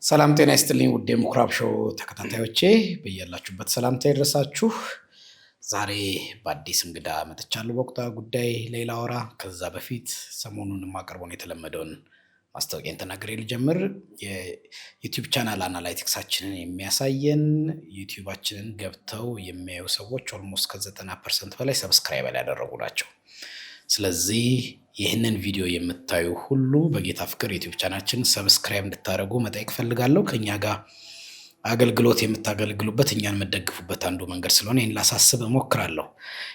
ሰላም ጤና ይስጥልኝ ውድ የምኩራብ ሾው ተከታታዮቼ በያላችሁበት ሰላምታ ይድረሳችሁ። ዛሬ በአዲስ እንግዳ መጥቻለሁ። በወቅታዊ ጉዳይ ላይ ላወራ ከዛ በፊት ሰሞኑን የማቀርበውን የተለመደውን ማስታወቂያን ተናግሬ ልጀምር። የዩቲዩብ ቻናል አናላይቲክሳችንን የሚያሳየን ዩቲዩባችንን ገብተው የሚያዩ ሰዎች ኦልሞስት ከ90% በላይ ሰብስክራይብ ያላደረጉ ናቸው። ስለዚህ ይህንን ቪዲዮ የምታዩ ሁሉ በጌታ ፍቅር ዩቲዩብ ቻናላችንን ሰብስክራይብ እንድታደርጉ መጠየቅ ፈልጋለሁ። ከኛ ጋር አገልግሎት የምታገለግሉበት እኛን የምትደግፉበት አንዱ መንገድ ስለሆነ ይህን ላሳስብ እሞክራለሁ።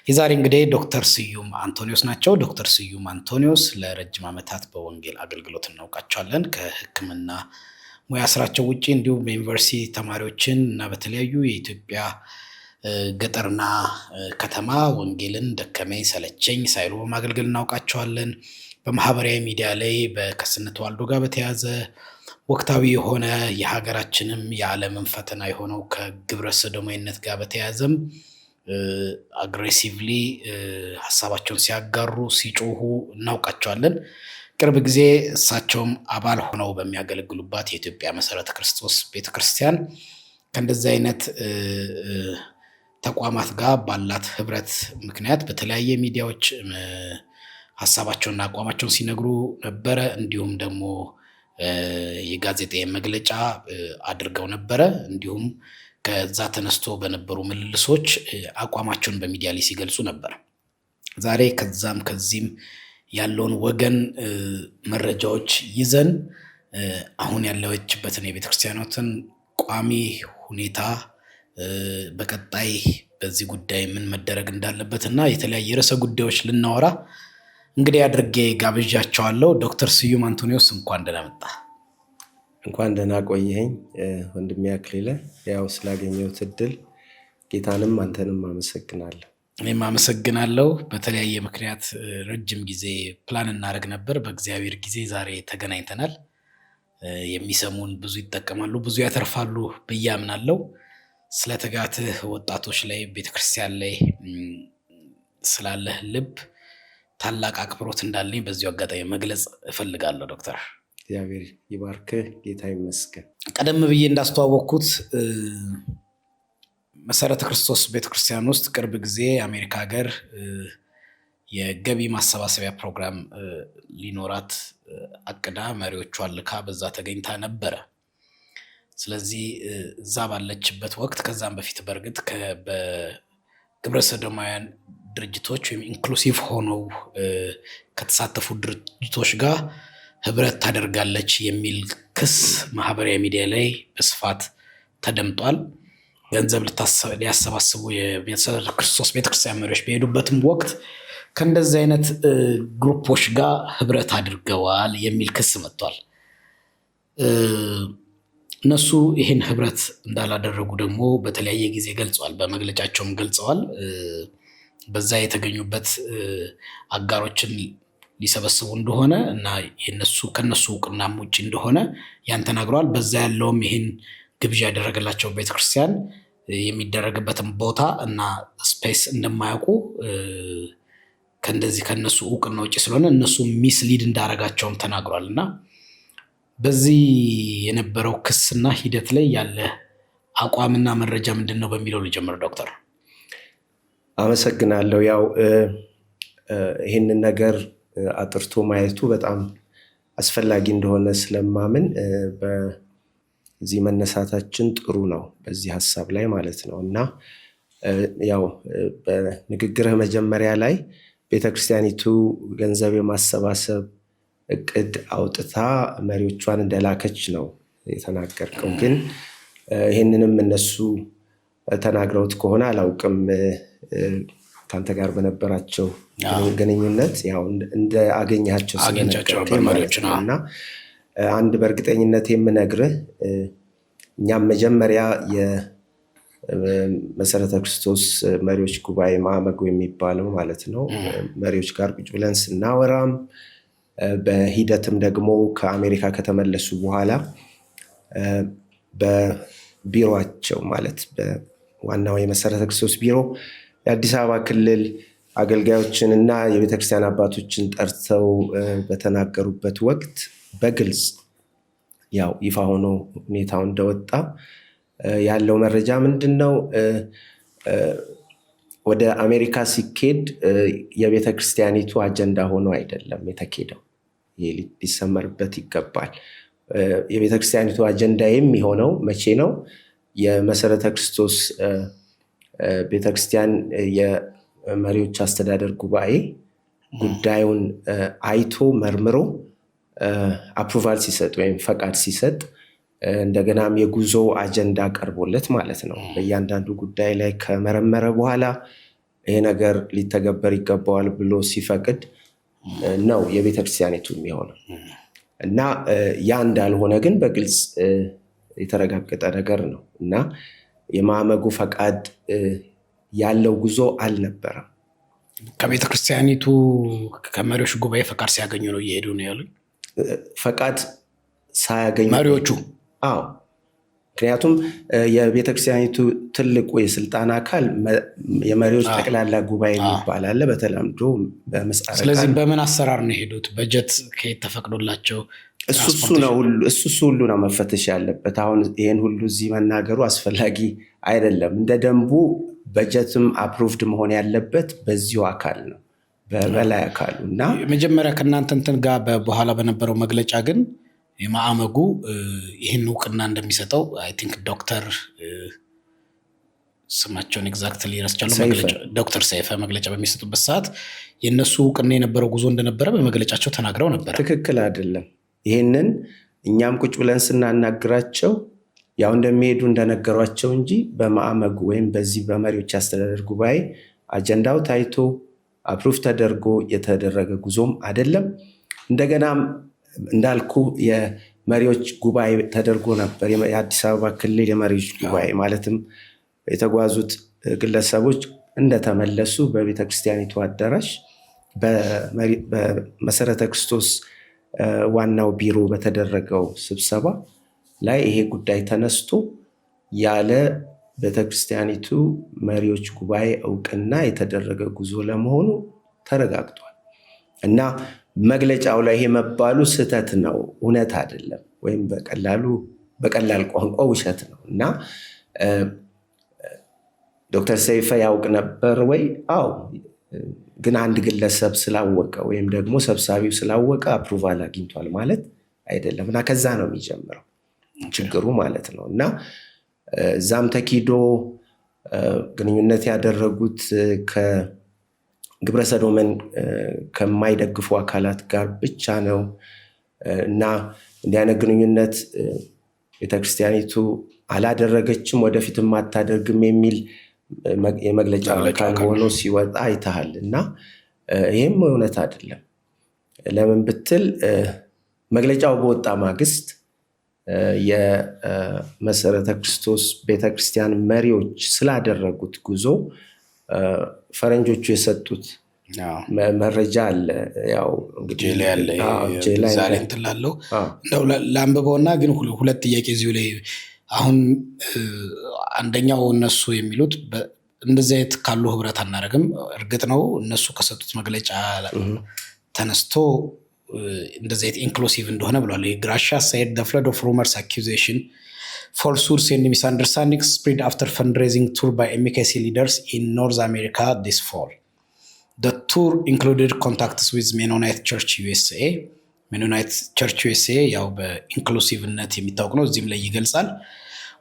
የዛሬ እንግዲህ ዶክተር ስዩም አንቶኒዮስ ናቸው። ዶክተር ስዩም አንቶኒዮስ ለረጅም ዓመታት በወንጌል አገልግሎት እናውቃቸዋለን። ከሕክምና ሙያ ስራቸው ውጭ እንዲሁም በዩኒቨርሲቲ ተማሪዎችን እና በተለያዩ የኢትዮጵያ ገጠርና ከተማ ወንጌልን ደከመኝ ሰለቸኝ ሳይሉ በማገልገል እናውቃቸዋለን። በማህበራዊ ሚዲያ ላይ ከስነ ተዋልዶ ጋር በተያያዘ ወቅታዊ የሆነ የሀገራችንም የዓለምን ፈተና የሆነው ከግብረ ሰዶማዊነት ጋር በተያያዘም አግሬሲቭሊ ሀሳባቸውን ሲያጋሩ ሲጮሁ እናውቃቸዋለን። ቅርብ ጊዜ እሳቸውም አባል ሆነው በሚያገለግሉባት የኢትዮጵያ መሰረተ ክርስቶስ ቤተክርስቲያን ከእንደዚህ አይነት ተቋማት ጋር ባላት ህብረት ምክንያት በተለያየ ሚዲያዎች ሀሳባቸውንና አቋማቸውን ሲነግሩ ነበረ። እንዲሁም ደግሞ የጋዜጣዊ መግለጫ አድርገው ነበረ። እንዲሁም ከዛ ተነስቶ በነበሩ ምልልሶች አቋማቸውን በሚዲያ ላይ ሲገልጹ ነበር። ዛሬ ከዛም ከዚህም ያለውን ወገን መረጃዎች ይዘን አሁን ያለችበትን የቤተክርስቲያኖትን ቋሚ ሁኔታ በቀጣይ በዚህ ጉዳይ ምን መደረግ እንዳለበት እና የተለያየ ርዕሰ ጉዳዮች ልናወራ እንግዲህ አድርጌ ጋብዣቸዋለሁ። ዶክተር ስዩም አንቶኒዮስ እንኳን ደህና መጣ። እንኳን ደህና ቆየኸኝ ወንድሜ አክሊለ። ያው ስላገኘሁት እድል ጌታንም አንተንም አመሰግናለሁ። እኔም አመሰግናለሁ። በተለያየ ምክንያት ረጅም ጊዜ ፕላን እናደርግ ነበር። በእግዚአብሔር ጊዜ ዛሬ ተገናኝተናል። የሚሰሙን ብዙ ይጠቀማሉ፣ ብዙ ያተርፋሉ ብዬ አምናለሁ። ስለ ትጋትህ ወጣቶች ላይ ቤተክርስቲያን ላይ ስላለህ ልብ ታላቅ አክብሮት እንዳለኝ በዚሁ አጋጣሚ መግለጽ እፈልጋለሁ። ዶክተር እግዚአብሔር ይባርክህ። ጌታ ይመስገን። ቀደም ብዬ እንዳስተዋወቅኩት መሰረተ ክርስቶስ ቤተክርስቲያን ውስጥ ቅርብ ጊዜ አሜሪካ ሀገር የገቢ ማሰባሰቢያ ፕሮግራም ሊኖራት አቅዳ መሪዎቿን ልካ በዛ ተገኝታ ነበረ። ስለዚህ እዛ ባለችበት ወቅት ከዛም በፊት በእርግጥ በግብረ ሰዶማውያን ድርጅቶች ወይም ኢንክሉሲቭ ሆነው ከተሳተፉ ድርጅቶች ጋር ህብረት ታደርጋለች የሚል ክስ ማህበራዊ ሚዲያ ላይ በስፋት ተደምጧል። ገንዘብ ሊያሰባስቡ የመሰረተ ክርስቶስ ቤተክርስቲያን መሪዎች በሄዱበትም ወቅት ከእንደዚህ አይነት ግሩፖች ጋር ህብረት አድርገዋል የሚል ክስ መጥቷል። እነሱ ይህን ህብረት እንዳላደረጉ ደግሞ በተለያየ ጊዜ ገልጸዋል፣ በመግለጫቸውም ገልጸዋል። በዛ የተገኙበት አጋሮችን ሊሰበስቡ እንደሆነ እና ከነሱ እውቅናም ውጭ እንደሆነ ያን ተናግረዋል። በዛ ያለውም ይህን ግብዣ ያደረገላቸው ቤተክርስቲያን የሚደረግበትን ቦታ እና ስፔስ እንደማያውቁ ከነሱ እውቅና ውጭ ስለሆነ እነሱ ሚስሊድ እንዳረጋቸውም ተናግሯል። እና በዚህ የነበረው ክስና ሂደት ላይ ያለ አቋምና መረጃ ምንድን ነው በሚለው ልጀምር። ዶክተር አመሰግናለሁ። ያው ይህንን ነገር አጥርቶ ማየቱ በጣም አስፈላጊ እንደሆነ ስለማምን በዚህ መነሳታችን ጥሩ ነው፣ በዚህ ሀሳብ ላይ ማለት ነው። እና ያው በንግግርህ መጀመሪያ ላይ ቤተክርስቲያኒቱ ገንዘብ የማሰባሰብ እቅድ አውጥታ መሪዎቿን እንደላከች ነው የተናገርከው። ግን ይህንንም እነሱ ተናግረውት ከሆነ አላውቅም። ከአንተ ጋር በነበራቸው ግንኙነት ያው እንደ አገኛቸው ስለነገርከኝ ማለት ነው። እና አንድ በእርግጠኝነት የምነግርህ እኛም መጀመሪያ የመሰረተ ክርስቶስ መሪዎች ጉባኤ ማዕመጉ የሚባለው ማለት ነው መሪዎች ጋር ቁጭ ብለን ስናወራም በሂደትም ደግሞ ከአሜሪካ ከተመለሱ በኋላ በቢሮቸው ማለት በዋናው የመሰረተ ክርስቶስ ቢሮ የአዲስ አበባ ክልል አገልጋዮችን እና የቤተክርስቲያን አባቶችን ጠርተው በተናገሩበት ወቅት በግልጽ ያው ይፋ ሆኖ ሁኔታው እንደወጣ ያለው መረጃ ምንድን ነው? ወደ አሜሪካ ሲኬድ የቤተ ክርስቲያኒቱ አጀንዳ ሆኖ አይደለም የተኬደው። ይህ ሊሰመርበት ይገባል። የቤተ ክርስቲያኒቱ አጀንዳ የሚሆነው መቼ ነው? የመሰረተ ክርስቶስ ቤተክርስቲያን የመሪዎች አስተዳደር ጉባኤ ጉዳዩን አይቶ መርምሮ አፕሩቫል ሲሰጥ ወይም ፈቃድ ሲሰጥ እንደገናም የጉዞ አጀንዳ ቀርቦለት ማለት ነው። በእያንዳንዱ ጉዳይ ላይ ከመረመረ በኋላ ይሄ ነገር ሊተገበር ይገባዋል ብሎ ሲፈቅድ ነው የቤተክርስቲያኒቱ የሚሆነው እና ያ እንዳልሆነ ግን በግልጽ የተረጋገጠ ነገር ነው እና የማዕመጉ ፈቃድ ያለው ጉዞ አልነበረም። ከቤተክርስቲያኒቱ ከመሪዎች ጉባኤ ፈቃድ ሲያገኙ ነው እየሄዱ ነው ያሉኝ። ፈቃድ ሳያገኙ መሪዎቹ? አዎ፣ ምክንያቱም የቤተክርስቲያኒቱ ትልቁ የስልጣን አካል የመሪዎች ጠቅላላ ጉባኤ የሚባል አለ በተለምዶ በምህጻረ ቃል። ስለዚህ በምን አሰራር ነው የሄዱት? በጀት ከየት ተፈቅዶላቸው? እሱ ሁሉ ነው መፈተሽ ያለበት። አሁን ይሄን ሁሉ እዚህ መናገሩ አስፈላጊ አይደለም። እንደ ደንቡ በጀትም አፕሩቭድ መሆን ያለበት በዚሁ አካል ነው፣ በበላይ አካሉ እና መጀመሪያ ከእናንተ እንትን ጋር በኋላ በነበረው መግለጫ ግን የማዕመጉ ይህን እውቅና እንደሚሰጠው አይ ቲንክ ዶክተር ስማቸውን ኤግዛክትሊ ረስቻለሁ፣ ዶክተር ሰይፈ መግለጫ በሚሰጡበት ሰዓት የእነሱ እውቅና የነበረው ጉዞ እንደነበረ በመግለጫቸው ተናግረው ነበር። ትክክል አይደለም። ይህንን እኛም ቁጭ ብለን ስናናግራቸው ያው እንደሚሄዱ እንደነገሯቸው እንጂ በማዕመጉ ወይም በዚህ በመሪዎች አስተዳደር ጉባኤ አጀንዳው ታይቶ አፕሩቭ ተደርጎ የተደረገ ጉዞም አይደለም። እንደገናም እንዳልኩ የመሪዎች ጉባኤ ተደርጎ ነበር። የአዲስ አበባ ክልል የመሪዎች ጉባኤ ማለትም የተጓዙት ግለሰቦች እንደተመለሱ በቤተክርስቲያኒቱ አዳራሽ በመሰረተ ክርስቶስ ዋናው ቢሮ በተደረገው ስብሰባ ላይ ይሄ ጉዳይ ተነስቶ ያለ ቤተክርስቲያኒቱ መሪዎች ጉባኤ እውቅና የተደረገ ጉዞ ለመሆኑ ተረጋግጧል እና መግለጫው ላይ ይሄ መባሉ ስህተት ነው፣ እውነት አይደለም፣ ወይም በቀላል ቋንቋ ውሸት ነው እና ዶክተር ሰይፈ ያውቅ ነበር ወይ? አዎ፣ ግን አንድ ግለሰብ ስላወቀ ወይም ደግሞ ሰብሳቢው ስላወቀ አፕሩቫል አግኝቷል ማለት አይደለም እና ከዛ ነው የሚጀምረው ችግሩ ማለት ነው እና እዛም ተኪዶ ግንኙነት ያደረጉት ከግብረ ሰዶምን ከማይደግፉ አካላት ጋር ብቻ ነው እና እንዲህ አይነት ግንኙነት ቤተክርስቲያኒቱ አላደረገችም፣ ወደፊትም አታደርግም የሚል የመግለጫ አካል ሆኖ ሲወጣ አይተሃል እና ይህም እውነት አይደለም። ለምን ብትል መግለጫው በወጣ ማግስት የመሰረተ ክርስቶስ ቤተክርስቲያን መሪዎች ስላደረጉት ጉዞ ፈረንጆቹ የሰጡት መረጃ አለ። ያው እንግዲህ ዛሬ እንትን ላለው እንደው ለአንብበውና ግን ሁለት ጥያቄ እዚሁ ላይ አሁን አንደኛው እነሱ የሚሉት እንደዚህ አይነት ካሉ ህብረት አናደርግም። እርግጥ ነው እነሱ ከሰጡት መግለጫ ተነስቶ እንደዚህ አይነት ኢንክሉሲቭ እንደሆነ ብሏል። Gracia said the flood of rumors, accusation, falsehoods and misunderstandings spread after fundraising tour by MKC leaders in North America this fall. The tour included contacts with Mennonite Church USA. Mennonite Church USA ያው በኢንክሉሲቭነት የሚታወቅ ነው፣ እዚህም ላይ ይገልጻል።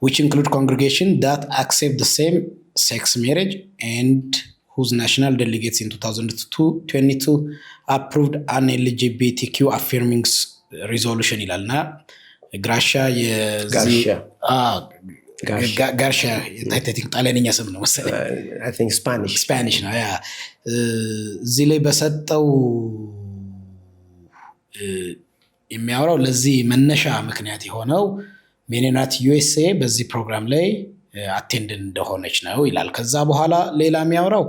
which include congregation that accept the same sex marriage and whose national delegates in 2022 approved an LGBTQ affirming resolution ይላልና Gracia ጋርሻ ጣሊያንኛ ስም ነው መሰለኝ። I think Spanish ነው። ያ እዚህ ላይ በሰጠው የሚያወራው ለዚህ መነሻ ምክንያት የሆነው ሜኖናይት ዩኤስኤ በዚህ ፕሮግራም ላይ አቴንድ እንደሆነች ነው ይላል። ከዛ በኋላ ሌላ የሚያወራው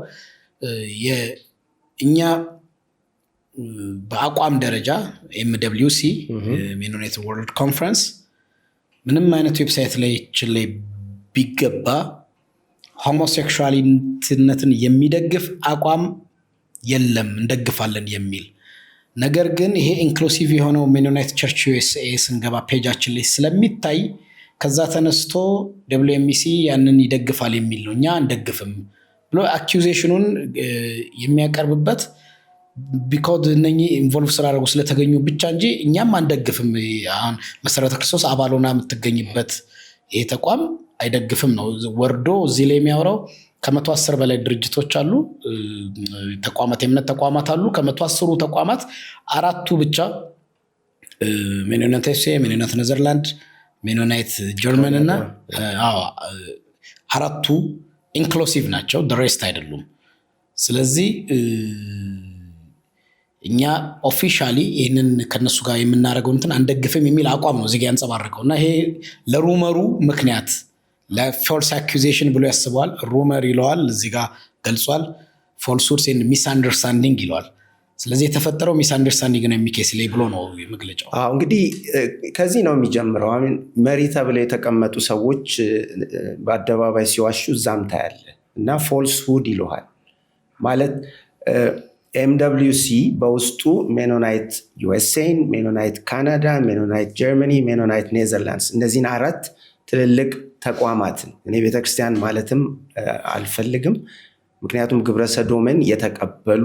እኛ በአቋም ደረጃ MWC ሜኖናይት ወርልድ ኮንፈረንስ ምንም አይነት ዌብሳይት ላይ ቢገባ ሆሞሴክሹዋሊነትን የሚደግፍ አቋም የለም እንደግፋለን የሚል ነገር ግን ይሄ ኢንክሉሲቭ የሆነው ሜኖናይት ቸርች ዩኤስኤ ስንገባ ፔጃችን ላይ ስለሚታይ ከዛ ተነስቶ WMC ያንን ይደግፋል የሚል ነው። እኛ አንደግፍም ብሎ አኪዩዜሽኑን የሚያቀርብበት ቢኮዝ እነኚህ ኢንቮልቭ ስላደረጉ ስለተገኙ ብቻ እንጂ እኛም አንደግፍም። አሁን መሰረተ ክርስቶስ አባል ሆና የምትገኝበት ይሄ ተቋም አይደግፍም ነው ወርዶ እዚህ ላይ የሚያወራው። 110 በላይ ድርጅቶች አሉ፣ ተቋማት፣ የእምነት ተቋማት አሉ። 110 ተቋማት 4ቱ ብቻ ሜኖናይት ዩኤስኤ፣ ሜኖናይት ኔዘርላንድ፣ ሜኖናይት ጀርመን እና 4ቱ ኢንክሉሲቭ ናቸው፣ ሬስት አይደሉም። ስለዚህ እኛ ኦፊሻሊ ይህንን ከነሱ ጋር የምናደርገው እንትን አንደግፍም የሚል አቋም ነው እዚህ ጋር ያንጸባረቀው እና ይሄ ለሩመሩ ምክንያት ለፎልስ አኪዜሽን ብሎ ያስበዋል። ሩመር ይለዋል፣ እዚህ ጋር ገልጿል። ፎልስሁድስ ኤንድ ሚስ አንደርስታንዲንግ ይለዋል። ስለዚህ የተፈጠረው ሚስ አንደርስታንዲንግ ነው የሚኬስ ላይ ብሎ ነው መግለጫው። እንግዲህ ከዚህ ነው የሚጀምረው። አሁን መሪ ተብለው የተቀመጡ ሰዎች በአደባባይ ሲዋሹ እዛም ታያለ እና ፎልስሁድ ይለዋል ማለት MWC በውስጡ ሜኖናይት ዩኤስኤን፣ ሜኖናይት ካናዳ፣ ሜኖናይት ጀርመኒ፣ ሜኖናይት ኔዘርላንድስ እነዚህን 4 ትልልቅ ተቋማትን እኔ ቤተክርስቲያን ማለትም አልፈልግም፣ ምክንያቱም ግብረ ሰዶምን የተቀበሉ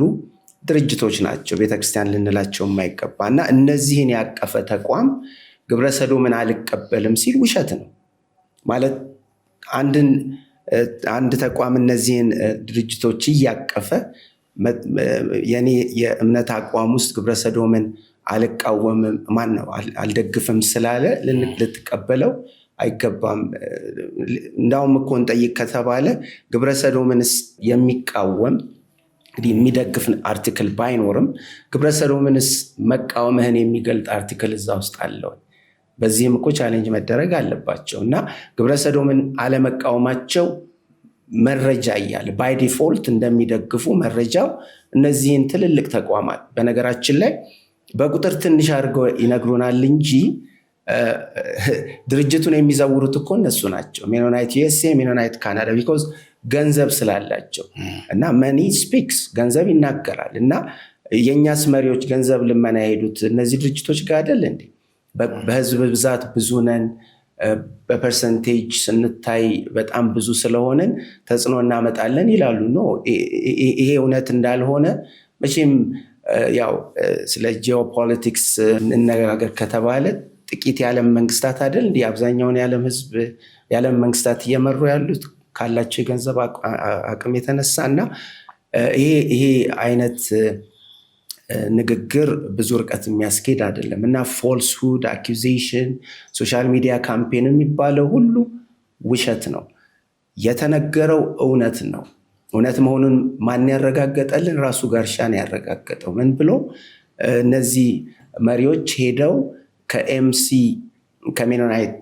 ድርጅቶች ናቸው፣ ቤተክርስቲያን ልንላቸው የማይገባ እና እነዚህን ያቀፈ ተቋም ግብረ ሰዶምን አልቀበልም ሲል ውሸት ነው ማለት። አንድ ተቋም እነዚህን ድርጅቶች እያቀፈ የኔ የእምነት አቋም ውስጥ ግብረ ሰዶምን አልቃወምም አልደግፍም ስላለ ልትቀበለው አይገባም። እንዳውም እኮ እንጠይቅ ከተባለ ግብረ ሰዶምንስ የሚቃወም እንግዲህ የሚደግፍ አርቲክል ባይኖርም ግብረ ሰዶምንስ መቃወምህን የሚገልጥ አርቲክል እዛ ውስጥ አለው። በዚህም እኮ ቻሌንጅ መደረግ አለባቸው እና ግብረ ሰዶምን አለመቃወማቸው መረጃ እያለ ባይ ዲፎልት እንደሚደግፉ መረጃው እነዚህን ትልልቅ ተቋማት በነገራችን ላይ በቁጥር ትንሽ አድርገው ይነግሩናል እንጂ ድርጅቱን የሚዘውሩት እኮ እነሱ ናቸው። ሜኖናይት ዩኤስኤ፣ ሜኖናይት ካናዳ ቢኮዝ ገንዘብ ስላላቸው እና መኒ ስፒክስ ገንዘብ ይናገራል እና የእኛስ መሪዎች ገንዘብ ልመና የሄዱት እነዚህ ድርጅቶች ጋር አይደል እንዴ? በህዝብ ብዛት ብዙ ነን፣ በፐርሰንቴጅ ስንታይ በጣም ብዙ ስለሆነን ተጽዕኖ እናመጣለን ይላሉ። ነው ይሄ እውነት እንዳልሆነ መቼም ያው ስለ ጂኦፖለቲክስ እንነጋገር ከተባለ ጥቂት የዓለም መንግስታት አይደል እንዲህ አብዛኛውን የዓለም ህዝብ የዓለም መንግስታት እየመሩ ያሉት ካላቸው የገንዘብ አቅም የተነሳ እና ይሄ አይነት ንግግር ብዙ ርቀት የሚያስኬድ አይደለም እና ፎልስሁድ አኪዜሽን፣ ሶሻል ሚዲያ ካምፔን የሚባለው ሁሉ ውሸት ነው። የተነገረው እውነት ነው። እውነት መሆኑን ማን ያረጋገጠልን? ራሱ ጋርሻን ያረጋገጠው። ምን ብሎ እነዚህ መሪዎች ሄደው ከኤምሲ ከሜኖናይት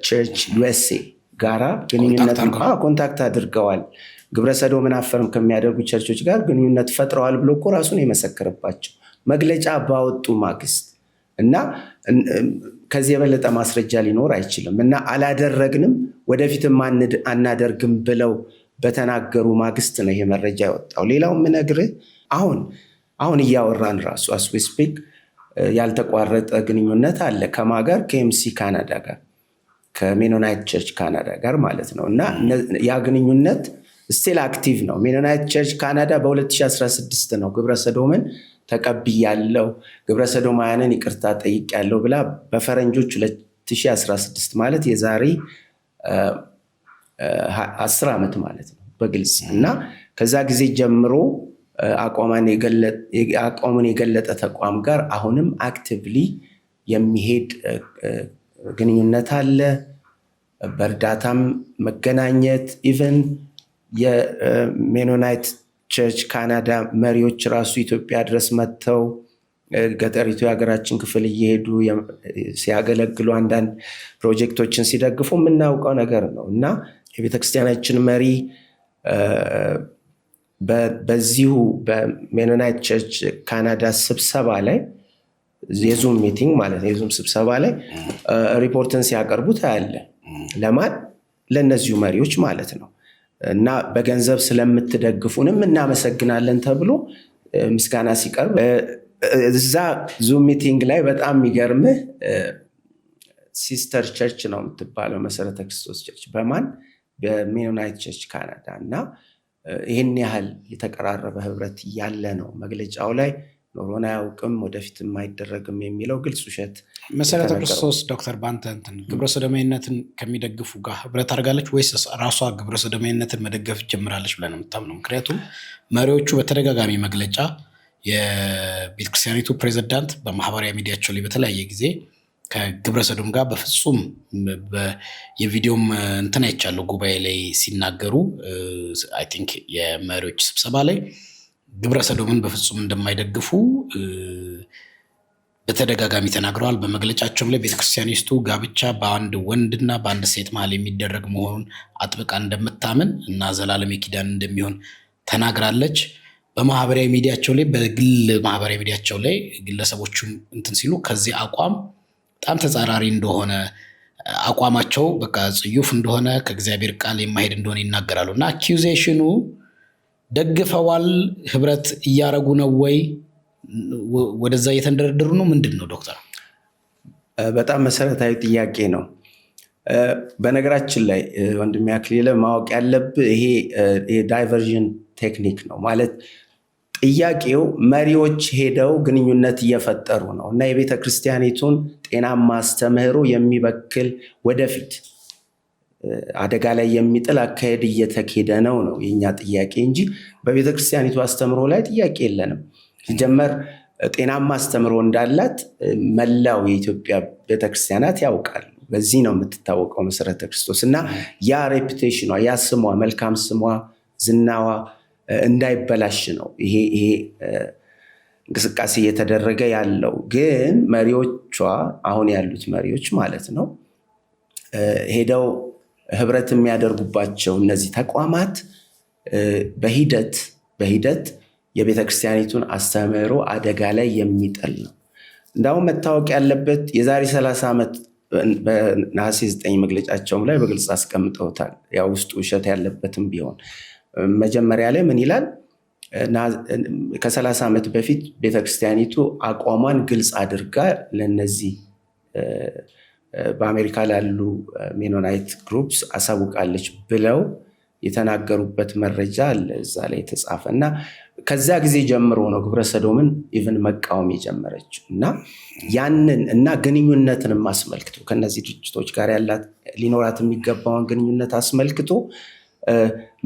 ቸርች ዩኤስኤ ጋራ ግንኙነት ኮንታክት አድርገዋል። ግብረ ሰዶምን አፈርም ከሚያደርጉ ቸርቾች ጋር ግንኙነት ፈጥረዋል ብሎ እኮ ራሱን የመሰከረባቸው መግለጫ ባወጡ ማግስት እና ከዚህ የበለጠ ማስረጃ ሊኖር አይችልም እና አላደረግንም ወደፊትም አናደርግም ብለው በተናገሩ ማግስት ነው ይሄ መረጃ ያወጣው። ሌላው ምነግርህ አሁን እያወራን ራሱ as we speak ያልተቋረጠ ግንኙነት አለ ከማን ጋር? ከኤምሲ ካናዳ ጋር፣ ከሜኖናይት ቸርች ካናዳ ጋር ማለት ነው እና ያ ግንኙነት ስቲል አክቲቭ ነው። ሜኖናይት ቸርች ካናዳ በ2016 ነው ግብረ ሰዶምን ተቀብያለሁ፣ ግብረ ሰዶማውያንን ይቅርታ ጠይቄያለሁ ብላ በፈረንጆች 2016 ማለት የዛሬ 10 ዓመት ማለት ነው በግልጽ እና ከዛ ጊዜ ጀምሮ አቋሙን የገለጠ ተቋም ጋር አሁንም አክቲቭሊ የሚሄድ ግንኙነት አለ። በእርዳታም መገናኘት ኢቨን የሜኖናይት ቸርች ካናዳ መሪዎች ራሱ ኢትዮጵያ ድረስ መጥተው ገጠሪቱ የሀገራችን ክፍል እየሄዱ ሲያገለግሉ አንዳንድ ፕሮጀክቶችን ሲደግፉ የምናውቀው ነገር ነው እና የቤተክርስቲያናችን መሪ በዚሁ በሜኖናይት ቸርች ካናዳ ስብሰባ ላይ የዙም ሚቲንግ ማለት ነው የዙም ስብሰባ ላይ ሪፖርትን ሲያቀርቡ ታያለ። ለማን? ለእነዚሁ መሪዎች ማለት ነው እና በገንዘብ ስለምትደግፉንም እናመሰግናለን ተብሎ ምስጋና ሲቀርብ እዛ ዙም ሚቲንግ ላይ በጣም የሚገርምህ ሲስተር ቸርች ነው የምትባለው መሰረተ ክርስቶስ ቸርች በማን በሜኖናይት ቸርች ካናዳ እና ይህን ያህል የተቀራረበ ህብረት ያለ ነው መግለጫው ላይ ኖሮን አያውቅም ወደፊትም አይደረግም የሚለው ግልጽ ውሸት። መሰረተ ክርስቶስ ዶክተር ባንተ ግብረ ሰዶማዊነትን ከሚደግፉ ጋር ህብረት አድርጋለች ወይስ ራሷ ግብረ ሰዶማዊነትን መደገፍ ጀምራለች ብለን የምታምነው? ምክንያቱም መሪዎቹ በተደጋጋሚ መግለጫ የቤተክርስቲያኒቱ ፕሬዚዳንት በማህበራዊ ሚዲያቸው ላይ በተለያየ ጊዜ ከግብረ ሰዶም ጋር በፍጹም የቪዲዮም እንትን አይቻለሁ ጉባኤ ላይ ሲናገሩ አይ ቲንክ የመሪዎች ስብሰባ ላይ ግብረ ሰዶምን በፍጹም እንደማይደግፉ በተደጋጋሚ ተናግረዋል። በመግለጫቸውም ላይ ቤተክርስቲያኒቱ ጋብቻ በአንድ ወንድና በአንድ ሴት መሀል የሚደረግ መሆኑን አጥብቃ እንደምታምን እና ዘላለም የኪዳን እንደሚሆን ተናግራለች። በማህበራዊ ሚዲያቸው ላይ በግል ማህበራዊ ሚዲያቸው ላይ ግለሰቦቹም እንትን ሲሉ ከዚህ አቋም በጣም ተጻራሪ እንደሆነ አቋማቸው በቃ ጽዩፍ እንደሆነ ከእግዚአብሔር ቃል የማይሄድ እንደሆነ ይናገራሉ እና አኪዩዜሽኑ ደግፈዋል ህብረት እያረጉ ነው ወይ ወደዛ እየተንደረደሩ ነው ምንድን ነው ዶክተር? በጣም መሰረታዊ ጥያቄ ነው። በነገራችን ላይ ወንድሜ አክሊለ ማወቅ ያለብህ ይሄ ዳይቨርዥን ቴክኒክ ነው ማለት ጥያቄው መሪዎች ሄደው ግንኙነት እየፈጠሩ ነው እና የቤተ ክርስቲያኒቱን ጤናማ አስተምህሮ የሚበክል ወደፊት አደጋ ላይ የሚጥል አካሄድ እየተኬደ ነው የኛ ጥያቄ እንጂ በቤተ ክርስቲያኒቱ አስተምህሮ ላይ ጥያቄ የለንም። ሲጀመር ጤናማ አስተምህሮ እንዳላት መላው የኢትዮጵያ ቤተክርስቲያናት ያውቃሉ። በዚህ ነው የምትታወቀው መሰረተ ክርስቶስ እና ያ ሬፑቴሽኗ ያ ስሟ መልካም ስሟ ዝናዋ እንዳይበላሽ ነው ይሄ እንቅስቃሴ እየተደረገ ያለው። ግን መሪዎቿ አሁን ያሉት መሪዎች ማለት ነው ሄደው ህብረት የሚያደርጉባቸው እነዚህ ተቋማት በሂደት የቤተክርስቲያኒቱን አስተምህሮ አደጋ ላይ የሚጥል ነው። እንዳውም መታወቅ ያለበት የዛሬ 30 ዓመት በነሐሴ 9 መግለጫቸውም ላይ በግልጽ አስቀምጠውታል። ያው ውስጡ ውሸት ያለበትም ቢሆን መጀመሪያ ላይ ምን ይላል? ከ30 ዓመት በፊት ቤተክርስቲያኒቱ አቋሟን ግልጽ አድርጋ ለነዚህ በአሜሪካ ላሉ ሜኖናይት ግሩፕስ አሳውቃለች ብለው የተናገሩበት መረጃ አለ እዛ ላይ የተጻፈ እና ከዛ ጊዜ ጀምሮ ነው ግብረ ሰዶምን ኢቭን መቃወም የጀመረችው እና ያንን እና ግንኙነትንም አስመልክቶ ከነዚህ ድርጅቶች ጋር ሊኖራት የሚገባውን ግንኙነት አስመልክቶ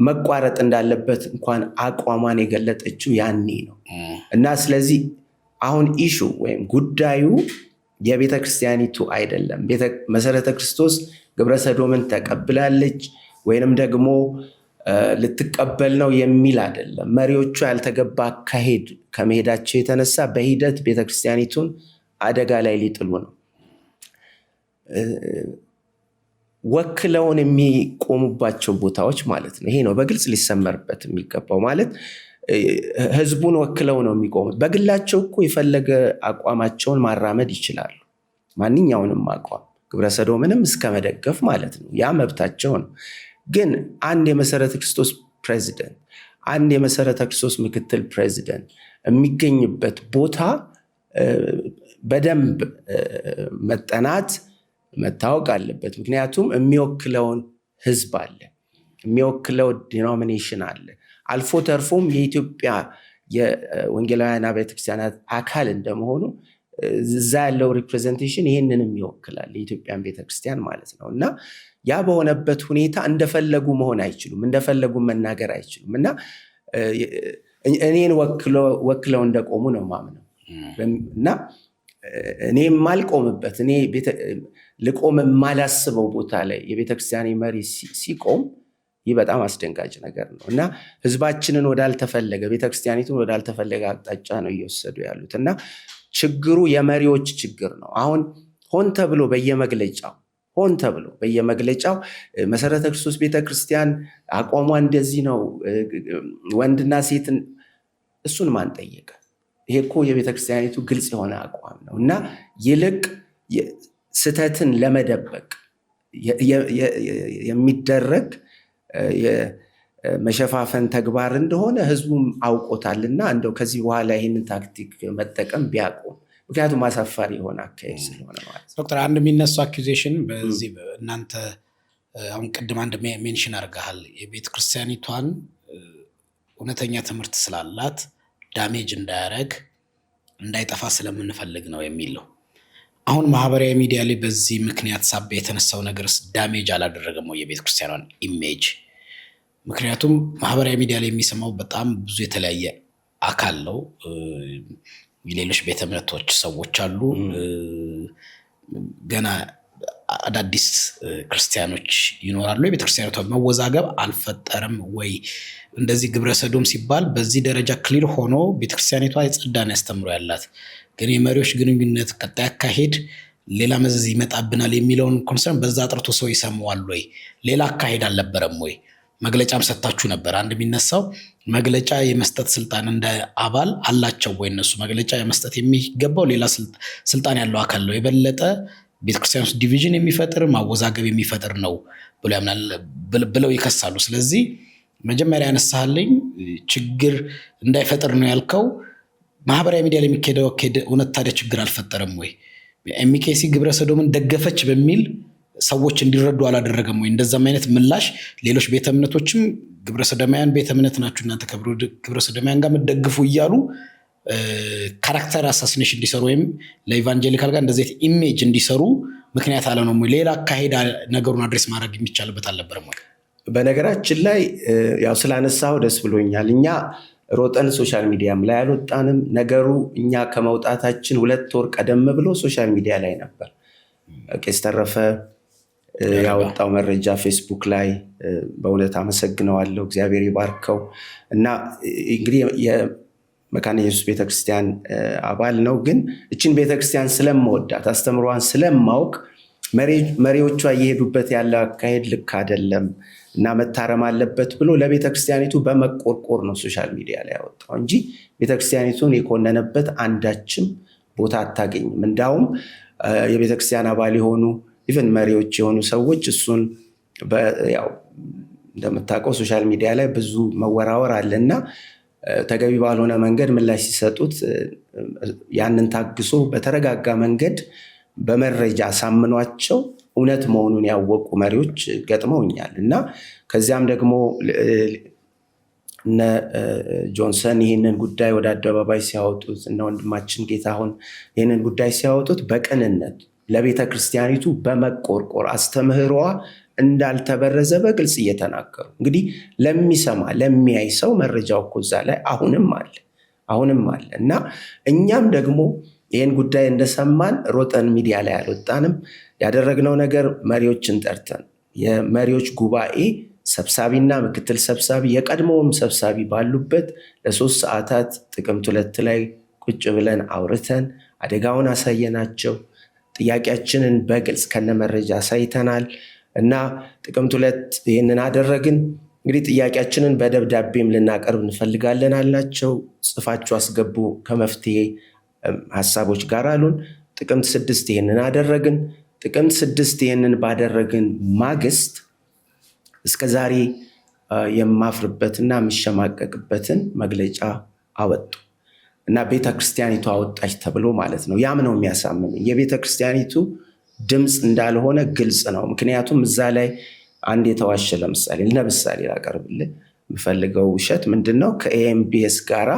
መቋረጥ እንዳለበት እንኳን አቋሟን የገለጠችው ያኔ ነው እና ስለዚህ አሁን ኢሹ ወይም ጉዳዩ የቤተ ክርስቲያኒቱ አይደለም። መሰረተ ክርስቶስ ግብረ ሰዶምን ተቀብላለች ወይንም ደግሞ ልትቀበል ነው የሚል አይደለም። መሪዎቹ ያልተገባ አካሄድ ከመሄዳቸው የተነሳ በሂደት ቤተክርስቲያኒቱን አደጋ ላይ ሊጥሉ ነው። ወክለውን የሚቆሙባቸው ቦታዎች ማለት ነው። ይሄ ነው በግልጽ ሊሰመርበት የሚገባው። ማለት ህዝቡን ወክለው ነው የሚቆሙት። በግላቸው እኮ የፈለገ አቋማቸውን ማራመድ ይችላሉ። ማንኛውንም አቋም ግብረ ሰዶምንም እስከ መደገፍ ማለት ነው። ያ መብታቸው ነው። ግን አንድ የመሰረተ ክርስቶስ ፕሬዚደንት፣ አንድ የመሰረተ ክርስቶስ ምክትል ፕሬዚደንት የሚገኝበት ቦታ በደንብ መጠናት መታወቅ አለበት። ምክንያቱም የሚወክለውን ህዝብ አለ፣ የሚወክለው ዲኖሚኔሽን አለ። አልፎ ተርፎም የኢትዮጵያ የወንጌላውያን አብያተ ክርስቲያናት አካል እንደመሆኑ እዛ ያለው ሪፕሬዘንቴሽን ይህንንም ይወክላል፣ የኢትዮጵያን ቤተክርስቲያን ማለት ነው። እና ያ በሆነበት ሁኔታ እንደፈለጉ መሆን አይችሉም፣ እንደፈለጉ መናገር አይችሉም። እና እኔን ወክለው እንደቆሙ ነው ማምነው እና እኔ የማልቆምበት እኔ ልቆም የማላስበው ቦታ ላይ የቤተክርስቲያን መሪ ሲቆም ይህ በጣም አስደንጋጭ ነገር ነው እና ህዝባችንን ወዳልተፈለገ ቤተክርስቲያኒቱን ወዳልተፈለገ አቅጣጫ ነው እየወሰዱ ያሉት እና ችግሩ የመሪዎች ችግር ነው። አሁን ሆን ተብሎ በየመግለጫው መሰረተ ክርስቶስ ቤተክርስቲያን አቋሟ እንደዚህ ነው ወንድና ሴትን እሱን ማን ጠየቀ? ይሄ እኮ የቤተክርስቲያኒቱ ግልጽ የሆነ አቋም ነው እና ይልቅ ስተትን ለመደበቅ የሚደረግ መሸፋፈን ተግባር እንደሆነ ህዝቡም አውቆታልና እንደው ከዚህ በኋላ ይህንን ታክቲክ መጠቀም ቢያቆም፣ ምክንያቱም አሳፋሪ የሆነ አካሄድ ስለሆነ ማለት ነው። ዶክተር አንድ የሚነሱ አኪዜሽን በዚህ እናንተ አሁን ቅድም አንድ ሜንሽን አድርገሃል፣ የቤተክርስቲያኒቷን እውነተኛ ትምህርት ስላላት ዳሜጅ እንዳያረግ እንዳይጠፋ ስለምንፈልግ ነው የሚለው። አሁን ማህበራዊ ሚዲያ ላይ በዚህ ምክንያት ሳቢያ የተነሳው ነገር ዳሜጅ አላደረገም ወይ የቤተክርስቲያኗን ኢሜጅ? ምክንያቱም ማህበራዊ ሚዲያ ላይ የሚሰማው በጣም ብዙ የተለያየ አካል ነው። የሌሎች ቤተ እምነቶች ሰዎች አሉ። ገና አዳዲስ ክርስቲያኖች ይኖራሉ። የቤተክርስቲያኒቷ መወዛገብ አልፈጠረም ወይ? እንደዚህ ግብረ ሰዶም ሲባል በዚህ ደረጃ ክሊር ሆኖ ቤተክርስቲያኒቷ የጸዳን ያስተምሮ ያላት፣ ግን የመሪዎች ግንኙነት ቀጣይ አካሄድ ሌላ መዘዝ ይመጣብናል የሚለውን ኮንሰርን በዛ አጥርቶ ሰው ይሰማዋል ወይ? ሌላ አካሄድ አልነበረም ወይ? መግለጫም ሰጥታችሁ ነበር። አንድ የሚነሳው መግለጫ የመስጠት ስልጣን እንደ አባል አላቸው ወይ? እነሱ መግለጫ የመስጠት የሚገባው ሌላ ስልጣን ያለው አካል ነው። የበለጠ ቤተክርስቲያን ውስጥ ዲቪዥን የሚፈጥር ማወዛገብ የሚፈጥር ነው ብለው ይከሳሉ። ስለዚህ መጀመሪያ ያነሳልኝ ችግር እንዳይፈጥር ነው ያልከው። ማህበራዊ ሚዲያ ላይ የሚካሄደው እውነት ታዲያ ችግር አልፈጠረም ወይ? ኤምኬሲ ግብረ ሰዶምን ደገፈች በሚል ሰዎች እንዲረዱ አላደረገም ወይ? እንደዛም አይነት ምላሽ ሌሎች ቤተ እምነቶችም ግብረ ሰዶማውያን ቤተ እምነት ናችሁ እናንተ ከግብረ ሰዶማውያን ጋር የምትደግፉ እያሉ ካራክተር አሳሲኔሽን እንዲሰሩ ወይም ለኢቫንጀሊካል ጋር እንደዚህ ኢሜጅ እንዲሰሩ ምክንያት አለ ነው? ሌላ አካሄድ ነገሩን አድሬስ ማድረግ የሚቻልበት አልነበረም ወይ? በነገራችን ላይ ያው ስላነሳው ደስ ብሎኛል። እኛ ሮጠን ሶሻል ሚዲያም ላይ አልወጣንም። ነገሩ እኛ ከመውጣታችን 2 ወር ቀደም ብሎ ሶሻል ሚዲያ ላይ ነበር። ቄስ ተረፈ ያወጣው መረጃ ፌስቡክ ላይ በእውነት አመሰግነዋለሁ፣ እግዚአብሔር ይባርከው። እና እንግዲህ የመካነ ኢየሱስ ቤተክርስቲያን አባል ነው። ግን እችን ቤተክርስቲያን ስለምወዳት አስተምሯን ስለማውቅ መሪዎቿ እየሄዱበት ያለ አካሄድ ልክ አይደለም እና መታረም አለበት ብሎ ለቤተክርስቲያኒቱ በመቆርቆር ነው ሶሻል ሚዲያ ላይ ያወጣው እንጂ ቤተክርስቲያኒቱን የኮነነበት አንዳችም ቦታ አታገኝም። እንዳውም የቤተክርስቲያን አባል የሆኑ ኢቨን መሪዎች የሆኑ ሰዎች እሱን ያው እንደምታውቀው ሶሻል ሚዲያ ላይ ብዙ መወራወር አለና ተገቢ ባልሆነ መንገድ ምላሽ ሲሰጡት ያንን ታግሶ በተረጋጋ መንገድ በመረጃ ሳምኗቸው እውነት መሆኑን ያወቁ መሪዎች ገጥመውኛል። እና ከዚያም ደግሞ እነ ጆንሰን ይህንን ጉዳይ ወደ አደባባይ ሲያወጡት እና ወንድማችን ጌታሁን ይህንን ጉዳይ ሲያወጡት በቅንነት ለቤተ ክርስቲያኒቱ በመቆርቆር አስተምህሯ እንዳልተበረዘ በግልጽ እየተናገሩ እንግዲህ ለሚሰማ ለሚያይ ሰው መረጃው እኮ እዛ ላይ አሁንም አለ እና እኛም ደግሞ ይህን ጉዳይ እንደሰማን ሮጠን ሚዲያ ላይ አልወጣንም። ያደረግነው ነገር መሪዎችን ጠርተን የመሪዎች ጉባኤ ሰብሳቢና ምክትል ሰብሳቢ የቀድሞውም ሰብሳቢ ባሉበት ለ3 ሰዓታት ጥቅምት 2 ላይ ቁጭ ብለን አውርተን አደጋውን አሳየናቸው። ጥያቄያችንን በግልጽ ከነመረጃ አሳይተናል እና ጥቅምት 2 ይህንን አደረግን። እንግዲህ ጥያቄያችንን በደብዳቤም ልናቀርብ እንፈልጋለን አልናቸው። ጽፋችሁ አስገቡ ከመፍትሄ ሀሳቦች ጋር አሉን። ጥቅምት 6 ይህንን አደረግን። ጥቅምት 6 ይህንን ባደረግን ማግስት እስከዛሬ የማፍርበትና የምሸማቀቅበትን መግለጫ አወጡ እና ቤተክርስቲያኒቱ አወጣች ተብሎ ማለት ነው። ያም ነው የሚያሳምነኝ የቤተክርስቲያኒቱ ድምፅ እንዳልሆነ ግልጽ ነው። ምክንያቱም እዛ ላይ አንድ የተዋሸ ለምሳሌ ላቀርብልህ የምፈልገው ውሸት ምንድን ነው? ከኤምቢኤስ ጋራ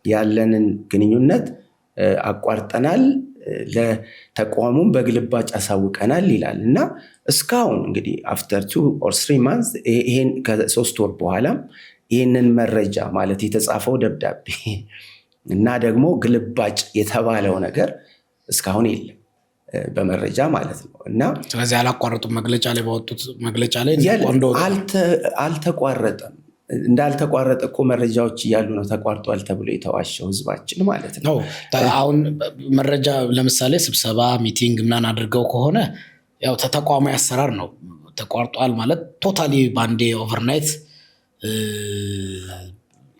ያለንን ግንኙነት አቋርጠናል፣ ለተቋሙም በግልባጭ አሳውቀናል ይላል እና እስካሁን እንግዲህ አፍተር 2 or 3 months ይሄን ከ3 ወር በኋላም ይህንን መረጃ ማለት የተጻፈው ደብዳቤ እና ደግሞ ግልባጭ የተባለው ነገር እስካሁን የለም በመረጃ ማለት ነው። እና ስለዚህ አላቋረጡም። መግለጫ ላይ ባወጡት መግለጫ ላይ አልተቋረጠም። እንዳልተቋረጠ እኮ መረጃዎች እያሉ ነው ተቋርጧል ተብሎ የተዋሸው ህዝባችን ማለት ነው። አሁን መረጃ ለምሳሌ ስብሰባ ሚቲንግ ምናምን አድርገው ከሆነ ያው ተቋማዊ አሰራር ነው። ተቋርጧል ማለት ቶታሊ ባንዴ ኦቨርናይት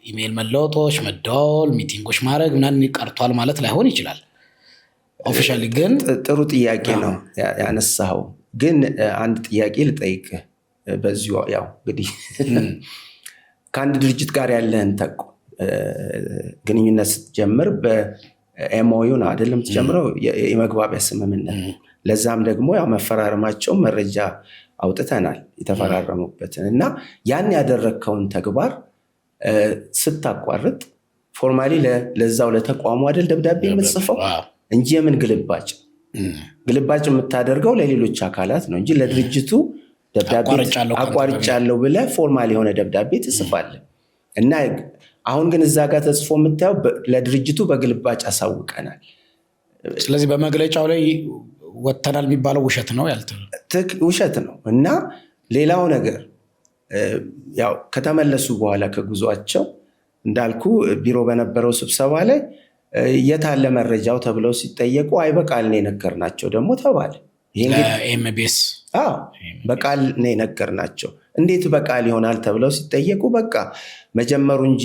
ኢሜል መለወጦች፣ መደዋወል፣ ሚቲንጎች ማድረግ ምናምን ቀርቷል ማለት ላይሆን ይችላል። ኦፊሻሊ ግን ጥሩ ጥያቄ ነው ያነሳው። ግን አንድ ጥያቄ ልጠይቅህ በዚሁ ያው እንግዲህ ከአንድ ድርጅት ጋር ያለህን ግንኙነት ስትጀምር በኤምኦዩ ነው አይደለም ትጀምረው፣ የመግባቢያ ስምምነት። ለዛም ደግሞ ያው መፈራረማቸው መረጃ አውጥተናል የተፈራረሙበትን እና ያን ያደረግከውን ተግባር ስታቋርጥ ፎርማሊ ለዛው ለተቋሙ አይደል ደብዳቤ የምትጽፈው እንጂ የምን ግልባጭ የምታደርገው ለሌሎች አካላት ነው እንጂ ለድርጅቱ ደብዳቤ አቋርጫለሁ ብለህ ፎርማሊ የሆነ ደብዳቤ ትጽፋለህ። እና አሁን ግን እዛ ጋር ተጽፎ የምታየው ለድርጅቱ በግልባጭ አሳውቀናል። ስለዚህ በመግለጫው ላይ ወጥተናል የሚባለው ውሸት ነው ውሸት ነው። እና ሌላው ነገር ያው ከተመለሱ በኋላ ከጉዟቸው እንዳልኩ ቢሮ በነበረው ስብሰባ ላይ የታለ መረጃው ተብለው ሲጠየቁ አይ በቃል ነው የነገርናቸው ደግሞ ተባለ። ኤምቢኤስ በቃል ነው የነገርናቸው። እንዴት በቃል ይሆናል ተብለው ሲጠየቁ በቃ መጀመሩ እንጂ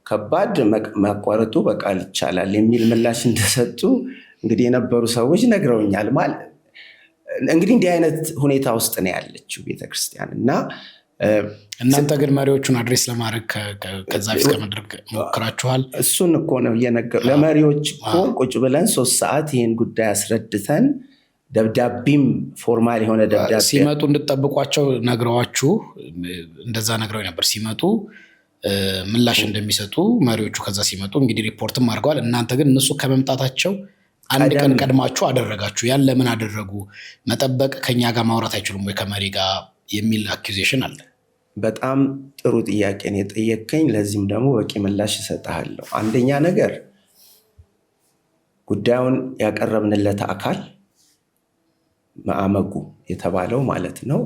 ከባድ ማቋረጡ በቃል ይቻላል የሚል ምላሽ እንደሰጡ እንግዲህ የነበሩ ሰዎች ነግረውኛል። ማለት እንግዲህ እንዲህ አይነት ሁኔታ ውስጥ ነው ያለችው ቤተክርስቲያን። እና እናንተ ግን መሪዎቹን አድሬስ ለማድረግ ከዛ ፊት ከመድረግ ሞክራችኋል? እሱን እኮ ነው እየነገሩ ለመሪዎች እኮ ቁጭ ብለን 3 ሰዓት ይህን ጉዳይ አስረድተን ደብዳቤም ፎርማል የሆነ ደብዳቤ ሲመጡ እንድጠብቋቸው ነግረዋችሁ እንደዛ ነግረው ነበር። ሲመጡ ምላሽ እንደሚሰጡ መሪዎቹ ከዛ ሲመጡ እንግዲህ ሪፖርትም አድርገዋል። እናንተ ግን እነሱ ከመምጣታቸው አንድ ቀን ቀድማችሁ አደረጋችሁ። ያን ለምን አደረጉ? መጠበቅ ከኛ ጋር ማውራት አይችሉም ወይ ከመሪ ጋር የሚል አኪዜሽን አለ። በጣም ጥሩ ጥያቄ ነው የጠየቀኝ። ለዚህም ደግሞ በቂ ምላሽ እሰጥሃለሁ። አንደኛ ነገር ጉዳዩን ያቀረብንለት አካል ማዕመጉ የተባለው ማለት ነው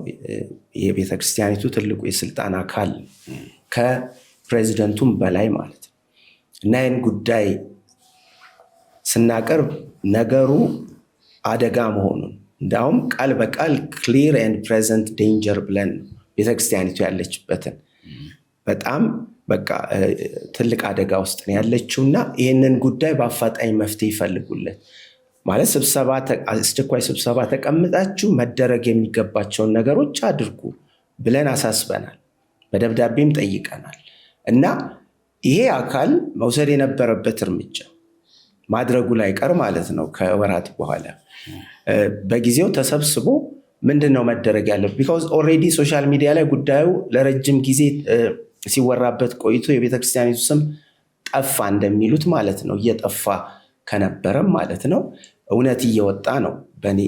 የቤተክርስቲያኒቱ ትልቁ የስልጣን አካል ከፕሬዚደንቱም በላይ ማለት ነው። እና ይህን ጉዳይ ስናቀርብ ነገሩ አደጋ መሆኑን እንዳውም ቃል በቃል ክሊር ኤንድ ፕሬዘንት ዴንጀር ብለን ቤተክርስቲያኒቱ ያለችበትን በጣም በቃ ትልቅ አደጋ ውስጥ ነው ያለችው እና ይህንን ጉዳይ በአፋጣኝ መፍትሄ ይፈልጉለት ማለት አስቸኳይ ስብሰባ ተቀምጣችሁ መደረግ የሚገባቸውን ነገሮች አድርጉ ብለን አሳስበናል። በደብዳቤም ጠይቀናል። እና ይሄ አካል መውሰድ የነበረበት እርምጃ ማድረጉ ላይ ቀር ማለት ነው ከወራት በኋላ በጊዜው ተሰብስቦ ምንድነው መደረግ ያለበት? ቢካዝ ኦልሬዲ ሶሻል ሚዲያ ላይ ጉዳዩ ለረጅም ጊዜ ሲወራበት ቆይቶ የቤተክርስቲያኒቱ ስም ጠፋ እንደሚሉት ማለት ነው። እየጠፋ ከነበረም ማለት ነው እውነት እየወጣ ነው በኔ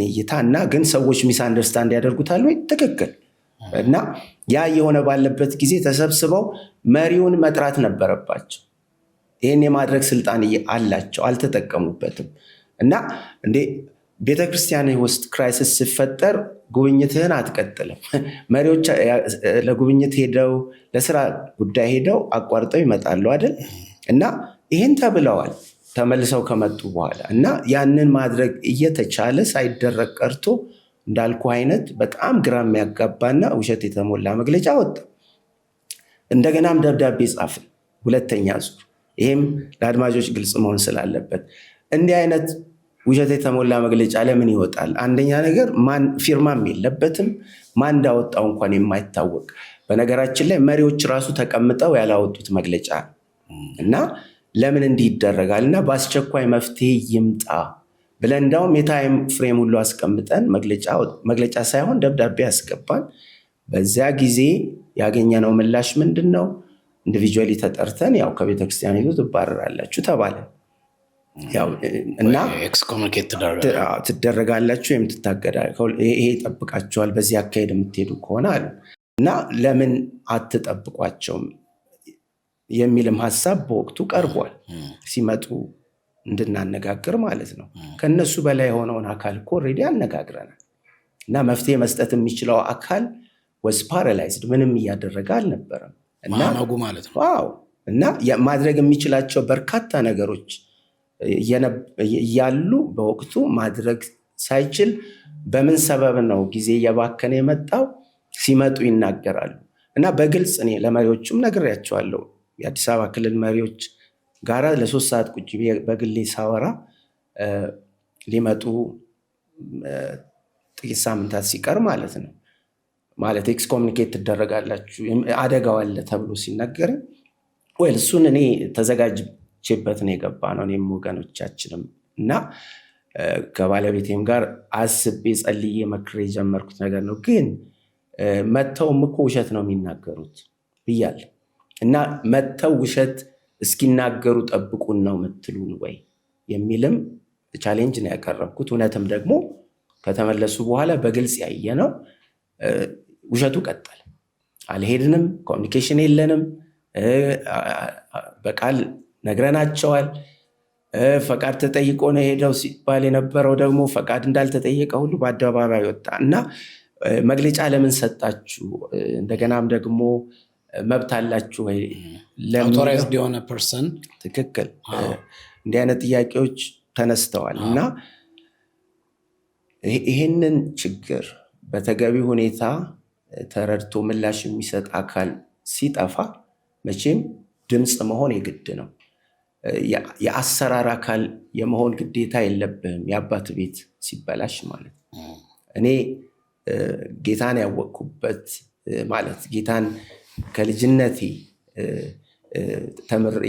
እይታ። እና ግን ሰዎች ሚስ አንደርስታንድ ያደርጉታል ወይ? ትክክል። እና ያ የሆነ ባለበት ጊዜ ተሰብስበው መሪውን መጥራት ነበረባቸው። ይህን የማድረግ ስልጣን አላቸው፣ አልተጠቀሙበትም። እና እንዴ ቤተክርስቲያን ውስጥ ክራይሲስ ሲፈጠር ጉብኝትህን አትቀጥልም። መሪዎች ለጉብኝት ሄደው ለስራ ጉዳይ ሄደው አቋርጠው ይመጣሉ አይደል? እና ይህን ተብለዋል ተመልሰው ከመጡ በኋላ። እና ያንን ማድረግ እየተቻለ ሳይደረግ ቀርቶ እንዳልኩ አይነት በጣም ግራ የሚያጋባና ውሸት የተሞላ መግለጫ ወጣ። እንደገናም ደብዳቤ ጻፍን፣ ሁለተኛ ዙር። ይህም ለአድማጮች ግልጽ መሆን ስላለበት እንዲህ አይነት ውሸት የተሞላ መግለጫ ለምን ይወጣል? አንደኛ ነገር ፊርማም የለበትም፣ ማን እንዳወጣው እንኳን የማይታወቅ። በነገራችን ላይ መሪዎች ራሱ ተቀምጠው ያላወጡት መግለጫ እና ለምን እንዲህ ይደረጋል? እና በአስቸኳይ መፍትሄ ይምጣ ብለን እንዳውም የታይም ፍሬም ሁሉ አስቀምጠን መግለጫ ሳይሆን ደብዳቤ ያስገባን። በዚያ ጊዜ ያገኘነው ምላሽ ምንድን ነው? ኢንዲቪጁዋሊ ተጠርተን ያው ከቤተክርስቲያኒቱ ትባረራላችሁ ተባለ። እና ትደረጋላችሁ ወይም ትታገዳላችሁ፣ ይሄ ይጠብቃችኋል፣ በዚህ አካሄድ የምትሄዱ ከሆነ አሉ። እና ለምን አትጠብቋቸውም የሚልም ሀሳብ በወቅቱ ቀርቧል። ሲመጡ እንድናነጋግር ማለት ነው። ከነሱ በላይ የሆነውን አካል እኮ ኦልሬዲ አነጋግረናል። እና መፍትሄ መስጠት የሚችለው አካል ወዝ ፓራላይዝድ፣ ምንም እያደረገ አልነበረም። ማዕመጉ ማለት ነው። እና ማድረግ የሚችላቸው በርካታ ነገሮች እያሉ በወቅቱ ማድረግ ሳይችል በምን ሰበብ ነው ጊዜ እየባከነ የመጣው? ሲመጡ ይናገራሉ። እና በግልጽ እኔ ለመሪዎቹም ነግሬያቸዋለሁ። የአዲስ አበባ ክልል መሪዎች ጋራ ለ3 ሰዓት ቁጭ በግሌ ሳወራ ሊመጡ ጥቂት ሳምንታት ሲቀር ማለት ነው ማለት ኤክስኮሚኒኬት ትደረጋላችሁ አደጋው አለ ተብሎ ሲነገር ወይ እሱን እኔ ተዘጋጅቼበት ነው የገባ ነው እኔም ወገኖቻችንም እና ከባለቤቴም ጋር አስቤ ጸልዬ መክሬ የጀመርኩት ነገር ነው። ግን መተውም እኮ ውሸት ነው የሚናገሩት ብያለሁ እና መተው ውሸት እስኪናገሩ ጠብቁን ነው የምትሉን ወይ የሚልም ቻሌንጅ ነው ያቀረብኩት። እውነትም ደግሞ ከተመለሱ በኋላ በግልጽ ያየ ነው ውሸቱ ቀጠለ። አልሄድንም፣ ኮሚኒኬሽን የለንም፣ በቃል ነግረናቸዋል። ፈቃድ ተጠይቆ ነው ሄደው ሲባል የነበረው ደግሞ ፈቃድ እንዳልተጠየቀ ሁሉ በአደባባይ ወጣ እና መግለጫ ለምን ሰጣችሁ? እንደገናም ደግሞ መብት አላችሁ ወይ? አውቶራይዝድ የሆነ ፐርሰን ትክክል እንዲህ አይነት ጥያቄዎች ተነስተዋል እና ይህንን ችግር በተገቢ ሁኔታ ተረድቶ ምላሽ የሚሰጥ አካል ሲጠፋ መቼም ድምፅ መሆን የግድ ነው። የአሰራር አካል የመሆን ግዴታ የለብህም። የአባት ቤት ሲበላሽ ማለት እኔ ጌታን ያወቅኩበት ማለት ጌታን ከልጅነቴ ተምሬ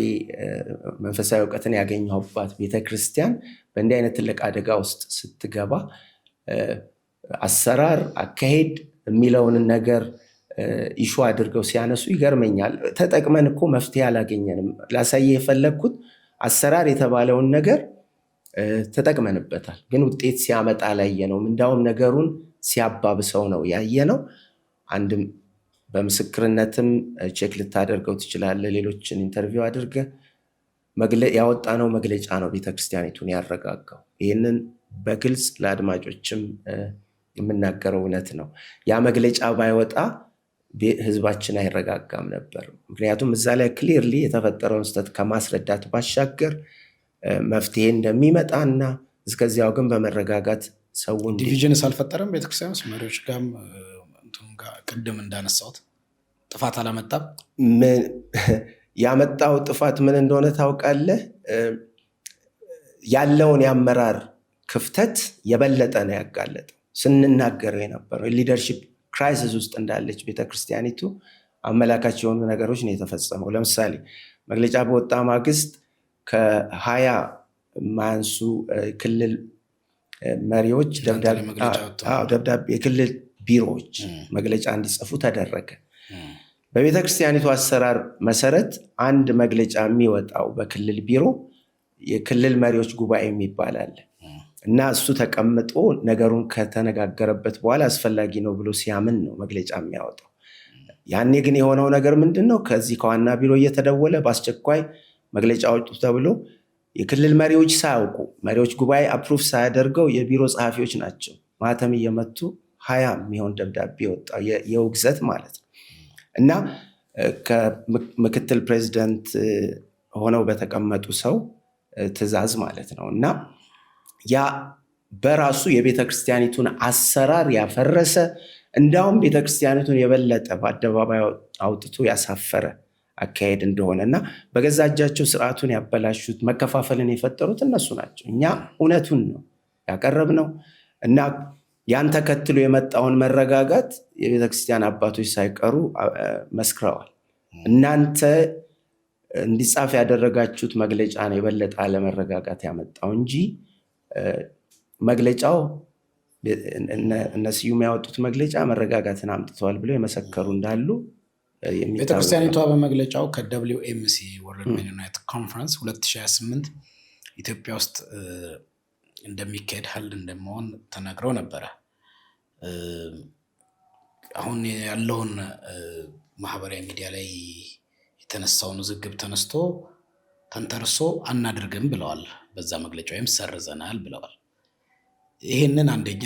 መንፈሳዊ እውቀትን ያገኘሁባት ቤተክርስቲያን በእንዲህ አይነት ትልቅ አደጋ ውስጥ ስትገባ አሰራር አካሄድ የሚለውን ነገር ኢሹ አድርገው ሲያነሱ ይገርመኛል። ተጠቅመን እኮ መፍትሄ አላገኘንም። ላሳየ የፈለግኩት አሰራር የተባለውን ነገር ተጠቅመንበታል፣ ግን ውጤት ሲያመጣ አላየነውም። እንዳውም ነገሩን ሲያባብሰው ነው ያየነው። አንድም በምስክርነትም ቼክ ልታደርገው ትችላለህ። ሌሎችን ኢንተርቪው አድርገህ ያወጣነው መግለጫ ነው ቤተክርስቲያኒቱን ያረጋጋው። ይህንን በግልጽ ለአድማጮችም የምናገረው እውነት ነው። ያ መግለጫ ባይወጣ ህዝባችን አይረጋጋም ነበር። ምክንያቱም እዛ ላይ ክሊርሊ የተፈጠረውን ስህተት ከማስረዳት ባሻገር መፍትሄ እንደሚመጣ እና እስከዚያው ግን በመረጋጋት ሰው ዲቪዥንስ አልፈጠረም። ቤተክርስቲያን ውስጥ መሪዎች ጋርም ቅድም እንዳነሳሁት ጥፋት አላመጣም። ያመጣው ጥፋት ምን እንደሆነ ታውቃለህ? ያለውን የአመራር ክፍተት የበለጠ ነው ያጋለጠው። ስንናገረው የነበረው ሊደርሺፕ ክራይሲስ ውስጥ እንዳለች ቤተክርስቲያኒቱ አመላካች የሆኑ ነገሮች ነው የተፈጸመው። ለምሳሌ መግለጫ በወጣ ማግስት ከ20 ማያንሱ ክልል መሪዎች ደብዳቤ የክልል ቢሮዎች መግለጫ እንዲጽፉ ተደረገ። በቤተክርስቲያኒቱ አሰራር መሰረት አንድ መግለጫ የሚወጣው በክልል ቢሮ የክልል መሪዎች ጉባኤ የሚባል አለ እና እሱ ተቀምጦ ነገሩን ከተነጋገረበት በኋላ አስፈላጊ ነው ብሎ ሲያምን ነው መግለጫ የሚያወጣው። ያኔ ግን የሆነው ነገር ምንድን ነው? ከዚህ ከዋና ቢሮ እየተደወለ በአስቸኳይ መግለጫ አውጡ ተብሎ የክልል መሪዎች ሳያውቁ መሪዎች ጉባኤ አፕሩቭ ሳያደርገው የቢሮ ጸሐፊዎች ናቸው ማህተም እየመቱ 20 የሚሆን ደብዳቤ ወጣው፣ የውግዘት ማለት ነው። እና ከምክትል ፕሬዚደንት ሆነው በተቀመጡ ሰው ትእዛዝ ማለት ነው። እና ያ በራሱ የቤተክርስቲያኒቱን አሰራር ያፈረሰ፣ እንዳውም ቤተክርስቲያኒቱን የበለጠ በአደባባይ አውጥቶ ያሳፈረ አካሄድ እንደሆነ እና በገዛ እጃቸው ስርዓቱን ያበላሹት፣ መከፋፈልን የፈጠሩት እነሱ ናቸው። እኛ እውነቱን ነው ያቀረብነው እና ያን ተከትሎ የመጣውን መረጋጋት የቤተክርስቲያን አባቶች ሳይቀሩ መስክረዋል። እናንተ እንዲጻፍ ያደረጋችሁት መግለጫ ነው የበለጠ አለመረጋጋት ያመጣው እንጂ መግለጫው እነ ስዩም ያወጡት መግለጫ መረጋጋትን አምጥተዋል ብለው የመሰከሩ እንዳሉ ቤተክርስቲያኒቷ በመግለጫው ከWMC ወርልድ ሜን ዩናይትድ ኮንፈረንስ 2028 ኢትዮጵያ ውስጥ እንደሚካሄድ ሀልድ እንደመሆን ተናግረው ነበረ። አሁን ያለውን ማህበራዊ ሚዲያ ላይ የተነሳውን ውዝግብ ተነስቶ ተንተርሶ አናድርግም ብለዋል። በዛ መግለጫ ወይም ሰርዘናል ብለዋል። ይሄንን አንደኛ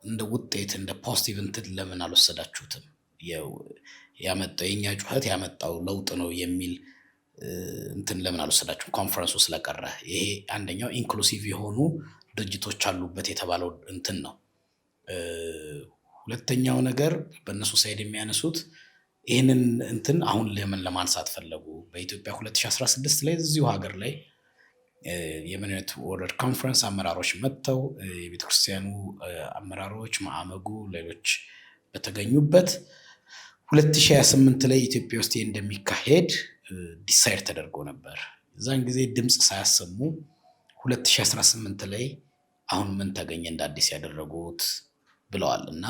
እንደ ውጤት እንደ ፖዚቲቭ እንትን ለምን አልወሰዳችሁትም? ያመጣው የኛ ጩኸት ያመጣው ለውጥ ነው የሚል እንትን ለምን አልወሰዳችሁም? ኮንፈረንሱ ስለቀረ ይሄ አንደኛው ኢንክሉሲቭ የሆኑ ድርጅቶች አሉበት የተባለው እንትን ነው። ሁለተኛው ነገር በእነሱ ሳይድ የሚያነሱት ይህንን እንትን አሁን ለምን ለማንሳት ፈለጉ? በኢትዮጵያ 2016 ላይ እዚሁ ሀገር ላይ የሜን ዩናይትድ ወርልድ ኮንፈረንስ አመራሮች መጥተው የቤተክርስቲያኑ አመራሮች ማዕመጉ፣ ሌሎች በተገኙበት 2028 ላይ ኢትዮጵያ ውስጥ እንደሚካሄድ ዲሳይድ ተደርጎ ነበር። እዛን ጊዜ ድምፅ ሳያሰሙ 2018 ላይ አሁን ምን ተገኘ እንደ አዲስ ያደረጉት ብለዋል። እና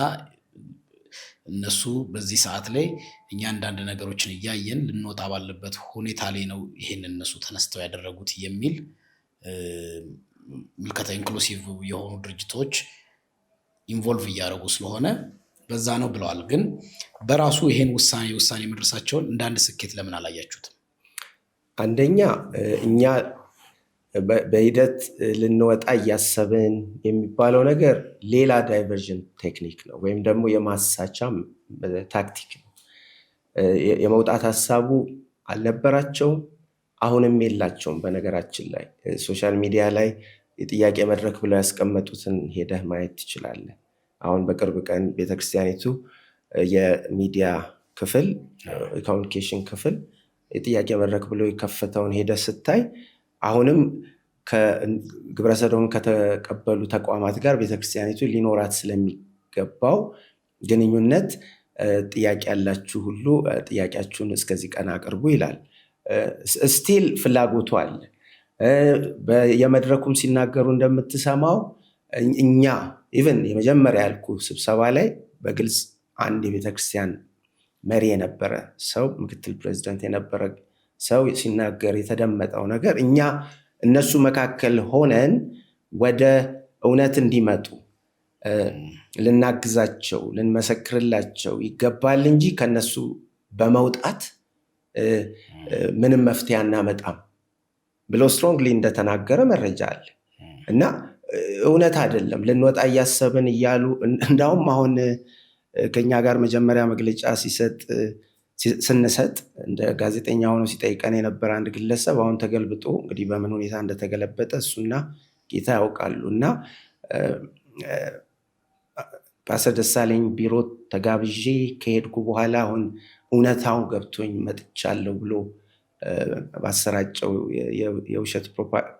እነሱ በዚህ ሰዓት ላይ እኛ አንዳንድ ነገሮችን እያየን ልንወጣ ባለበት ሁኔታ ላይ ነው ይሄን እነሱ ተነስተው ያደረጉት የሚል ምልከታ ኢንክሉሲቭ የሆኑ ድርጅቶች ኢንቮልቭ እያደረጉ ስለሆነ በዛ ነው ብለዋል። ግን በራሱ ይሄን ውሳኔ መድረሳቸውን እንደ አንድ ስኬት ለምን አላያችሁትም? አንደኛ እኛ በሂደት ልንወጣ እያሰብን የሚባለው ነገር ሌላ ዳይቨርዥን ቴክኒክ ነው፣ ወይም ደግሞ የማሳቻ ታክቲክ ነው። የመውጣት ሀሳቡ አልነበራቸውም፣ አሁንም የላቸውም። በነገራችን ላይ ሶሻል ሚዲያ ላይ የጥያቄ መድረክ ብለው ያስቀመጡትን ሄደህ ማየት ትችላለህ። አሁን በቅርብ ቀን ቤተክርስቲያኒቱ የሚዲያ ክፍል የኮሚኒኬሽን ክፍል የጥያቄ መድረክ ብሎ የከፈተውን ሄደህ ስታይ አሁንም ግብረሰዶምን ከተቀበሉ ተቋማት ጋር ቤተክርስቲያኒቱ ሊኖራት ስለሚገባው ግንኙነት ጥያቄ ያላችሁ ሁሉ ጥያቄያችሁን እስከዚህ ቀን አቅርቡ ይላል። ስቲል ፍላጎቱ አለ። የመድረኩም ሲናገሩ እንደምትሰማው እኛ ኢቨን የመጀመሪያ ያልኩ ስብሰባ ላይ በግልጽ አንድ የቤተክርስቲያን መሪ የነበረ ሰው፣ ምክትል ፕሬዚደንት የነበረ ሰው ሲናገር የተደመጠው ነገር እኛ እነሱ መካከል ሆነን ወደ እውነት እንዲመጡ ልናግዛቸው ልንመሰክርላቸው ይገባል እንጂ ከነሱ በመውጣት ምንም መፍትሄ አናመጣም ብሎ ስትሮንግሊ እንደተናገረ መረጃ አለ። እና እውነት አይደለም ልንወጣ እያሰብን እያሉ እንዳውም አሁን ከኛ ጋር መጀመሪያ መግለጫ ስንሰጥ እንደ ጋዜጠኛ ሆኖ ሲጠይቀን የነበረ አንድ ግለሰብ አሁን ተገልብጦ እንግዲህ በምን ሁኔታ እንደተገለበጠ እሱና ጌታ ያውቃሉ። እና ፓስተር ደሳለኝ ቢሮ ተጋብዤ ከሄድኩ በኋላ አሁን እውነታው ገብቶኝ መጥቻለሁ ብሎ ባሰራጨው የውሸት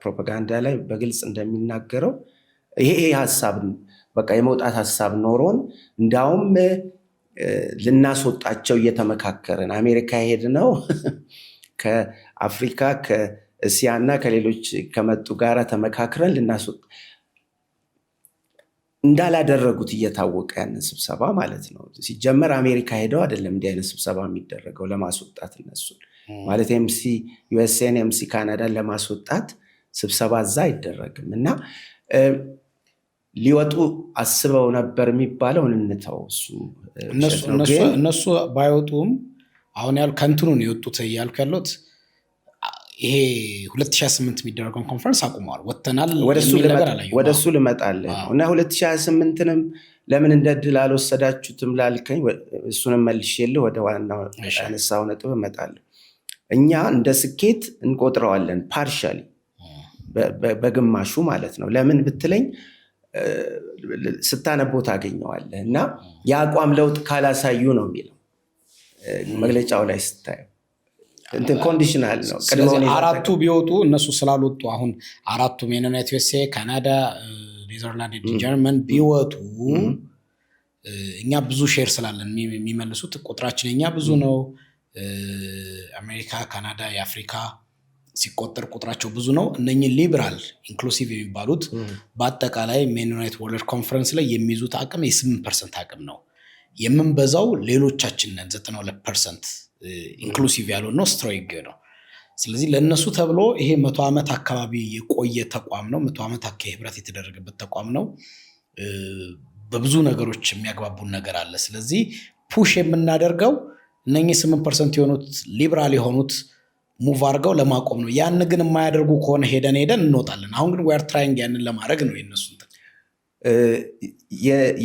ፕሮፓጋንዳ ላይ በግልጽ እንደሚናገረው ይሄ ሀሳብ በቃ የመውጣት ሀሳብ ኖሮን እንዳውም ልናስወጣቸው እየተመካከርን አሜሪካ ሄድነው ከአፍሪካ ከእስያ እና ከሌሎች ከመጡ ጋር ተመካክረን ልናስወጣ እንዳላደረጉት እየታወቀ ያንን ስብሰባ ማለት ነው። ሲጀመር አሜሪካ ሄደው አይደለም እንዲህ አይነት ስብሰባ የሚደረገው ለማስወጣት እነሱን ማለት ኤምሲ ዩኤስኤን ኤምሲ ካናዳን ለማስወጣት ስብሰባ እዛ አይደረግም። እና ሊወጡ አስበው ነበር የሚባለው እንተው። እነሱ ባይወጡም አሁን ከንትኑን የወጡት እያልኩ ያሉት ይሄ 2028 የሚደረገውን ኮንፈረንስ አቁመዋል። ወጥተናል ወደ እሱ ልመጣለህ ነው። እና 2028ንም ለምን እንደ ዕድል አልወሰዳችሁትም ላልከኝ እሱንም መልሼልህ ወደ ዋናው ያነሳው ነጥብ እመጣለሁ። እኛ እንደ ስኬት እንቆጥረዋለን ፓርሻሊ በግማሹ ማለት ነው። ለምን ብትለኝ ስታነበው ታገኘዋለህ። እና የአቋም ለውጥ ካላሳዩ ነው የሚለው መግለጫው ላይ ስታየው እንትን ኮንዲሽናል ነው። አራቱ ቢወጡ እነሱ ስላልወጡ አሁን አራቱ ዩናይትድ ስቴትስ፣ ካናዳ፣ ኔዘርላንድ፣ ጀርመን ቢወጡ እኛ ብዙ ሼር ስላለን የሚመልሱት ቁጥራችን እኛ ብዙ ነው። አሜሪካ፣ ካናዳ፣ የአፍሪካ ሲቆጠር ቁጥራቸው ብዙ ነው። እነኚህ ሊበራል ኢንክሉሲቭ የሚባሉት በአጠቃላይ ሜኖናይት ወርልድ ኮንፈረንስ ላይ የሚይዙት አቅም የ8% አቅም ነው። የምንበዛው ሌሎቻችን ነን 92% ኢንክሉሲቭ ያለው ነው ስትሮይግ ነው። ስለዚህ ለነሱ ተብሎ ይሄ 100 ዓመት አካባቢ የቆየ ተቋም ነው። 100 ዓመት አካባቢ ህብረት የተደረገበት ተቋም ነው። በብዙ ነገሮች የሚያግባቡን ነገር አለ። ስለዚህ ፑሽ የምናደርገው እነኚህ 8% የሆኑት ሊበራል የሆኑት ሙቭ አድርገው ለማቆም ነው። ያን ግን የማያደርጉ ከሆነ ሄደን እንወጣለን። አሁን ግን ዌር ትራይንግ ያንን ለማድረግ ነው የነሱ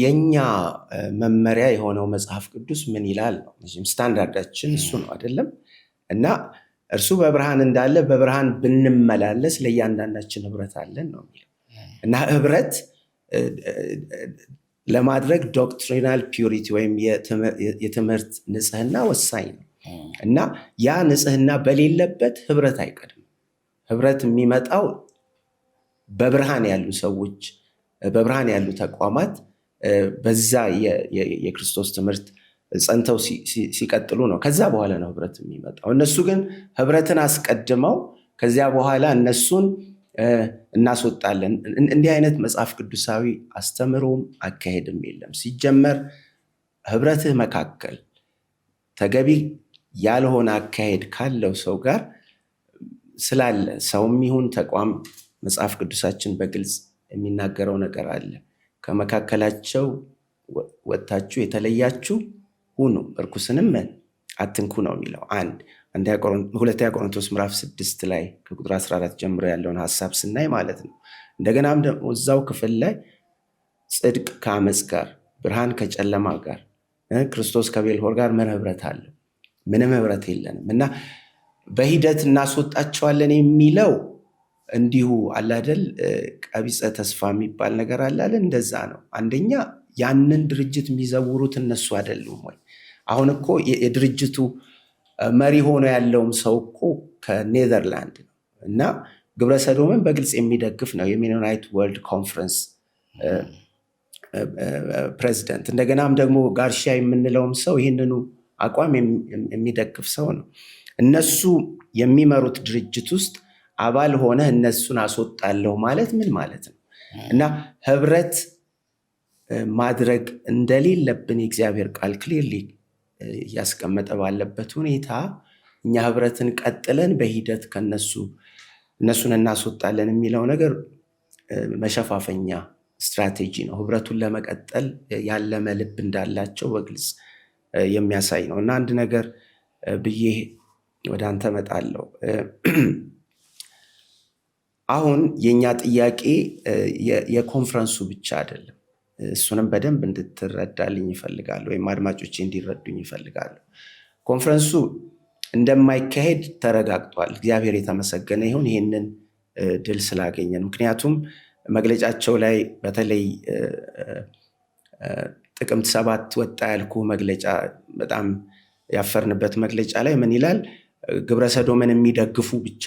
የኛ መመሪያ የሆነው መጽሐፍ ቅዱስ ምን ይላል ነው። ስታንዳርዳችን እሱ ነው አይደለም? እና እርሱ በብርሃን እንዳለ በብርሃን ብንመላለስ ለእያንዳንዳችን ህብረት አለን ነው የሚለው። እና ህብረት ለማድረግ ዶክትሪናል ፒዩሪቲ ወይም የትምህርት ንጽህና ወሳኝ ነው። እና ያ ንጽህና በሌለበት ህብረት አይቀድም። ህብረት የሚመጣው በብርሃን ያሉ ሰዎች፣ በብርሃን ያሉ ተቋማት በዛ የክርስቶስ ትምህርት ጸንተው ሲቀጥሉ ነው ከዛ በኋላ ነው ህብረት የሚመጣው። እነሱ ግን ህብረትን አስቀድመው ከዚያ በኋላ እነሱን እናስወጣለን። እንዲህ አይነት መጽሐፍ ቅዱሳዊ አስተምሮም አካሄድም የለም። ሲጀመር ህብረትህ መካከል ተገቢ ያልሆነ አካሄድ ካለው ሰው ጋር ስላለ ሰውም ይሁን ተቋም መጽሐፍ ቅዱሳችን በግልጽ የሚናገረው ነገር አለ። ከመካከላቸው ወጥታችሁ የተለያችሁ ሁኑ፣ እርኩስንም አትንኩ ነው የሚለው። ሁለተኛ ቆሮንቶስ ምዕራፍ 6 ላይ ከቁጥር 14 ጀምሮ ያለውን ሐሳብ ስናይ ማለት ነው። እንደገናም ደግሞ እዛው ክፍል ላይ ጽድቅ ከአመፅ ጋር፣ ብርሃን ከጨለማ ጋር፣ ክርስቶስ ከቤልሆር ጋር ምን ህብረት አለው? ምንም ህብረት የለንም። እና በሂደት እናስወጣቸዋለን የሚለው እንዲሁ አላደል ቀቢጸ ተስፋ የሚባል ነገር አላለ። እንደዛ ነው። አንደኛ ያንን ድርጅት የሚዘውሩት እነሱ አይደሉም ወይ? አሁን እኮ የድርጅቱ መሪ ሆኖ ያለውም ሰው እኮ ከኔዘርላንድ ነው እና ግብረ ሰዶምን በግልጽ የሚደግፍ ነው። የሜኖናይት ወርልድ ኮንፈረንስ ፕሬዚደንት። እንደገናም ደግሞ ጋርሺያ የምንለውም ሰው ይህንኑ አቋም የሚደግፍ ሰው ነው። እነሱ የሚመሩት ድርጅት ውስጥ አባል ሆነ እነሱን አስወጣለሁ ማለት ምን ማለት ነው? እና ህብረት ማድረግ እንደሌለብን የእግዚአብሔር ቃል ክሊርሊ እያስቀመጠ ባለበት ሁኔታ እኛ ህብረትን ቀጥለን በሂደት እነሱን እናስወጣለን የሚለው ነገር መሸፋፈኛ ስትራቴጂ ነው። ህብረቱን ለመቀጠል ያለመ ልብ እንዳላቸው በግልጽ የሚያሳይ ነው። እና አንድ ነገር ብዬ ወደ አንተ መጣለሁ። አሁን የኛ ጥያቄ የኮንፈረንሱ ብቻ አይደለም። እሱንም በደንብ እንድትረዳልኝ ይፈልጋሉ፣ ወይም አድማጮቼ እንዲረዱኝ ይፈልጋሉ። ኮንፈረንሱ እንደማይካሄድ ተረጋግጧል። እግዚአብሔር የተመሰገነ ይሁን ይህንን ድል ስላገኘን። ምክንያቱም መግለጫቸው ላይ በተለይ ጥቅምት 7 ወጣ ያልኩ መግለጫ በጣም ያፈርንበት መግለጫ ላይ ምን ይላል? ግብረ ሰዶምን የሚደግፉ ብቻ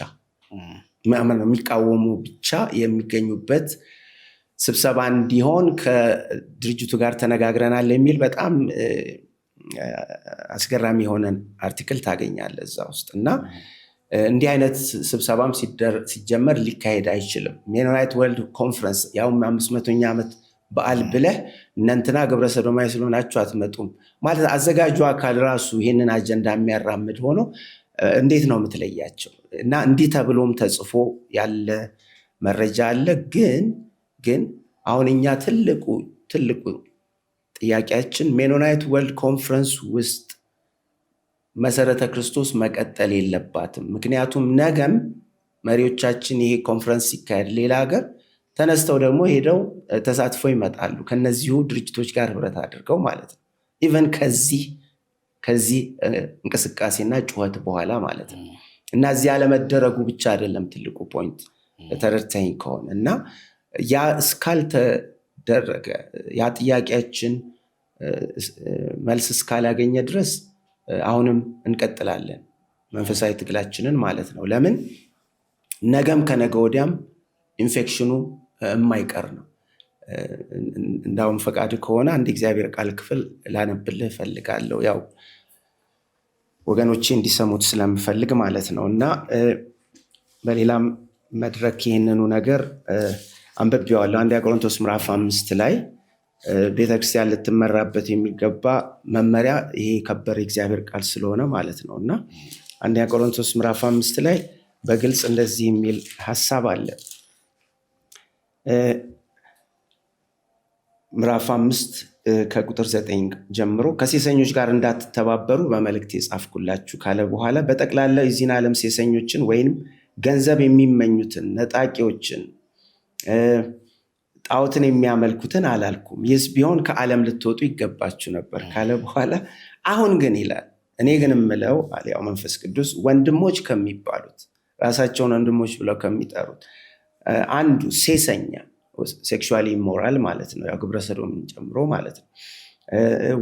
የሚቃወሙ ብቻ የሚገኙበት ስብሰባ እንዲሆን ከድርጅቱ ጋር ተነጋግረናል የሚል በጣም አስገራሚ የሆነ አርቲክል ታገኛለህ እዛ ውስጥ። እና እንዲህ አይነት ስብሰባም ሲጀመር ሊካሄድ አይችልም። ሜኖናይት ወርልድ ኮንፈረንስ ያውም 500ኛ ዓመት በዓል ብለህ እነንትና ግብረ ሰዶማዊ ስለሆናችሁ አትመጡም ማለት አዘጋጁ አካል ራሱ ይህንን አጀንዳ የሚያራምድ ሆኖ እንዴት ነው የምትለያቸው? እና እንዲህ ተብሎም ተጽፎ ያለ መረጃ አለ። ግን አሁን እኛ ትልቁ ጥያቄያችን ሜኖናይት ወርልድ ኮንፈረንስ ውስጥ መሰረተ ክርስቶስ መቀጠል የለባትም። ምክንያቱም ነገም መሪዎቻችን ይሄ ኮንፈረንስ ሲካሄድ ሌላ ሀገር ተነስተው ደግሞ ሄደው ተሳትፎ ይመጣሉ ከነዚሁ ድርጅቶች ጋር ህብረት አድርገው ማለት ነው። ኢቨን ከዚህ እንቅስቃሴና ጩኸት በኋላ ማለት ነው። እና እዚህ ያለመደረጉ ብቻ አይደለም ትልቁ ፖይንት ተረድተኝ ከሆነ እና ያ እስካልተደረገ ያ ጥያቄያችን መልስ እስካላገኘ ድረስ አሁንም እንቀጥላለን መንፈሳዊ ትግላችንን ማለት ነው። ለምን ነገም ከነገ ወዲያም ኢንፌክሽኑ የማይቀር ነው። እንዳውም ፈቃድ ከሆነ አንድ እግዚአብሔር ቃል ክፍል ላነብልህ እፈልጋለሁ። ያው ወገኖቼ እንዲሰሙት ስለምፈልግ ማለት ነው። እና በሌላም መድረክ ይህንኑ ነገር አንብቤዋለሁ። አንደኛ ቆሮንቶስ ምዕራፍ 5 ላይ ቤተክርስቲያን ልትመራበት የሚገባ መመሪያ ይሄ ከበረ እግዚአብሔር ቃል ስለሆነ ማለት ነው። እና አንደኛ ቆሮንቶስ ምዕራፍ 5 ላይ በግልጽ እንደዚህ የሚል ሐሳብ አለ። ምዕራፍ 5 ከቁጥር 9 ጀምሮ ከሴሰኞች ጋር እንዳትተባበሩ በመልእክት የጻፍኩላችሁ ካለ በኋላ በጠቅላላ የዚህን ዓለም ሴሰኞችን ወይንም ገንዘብ የሚመኙትን፣ ነጣቂዎችን፣ ጣዖትን የሚያመልኩትን አላልኩም። ይህስ ቢሆን ከዓለም ልትወጡ ይገባችሁ ነበር ካለ በኋላ አሁን ግን ይላል፣ እኔ ግን የምለው አለ ያው መንፈስ ቅዱስ ወንድሞች ከሚባሉት ራሳቸውን ወንድሞች ብለው ከሚጠሩት አንዱ ሴሰኛ ሴክሹዋሊ ኢሞራል ማለት ነው፣ ያው ግብረ ሰዶምን ጨምሮ ማለት ነው፣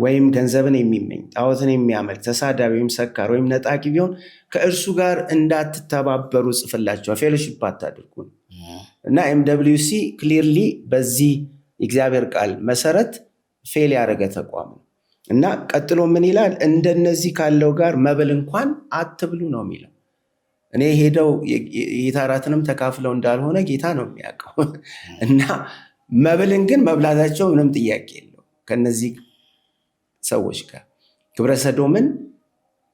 ወይም ገንዘብን የሚመኝ ጣዖትን የሚያመልክ ተሳዳቢ ወይም ሰካር ወይም ነጣቂ ቢሆን ከእርሱ ጋር እንዳትተባበሩ ጽፍላችኋል፣ ፌሎሺፕ አታድርጉ። እና MWC ክሊርሊ በዚህ እግዚአብሔር ቃል መሰረት ፌል ያደረገ ተቋም ነው እና ቀጥሎ ምን ይላል? እንደነዚህ ካለው ጋር መብል እንኳን አትብሉ ነው የሚለው። እኔ ሄደው የጌታ እራትንም ተካፍለው እንዳልሆነ ጌታ ነው የሚያውቀው እና መብልን ግን መብላታቸው ምንም ጥያቄ የለው። ከነዚህ ሰዎች ጋር ግብረ ሰዶምን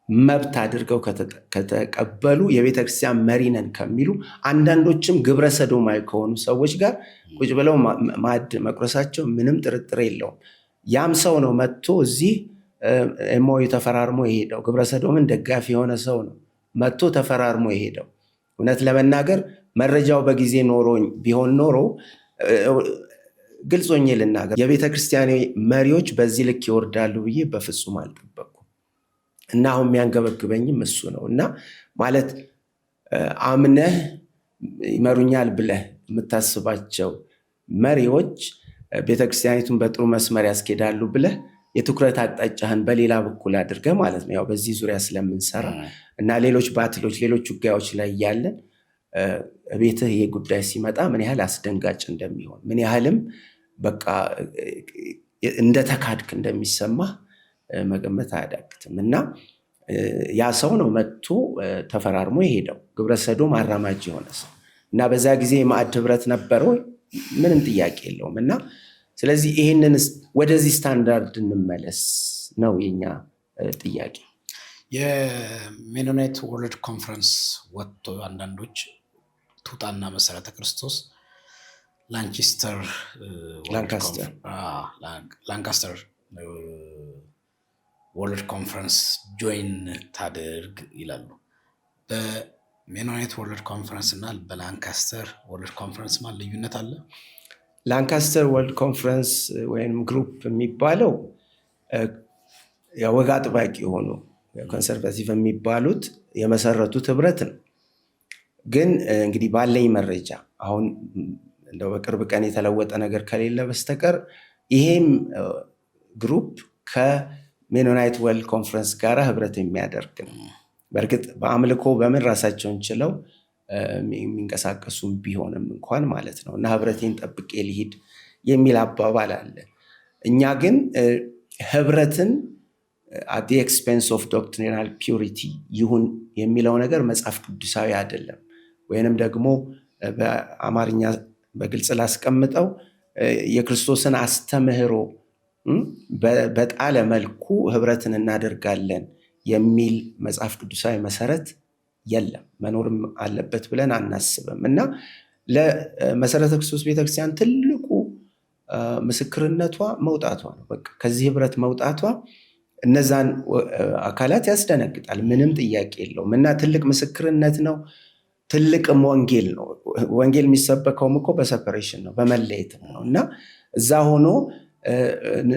መብት አድርገው ከተቀበሉ የቤተክርስቲያን መሪ ነን ከሚሉ አንዳንዶችም ግብረ ሰዶማዊ ከሆኑ ሰዎች ጋር ቁጭ ብለው ማዕድ መቁረሳቸው ምንም ጥርጥር የለውም። ያም ሰው ነው መጥቶ እዚህ ኤምኦዩ ተፈራርሞ የሄደው። ግብረ ሰዶምን ደጋፊ የሆነ ሰው ነው መጥቶ ተፈራርሞ የሄደው። እውነት ለመናገር መረጃው በጊዜ ቢሆን ኖሮ ግልጾኝ ልናገር፣ የቤተክርስቲያን መሪዎች በዚህ ልክ ይወርዳሉ ብዬ በፍጹም አልጠበቅኩም። እና አሁን የሚያንገበግበኝም እሱ ነው። እና ማለት አምነህ ይመሩኛል ብለህ የምታስባቸው መሪዎች ቤተክርስቲያኒቱን በጥሩ መስመር ያስኬዳሉ ብለህ የትኩረት አቅጣጫህን በሌላ በኩል አድርገህ ማለት ነው። ያው በዚህ ዙሪያ ስለምንሰራ እና ሌሎች ባትሎች፣ ሌሎች ውጊያዎች ላይ እያለን ቤትህ ይሄ ጉዳይ ሲመጣ ምን ያህል አስደንጋጭ እንደሚሆን፣ ምን ያህልም በቃ እንደተካድክ እንደሚሰማህ መገመት አያዳግትም። እና ያ ሰው ነው መጥቶ ተፈራርሞ የሄደው፣ ግብረ ሰዶም አራማጅ የሆነ ሰው እና በዛ ጊዜ የማዕድ ህብረት ነበረው፣ ምንም ጥያቄ የለውም። እና ስለዚህ ይህንን ወደዚህ ስታንዳርድ እንመለስ ነው የኛ ጥያቄ። የሜኖናይት ወርልድ ኮንፈረንስ ወጥቶ አንዳንዶች ቱጣና መሰረተ ክርስቶስ ላንካስተር ወርልድ ኮንፈረንስ ጆይን ታድርግ ይላሉ። በሜኖናይት ወርልድ ኮንፈረንስ እና በላንካስተር ወርልድ ኮንፈረንስ ማለት ልዩነት አለ? ላንካስተር ወርልድ ኮንፈረንስ ወይም ግሩፕ የሚባለው ወግ አጥባቂ የሆኑ ኮንሰርቫቲቭ የሚባሉት የመሰረቱት ህብረት ነው። ግን እንግዲህ ባለኝ መረጃ አሁን እንደው በቅርብ ቀን የተለወጠ ነገር ከሌለ በስተቀር ይሄም ግሩፕ ከሜኖናይት ወርልድ ኮንፈረንስ ጋር ህብረት የሚያደርግ ነው። በእርግጥ በአምልኮ በምን ራሳቸውን ችለው የሚንቀሳቀሱም ቢሆንም እንኳን ማለት ነው እና ህብረቴን ጠብቄ ልሂድ የሚል አባባል አለ። እኛ ግን ህብረትን at the expense of doctrinal purity ይሁን የሚለው ነገር መጽሐፍ ቅዱሳዊ አይደለም። ወይንም ደግሞ በአማርኛ በግልጽ ላስቀምጠው የክርስቶስን አስተምህሮ በጣለ መልኩ ህብረትን እናደርጋለን የሚል መጽሐፍ ቅዱሳዊ መሰረት የለም፣ መኖርም አለበት ብለን አናስብም። እና ለመሰረተ ክርስቶስ ቤተክርስቲያን ትልቁ ምስክርነቷ መውጣቷ ነው። በቃ ከዚህ ህብረት መውጣቷ እነዛን አካላት ያስደነግጣል፣ ምንም ጥያቄ የለውም። እና ትልቅ ምስክርነት ነው፣ ትልቅም ወንጌል ነው። ወንጌል የሚሰበከውም እኮ በሰፐሬሽን ነው፣ በመለየት ነው። እና እዛ ሆኖ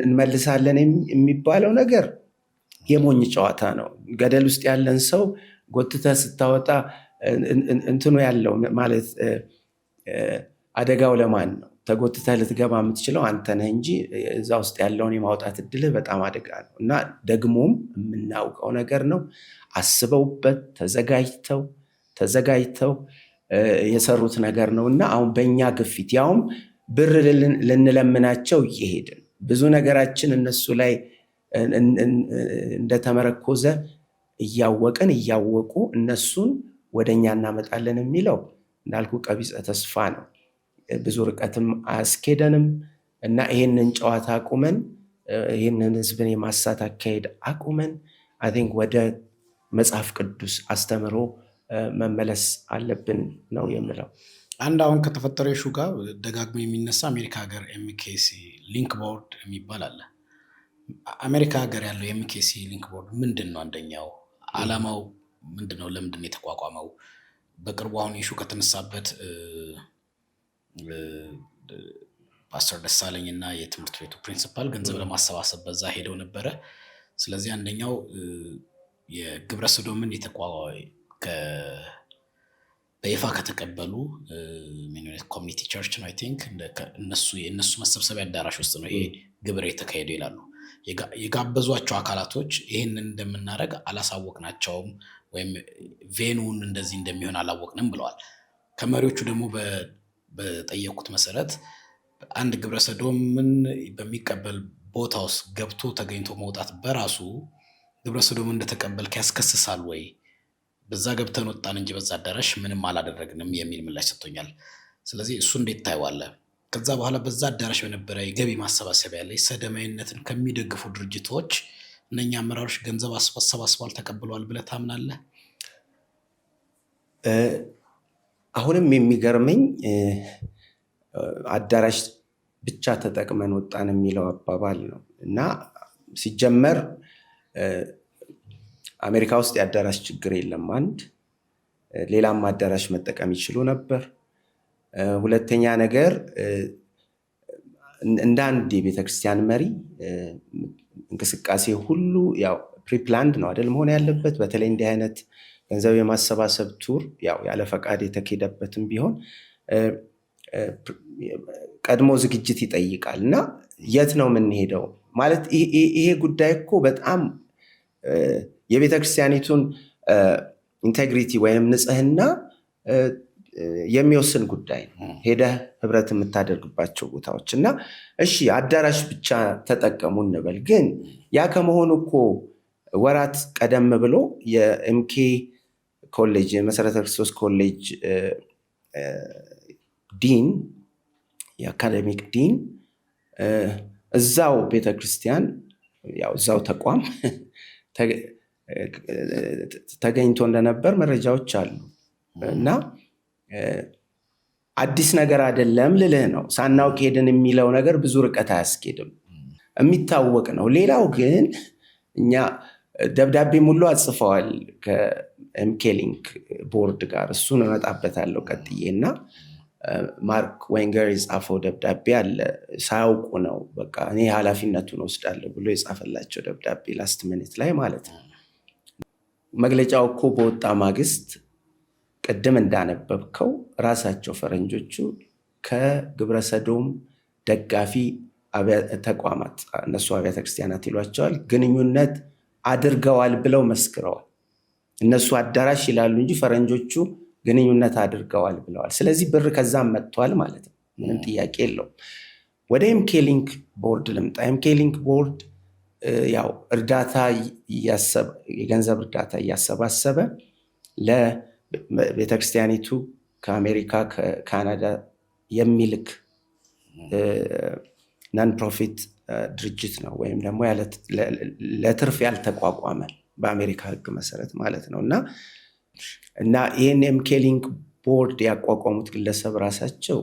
እንመልሳለን የሚባለው ነገር የሞኝ ጨዋታ ነው። ገደል ውስጥ ያለን ሰው ጎትተህ ስታወጣ እንትኑ ያለው ማለት አደጋው ለማን ነው? ተጎትተህ ልትገባ የምትችለው አንተ ነህ እንጂ እዛ ውስጥ ያለውን የማውጣት እድልህ በጣም አደጋ ነው። እና ደግሞም የምናውቀው ነገር ነው። አስበውበት ተዘጋጅተው የሰሩት ነገር ነው። እና አሁን በእኛ ግፊት ያውም ብር ልንለምናቸው እየሄድን ብዙ ነገራችን እነሱ ላይ እንደተመረኮዘ እያወቁ እነሱን ወደኛ እናመጣለን የሚለው እንዳልኩ ቀቢጸ ተስፋ ነው። ብዙ ርቀትም አያስኬደንም። እና ይሄንን ጨዋታ አቁመን፣ ይሄንን ህዝብን የማሳት አካሄድ አቁመን አይ ቲንክ ወደ መጽሐፍ ቅዱስ አስተምሮ መመለስ አለብን ነው የምለው። አንድ አሁን ከተፈጠረው ኢሹ ጋር ደጋግሞ የሚነሳ አሜሪካ ሀገር ኤምኬሲ ሊንክ ቦርድ የሚባል አለ። አሜሪካ ሀገር ያለው ኤምኬሲ ሊንክ ቦርድ ምንድን ነው? አንደኛው ዓላማው ምንድን ነው? ለምንድን ነው የተቋቋመው? በቅርቡ አሁን ኢሹ ከተነሳበት ፓስተር ደሳለኝ እና የትምህርት ቤቱ ፕሪንሲፓል ገንዘብ ለማሰባሰብ በዛ ሄደው ነበረ። ስለዚህ አንደኛው የግብረ ሰዶምን በይፋ ከተቀበሉ ሜኖናይት ኮሚኒቲ ቸርች ነው አይ ቲንክ የእነሱ መሰብሰቢያ አዳራሽ ውስጥ ነው ይሄ ግብር የተካሄደው ይላሉ። የጋበዟቸው አካላቶች ይህንን እንደምናደርግ አላሳወቅናቸውም ወይም ቬኑን እንደዚህ እንደሚሆን አላወቅንም ብለዋል። ከመሪዎቹ ደግሞ በጠየቁት መሰረት አንድ ግብረ ሰዶምን በሚቀበል ቦታ ውስጥ ገብቶ ተገኝቶ መውጣት በራሱ ግብረ ሰዶም እንደተቀበልክ ያስከስሳል ወይ? በዛ ገብተን ወጣን እንጂ በዛ አዳራሽ ምንም አላደረግንም የሚል ምላሽ ሰጥቶኛል። ስለዚህ እሱ እንዴት ታየዋለህ? ከዛ በኋላ በዛ አዳራሽ በነበረ የገቢ ማሰባሰቢያ ላይ ሰደማዊነትን ከሚደግፉ ድርጅቶች እነኛ አመራሮች ገንዘብ አሰባስበዋል ተቀብለዋል ብለህ ታምናለህ? አሁንም የሚገርመኝ አዳራሽ ብቻ ተጠቅመን ወጣን የሚለው አባባል ነው እና ሲጀመር አሜሪካ ውስጥ የአዳራሽ ችግር የለም። አንድ ሌላም አዳራሽ መጠቀም ይችሉ ነበር። ሁለተኛ ነገር እንደ አንድ የቤተክርስቲያን መሪ እንቅስቃሴ ሁሉ ያው ፕሪፕላንድ ነው አይደል መሆን ያለበት። በተለይ እንዲህ አይነት ገንዘብ የማሰባሰብ ቱር ያው ያለ ፈቃድ የተካሄደበትም ቢሆን ቀድሞ ዝግጅት ይጠይቃል እና የት ነው የምንሄደው ማለት ይሄ ጉዳይ እኮ በጣም የቤተክርስቲያኒቱን ኢንቴግሪቲ ወይም ንጽህና የሚወስን ጉዳይ ነው። ሄደህ ህብረት የምታደርግባቸው ቦታዎች እና እሺ አዳራሽ ብቻ ተጠቀሙ እንበል፣ ግን ያ ከመሆኑ እኮ ወራት ቀደም ብሎ የኤምኬ ኮሌጅ የመሰረተ ክርስቶስ ኮሌጅ ዲን የአካዴሚክ ዲን እዛው ቤተክርስቲያን ያው እዛው ተቋም ተገኝቶ እንደነበር መረጃዎች አሉ እና አዲስ ነገር አይደለም ልልህ ነው። ሳናውቅ ሄድን የሚለው ነገር ብዙ ርቀት አያስኬድም፣ የሚታወቅ ነው። ሌላው ግን እኛ ደብዳቤ ሙሉ አጽፈዋል ከኤምኬ ሊንክ ቦርድ ጋር፣ እሱን እመጣበታለሁ ቀጥዬ እና ማርክ ዌንገር የጻፈው ደብዳቤ አለ። ሳያውቁ ነው በቃ እኔ ኃላፊነቱን ወስዳለሁ ብሎ የጻፈላቸው ደብዳቤ ላስት ሚኒት ላይ ማለት ነው። መግለጫው እኮ በወጣ ማግስት ቅድም እንዳነበብከው ራሳቸው ፈረንጆቹ ከግብረ ሰዶም ደጋፊ ተቋማት እነሱ አብያተ ክርስቲያናት ይሏቸዋል ግንኙነት አድርገዋል ብለው መስክረዋል። እነሱ አዳራሽ ይላሉ እንጂ ፈረንጆቹ ግንኙነት አድርገዋል ብለዋል። ስለዚህ ብር ከዛም መጥቷል ማለት ነው፣ ምንም ጥያቄ የለውም። ወደ ኤምኬ ሊንክ ቦርድ ልምጣ። ኤምኬ ሊንክ ቦርድ ያው እርዳታ የገንዘብ እርዳታ እያሰባሰበ ለቤተክርስቲያኒቱ ከአሜሪካ ከካናዳ የሚልክ ናን ፕሮፊት ድርጅት ነው፣ ወይም ደግሞ ለትርፍ ያልተቋቋመ በአሜሪካ ሕግ መሰረት ማለት ነው እና ይህን ኤምኬ ሊንክ ቦርድ ያቋቋሙት ግለሰብ ራሳቸው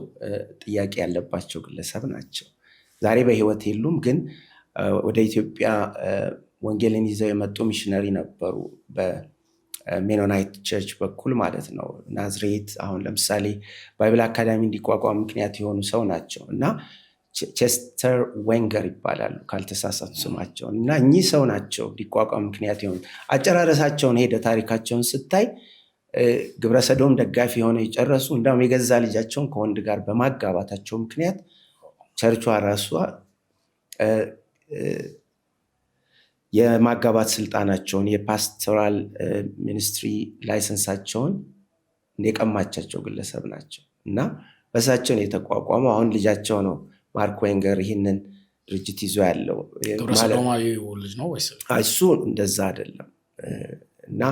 ጥያቄ ያለባቸው ግለሰብ ናቸው። ዛሬ በህይወት የሉም፣ ግን ወደ ኢትዮጵያ ወንጌልን ይዘው የመጡ ሚሽነሪ ነበሩ በሜኖናይት ቸርች በኩል ማለት ነው። ናዝሬት አሁን ለምሳሌ ባይብል አካዳሚ እንዲቋቋም ምክንያት የሆኑ ሰው ናቸው እና ቼስተር ዌንገር ይባላሉ ካልተሳሳቱ ስማቸውን። እና እኚህ ሰው ናቸው እንዲቋቋም ምክንያት የሆኑ። አጨራረሳቸውን ሄደ ታሪካቸውን ስታይ ግብረ ሰዶም ደጋፊ የሆነ የጨረሱ እንዳውም የገዛ ልጃቸውን ከወንድ ጋር በማጋባታቸው ምክንያት ቸርቿ ራሷ የማጋባት ስልጣናቸውን የፓስቶራል ሚኒስትሪ ላይሰንሳቸውን የቀማቻቸው ግለሰብ ናቸው እና በሳቸውን የተቋቋመው አሁን ልጃቸው ነው ማርክ ዌንገር ይህንን ድርጅት ይዞ ያለው። ግብረ ሰዶማዊ ልጅ ነው ወይስ? እሱ እንደዛ አይደለም እና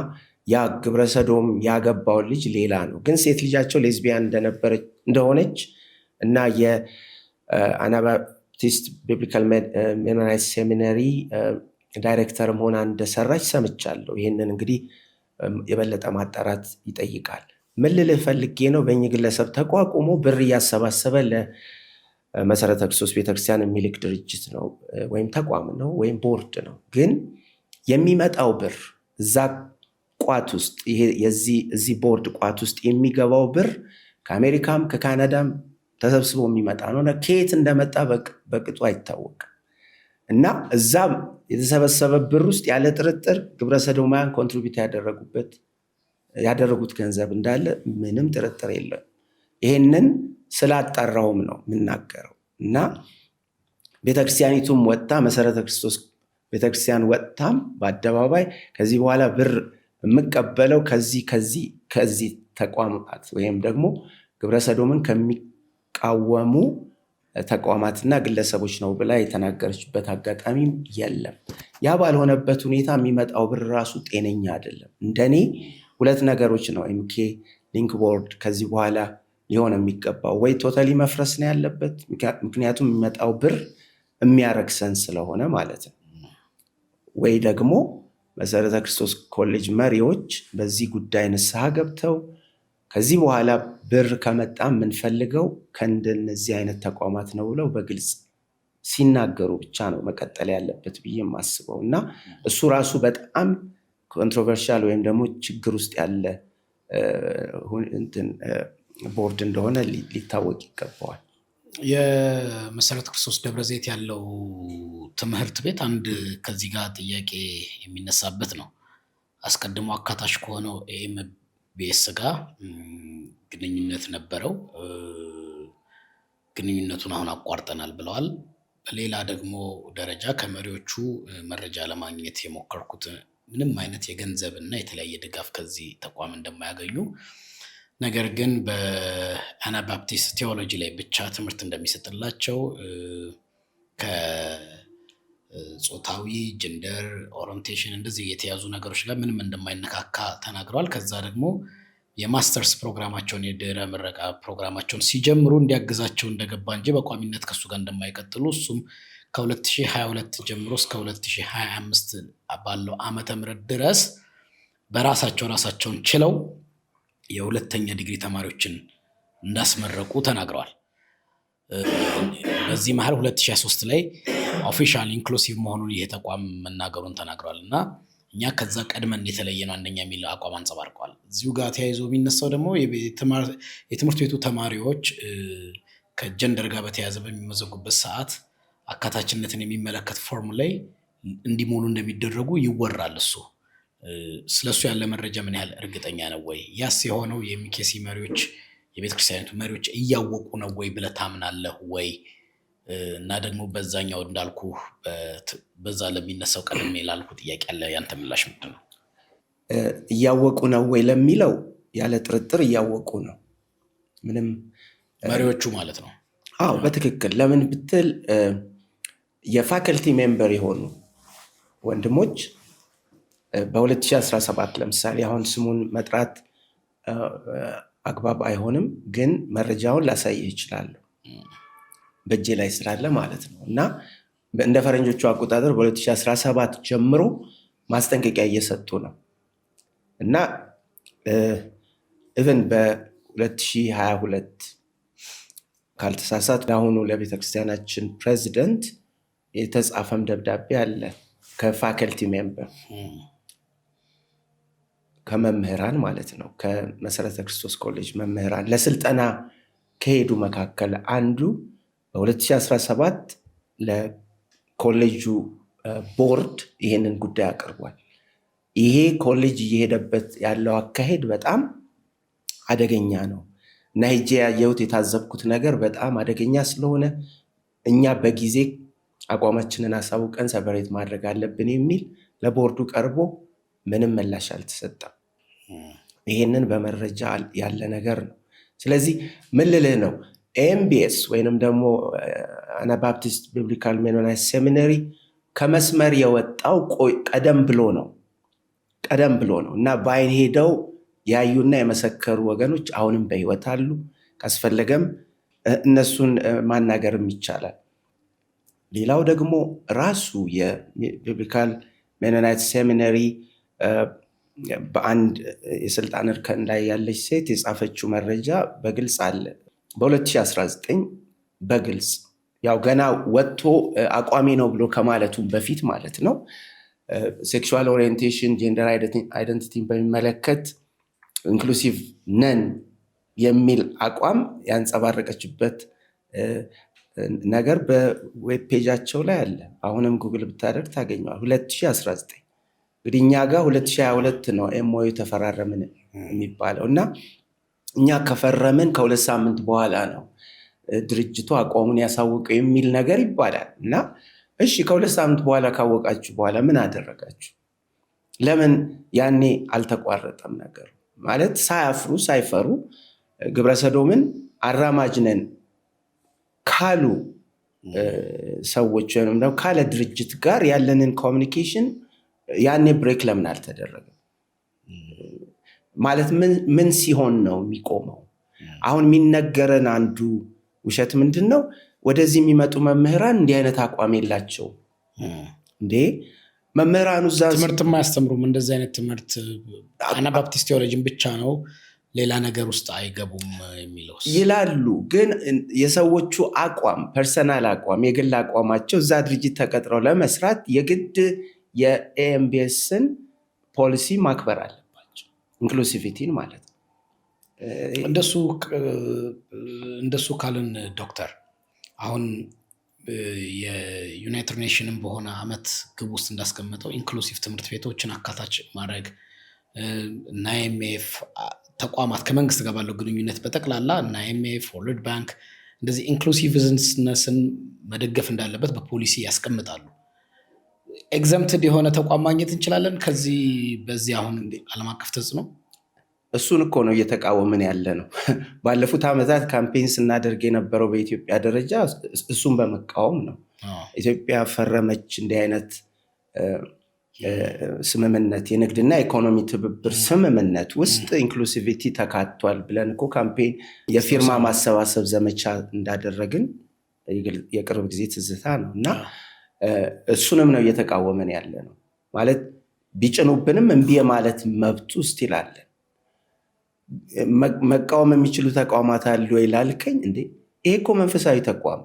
ያ ግብረ ሰዶም ያገባውን ልጅ ሌላ ነው፣ ግን ሴት ልጃቸው ሌዝቢያን እንደሆነች እና የአናባፕቲስት ቢብሊካል ሜኖናይት ሴሚናሪ ዳይሬክተርም ሆና እንደሰራች ሰምቻለሁ። ይህንን እንግዲህ የበለጠ ማጣራት ይጠይቃል። ምን ልልህ ፈልጌ ነው፣ በእኚህ ግለሰብ ተቋቁሞ ብር እያሰባሰበ ለመሰረተ ክርስቶስ ቤተክርስቲያን የሚልክ ድርጅት ነው ወይም ተቋም ነው ወይም ቦርድ ነው። ግን የሚመጣው ብር እዛ ቋት ውስጥ እዚህ ቦርድ ቋት ውስጥ የሚገባው ብር ከአሜሪካም ከካናዳም ተሰብስቦ የሚመጣ ነው። ከየት እንደመጣ በቅጡ አይታወቅም እና እዛ የተሰበሰበ ብር ውስጥ ያለ ጥርጥር ግብረ ሰዶማውያን ኮንትሪቢዩት ያደረጉት ገንዘብ እንዳለ ምንም ጥርጥር የለም። ይሄንን ስላጣራውም ነው የምናገረው እና ቤተክርስቲያኒቱም ወጥታ መሰረተ ክርስቶስ ቤተክርስቲያን ወጥታም በአደባባይ ከዚህ በኋላ ብር የምቀበለው ከዚህ ተቋማት ወይም ደግሞ ግብረ ሰዶምን ከሚቃወሙ ተቋማትና ግለሰቦች ነው ብላ የተናገረችበት አጋጣሚ የለም። ያ ባልሆነበት ሁኔታ የሚመጣው ብር ራሱ ጤነኛ አይደለም። እንደኔ ሁለት ነገሮች ነው ኤምኬ ሊንክ ቦርድ ከዚህ በኋላ ሊሆን የሚገባው። ወይ ቶታሊ መፍረስ ነው ያለበት፣ ምክንያቱም የሚመጣው ብር የሚያረክሰን ስለሆነ ማለት ነው። ወይ ደግሞ መሰረተ ክርስቶስ ኮሌጅ መሪዎች በዚህ ጉዳይ ንስሐ ገብተው ከዚህ በኋላ ብር ከመጣ የምንፈልገው ከእንደነዚህ አይነት ተቋማት ነው ብለው በግልጽ ሲናገሩ ብቻ ነው መቀጠል ያለበት ብዬ የማስበው እና እሱ ራሱ በጣም ኮንትሮቨርሻል ወይም ደግሞ ችግር ውስጥ ያለ ቦርድ እንደሆነ ሊታወቅ ይገባዋል። የመሰረተ ክርስቶስ ደብረ ዘይት ያለው ትምህርት ቤት አንድ ከዚህ ጋር ጥያቄ የሚነሳበት ነው። አስቀድሞ አካታች ከሆነው ኤምቢኤስ ጋር ግንኙነት ነበረው። ግንኙነቱን አሁን አቋርጠናል ብለዋል። በሌላ ደግሞ ደረጃ ከመሪዎቹ መረጃ ለማግኘት የሞከርኩት ምንም አይነት የገንዘብ እና የተለያየ ድጋፍ ከዚህ ተቋም እንደማያገኙ፣ ነገር ግን በአናባፕቲስት ቴዎሎጂ ላይ ብቻ ትምህርት እንደሚሰጥላቸው ከጾታዊ ጀንደር ኦሪንቴሽን እንደዚህ የተያዙ ነገሮች ጋር ምንም እንደማይነካካ ተናግረዋል። ከዛ ደግሞ የማስተርስ ፕሮግራማቸውን የድህረ ምረቃ ፕሮግራማቸውን ሲጀምሩ እንዲያግዛቸው እንደገባ እንጂ በቋሚነት ከሱ ጋር እንደማይቀጥሉ፣ እሱም ከ2022 ጀምሮ እስከ 2025 ባለው ዓመተ ምህረት ድረስ ራሳቸውን ችለው የሁለተኛ ዲግሪ ተማሪዎችን እንዳስመረቁ ተናግረዋል። በዚህ መሀል 2023 ላይ ኦፊሻል ኢንክሉሲቭ መሆኑን ይሄ ተቋም መናገሩን ተናግረዋል እና እኛ ከዛ ቀድመን የተለየ ነው አንደኛ የሚል አቋም አንጸባርቀዋል። እዚሁ ጋር ተያይዞ የሚነሳው ደግሞ የትምህርት ቤቱ ተማሪዎች ከጀንደር ጋር በተያያዘ በሚመዘጉበት ሰዓት አካታችነትን የሚመለከት ፎርም ላይ እንዲሞሉ እንደሚደረጉ ይወራል። እሱ ስለሱ ያለ መረጃ ምን ያህል እርግጠኛ ነው ወይ? ያስ የሆነው የሚኬሲ መሪዎች የቤተክርስቲያኒቱ መሪዎች እያወቁ ነው ወይ ብለህ ታምናለህ ወይ? እና ደግሞ በዛኛው እንዳልኩ በዛ ለሚነሳው ቀደም ላልኩ ጥያቄ አለ፣ ያንተ ምላሽ ምንድን ነው? እያወቁ ነው ወይ ለሚለው ያለ ጥርጥር እያወቁ ነው። ምንም መሪዎቹ ማለት ነው። አዎ በትክክል ለምን ብትል የፋከልቲ ሜምበር የሆኑ ወንድሞች በ2017 ለምሳሌ አሁን ስሙን መጥራት አግባብ አይሆንም፣ ግን መረጃውን ላሳይህ ይችላለሁ በእጄ ላይ ስላለ ማለት ነው። እና እንደ ፈረንጆቹ አቆጣጠር በ2017 ጀምሮ ማስጠንቀቂያ እየሰጡ ነው እና ኢቨን በ2022 ካልተሳሳት ለአሁኑ ለቤተክርስቲያናችን ፕሬዚደንት የተጻፈም ደብዳቤ አለ ከፋከልቲ ሜምበር ከመምህራን ማለት ነው፣ ከመሰረተ ክርስቶስ ኮሌጅ መምህራን ለስልጠና ከሄዱ መካከል አንዱ በ2017 ለኮሌጁ ቦርድ ይሄንን ጉዳይ አቅርቧል። ይሄ ኮሌጅ እየሄደበት ያለው አካሄድ በጣም አደገኛ ነው እና ሄጄ ያየሁት የታዘብኩት ነገር በጣም አደገኛ ስለሆነ እኛ በጊዜ አቋማችንን አሳውቀን ሰበሬት ማድረግ አለብን የሚል ለቦርዱ ቀርቦ ምንም ምላሽ አልተሰጠም። ይሄንን በመረጃ ያለ ነገር ነው። ስለዚህ ምን ልልህ ነው፣ ኤምቢኤስ ወይንም ደግሞ አናባፕቲስት ቢብሊካል ሜኖናይት ሴሚናሪ ከመስመር የወጣው ቀደም ብሎ ነው እና በአይን ሄደው ያዩና የመሰከሩ ወገኖች አሁንም በህይወት አሉ። ካስፈለገም እነሱን ማናገርም ይቻላል። ሌላው ደግሞ ራሱ የቢብሊካል ሜኖናይት ሴሚናሪ በአንድ የስልጣን እርከን ላይ ያለች ሴት የጻፈችው መረጃ በግልጽ አለ። በ2019 በግልጽ ያው ገና ወጥቶ አቋሚ ነው ብሎ ከማለቱ በፊት ማለት ነው፣ ሴክሹዋል ኦሪየንቴሽን ጀንደር አይደንቲቲን በሚመለከት ኢንክሉሲቭ ነን የሚል አቋም ያንጸባረቀችበት ነገር በዌብ ፔጃቸው ላይ አለ። አሁንም ጉግል ብታደርግ ታገኘዋል። 2019 እንግዲህ እኛ ጋር 2022 ነው ኤምኦዩ ተፈራረምን የሚባለው እና እኛ ከፈረምን ከ2 ሳምንት በኋላ ነው ድርጅቱ አቋሙን ያሳወቀው የሚል ነገር ይባላል። እና እሺ ከ2 ሳምንት በኋላ ካወቃችሁ በኋላ ምን አደረጋችሁ? ለምን ያኔ አልተቋረጠም ነገር? ማለት ሳያፍሩ ሳይፈሩ ግብረሰዶምን አራማጅ ነን ካሉ ሰዎች ወይም ደግሞ ካለ ድርጅት ጋር ያለንን ኮሚኒኬሽን ያኔ ብሬክ ለምን አልተደረገም? ማለት ምን ሲሆን ነው የሚቆመው? አሁን የሚነገረን አንዱ ውሸት ምንድን ነው? ወደዚህ የሚመጡ መምህራን እንዲህ አይነት አቋም የላቸው እንዴ? መምህራኑ እዛ ትምህርት አያስተምሩም። እንደዚህ አይነት ትምህርት አናባፕቲስት ቴዎሎጂን ብቻ ነው፣ ሌላ ነገር ውስጥ አይገቡም የሚለው ይላሉ። ግን የሰዎቹ አቋም፣ ፐርሰናል አቋም፣ የግል አቋማቸው እዛ ድርጅት ተቀጥረው ለመስራት የግድ የኤምቢኤስን ፖሊሲ ማክበር አለባቸው፣ ኢንክሉሲቪቲን ማለት ነው። እንደሱ ካልን ዶክተር አሁን የዩናይትድ ኔሽንን በሆነ ዓመት ግብ ውስጥ እንዳስቀመጠው ኢንክሉሲቭ ትምህርት ቤቶችን አካታች ማድረግ እና IMF ተቋማት ከመንግስት ጋር ባለው ግንኙነት በጠቅላላ እና IMF ወርልድ ባንክ እንደዚህ ኢንክሉሲቭነስን መደገፍ እንዳለበት በፖሊሲ ያስቀምጣሉ። ኤግዘምትድ የሆነ ተቋም ማግኘት እንችላለን ከዚህ በዚህ አሁን ዓለም አቀፍ ተጽዕኖ? እሱን እኮ ነው እየተቃወምን ያለ ነው። ባለፉት ዓመታት ካምፔን ስናደርግ የነበረው በኢትዮጵያ ደረጃ እሱን በመቃወም ነው። ኢትዮጵያ ፈረመች እንዲህ አይነት ስምምነት፣ የንግድና ኢኮኖሚ ትብብር ስምምነት ውስጥ ኢንክሉሲቪቲ ተካቷል ብለን እኮ ካምፔን የፊርማ ማሰባሰብ ዘመቻ እንዳደረግን የቅርብ ጊዜ ትዝታ ነው። እና እሱንም ነው እየተቃወምን ያለ ነው። ማለት ቢጭኑብንም እምቢ ማለት መብቱ ውስጥ ይላለን። መቃወም የሚችሉ ተቋማት አሉ ይላልከኝ እንዴ? ይሄ እኮ መንፈሳዊ ተቋም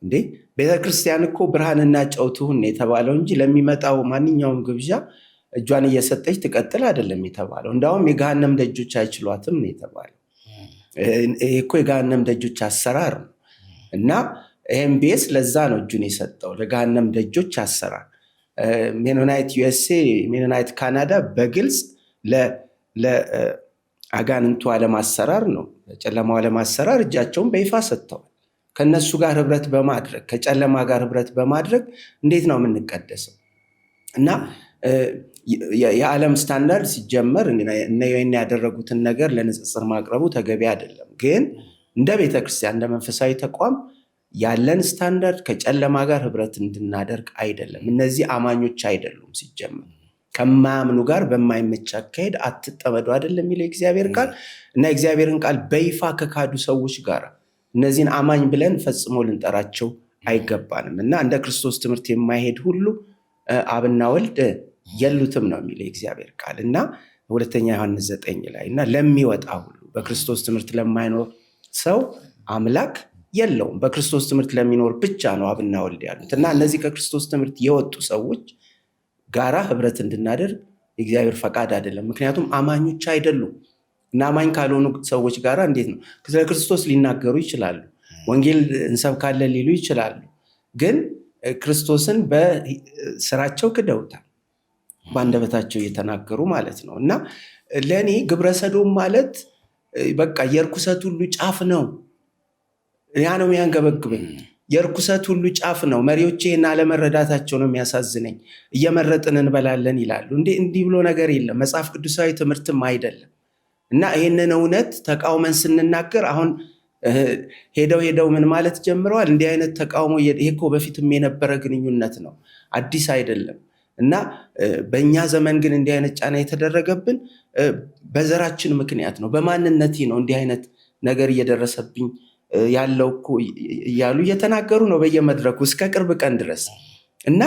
እንዴ? ቤተክርስቲያን እኮ ብርሃንና ጨው ትሁን የተባለው እንጂ ለሚመጣው ማንኛውም ግብዣ እጇን እየሰጠች ትቀጥል አይደለም የተባለው። እንዳውም የገሃነም ደጆች አይችሏትም ነው የተባለው። ይሄ እኮ የገሃነም ደጆች አሰራር ነው። እና ኤምቢኤስ ለዛ ነው እጁን የሰጠው፣ ለገሃነም ደጆች አሰራር። ሜኖናይት USA፣ ሜኖናይት ካናዳ በግልጽ ለአጋንንቱ ዓለም አሰራር ነው፣ ለጨለማው ዓለም አሰራር እጃቸውን በይፋ ሰጥተዋል። ከነሱ ጋር ህብረት በማድረግ ከጨለማ ጋር ህብረት በማድረግ እንዴት ነው የምንቀደሰው? እና የዓለም ስታንዳርድ ሲጀመር እነ ዩኤን ያደረጉትን ነገር ለንጽጽር ማቅረቡ ተገቢ አይደለም። ግን እንደ ቤተክርስቲያን እንደ መንፈሳዊ ተቋም ያለን ስታንዳርድ ከጨለማ ጋር ህብረት እንድናደርግ አይደለም። እነዚህ አማኞች አይደሉም። ሲጀመር ከማያምኑ ጋር በማይመች አካሄድ አትጠመዱ አይደለም የሚለው የእግዚአብሔር ቃል። እና የእግዚአብሔርን ቃል በይፋ ከካዱ ሰዎች ጋር እነዚህን አማኝ ብለን ፈጽሞ ልንጠራቸው አይገባንም። እና እንደ ክርስቶስ ትምህርት የማይሄድ ሁሉ አብና ወልድ የሉትም ነው የሚለው የእግዚአብሔር ቃል። እና ሁለተኛ ዮሐንስ 9 ላይ እና ለሚወጣ ሁሉ በክርስቶስ ትምህርት ለማይኖር ሰው አምላክ የለውም፣ በክርስቶስ ትምህርት ለሚኖር ብቻ ነው አብና ወልድ ያሉት። እና እነዚህ ከክርስቶስ ትምህርት የወጡ ሰዎች ጋራ ህብረት እንድናደርግ የእግዚአብሔር ፈቃድ አይደለም። ምክንያቱም አማኞች አይደሉም። እና አማኝ ካልሆኑ ሰዎች ጋራ እንዴት ነው ስለ ክርስቶስ ሊናገሩ ይችላሉ፣ ወንጌል እንሰብካለን ሊሉ ይችላሉ። ግን ክርስቶስን በስራቸው ክደውታል፣ በአንደበታቸው እየተናገሩ ማለት ነው። እና ለእኔ ግብረ ሰዶም ማለት በቃ የርኩሰት ሁሉ ጫፍ ነው። ያ ነው የሚያንገበግበኝ። የርኩሰት ሁሉ ጫፍ ነው። መሪዎች ይህን አለመረዳታቸው ነው የሚያሳዝነኝ። እየመረጥን እንበላለን ይላሉ። እንዲህ ብሎ ነገር የለም፣ መጽሐፍ ቅዱሳዊ ትምህርትም አይደለም። እና ይህንን እውነት ተቃውመን ስንናገር አሁን ሄደው ምን ማለት ጀምረዋል? እንዲህ አይነት ተቃውሞ ይሄ እኮ በፊትም የነበረ ግንኙነት ነው፣ አዲስ አይደለም። እና በእኛ ዘመን ግን እንዲህ አይነት ጫና የተደረገብን በዘራችን ምክንያት ነው፣ በማንነቴ ነው እንዲህ አይነት ነገር እየደረሰብኝ ያለው እኮ እያሉ እየተናገሩ ነው በየመድረኩ እስከ ቅርብ ቀን ድረስ። እና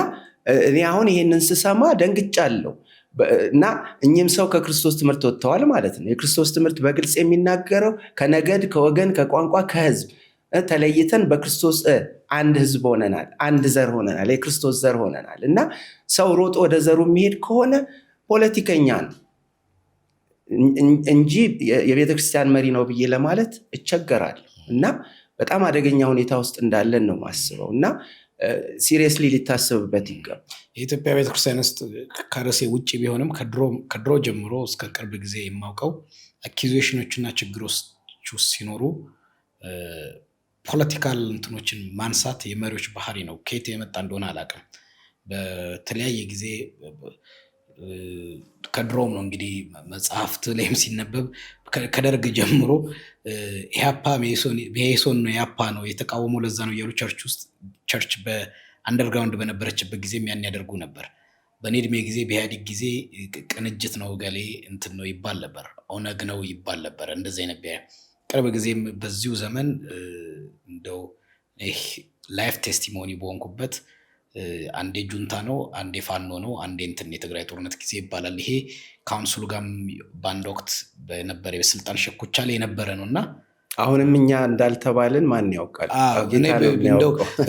እኔ አሁን ይሄንን ስሰማ ደንግጫለሁ። እና እኚህም ሰው ከክርስቶስ ትምህርት ወጥተዋል ማለት ነው። የክርስቶስ ትምህርት በግልጽ የሚናገረው ከነገድ፣ ከወገን፣ ከቋንቋ፣ ከህዝብ ተለይተን በክርስቶስ አንድ ህዝብ ሆነናል፣ አንድ ዘር ሆነናል፣ የክርስቶስ ዘር ሆነናል። እና ሰው ሮጦ ወደ ዘሩ የሚሄድ ከሆነ ፖለቲከኛ ነው እንጂ የቤተክርስቲያን መሪ ነው ብዬ ለማለት እቸገራለሁ። እና በጣም አደገኛ ሁኔታ ውስጥ እንዳለን ነው ማስበው። እና ሲሪየስሊ ሊታሰብበት ይገባል። የኢትዮጵያ ቤተክርስቲያን ውስጥ ከርዕሴ ውጭ ቢሆንም ከድሮ ጀምሮ እስከ ቅርብ ጊዜ የማውቀው አኪዜሽኖችና ችግሮች ውስጥ ሲኖሩ ፖለቲካል እንትኖችን ማንሳት የመሪዎች ባህሪ ነው። ከየት የመጣ እንደሆነ አላውቅም። በተለያየ ጊዜ ከድሮም ነው እንግዲህ መጽሐፍት ላይም ሲነበብ ከደርግ ጀምሮ ኢህአፓ መኢሶን ነው ኢህአፓ ነው የተቃወመው ለዛ ነው እያሉ ቸርች በአንደርግራውንድ በነበረችበት ጊዜ ያን ያደርጉ ነበር። በእኔ እድሜ ጊዜ በኢህአዴግ ጊዜ ቅንጅት ነው ገሌ እንትን ነው ይባል ነበር፣ ኦነግ ነው ይባል ነበር። እንደዚህ አይነት ቅርብ ጊዜም በዚሁ ዘመን እንደው ላይፍ ቴስቲሞኒ በሆንኩበት አንዴ ጁንታ ነው አንዴ ፋኖ ነው አንዴ እንትን የትግራይ ጦርነት ጊዜ ይባላል። ይሄ ካውንስሉ ጋርም በአንድ ወቅት በነበረ የስልጣን ሸኩቻ ላይ የነበረ ነው እና አሁንም እኛ እንዳልተባልን ማን ያውቃል?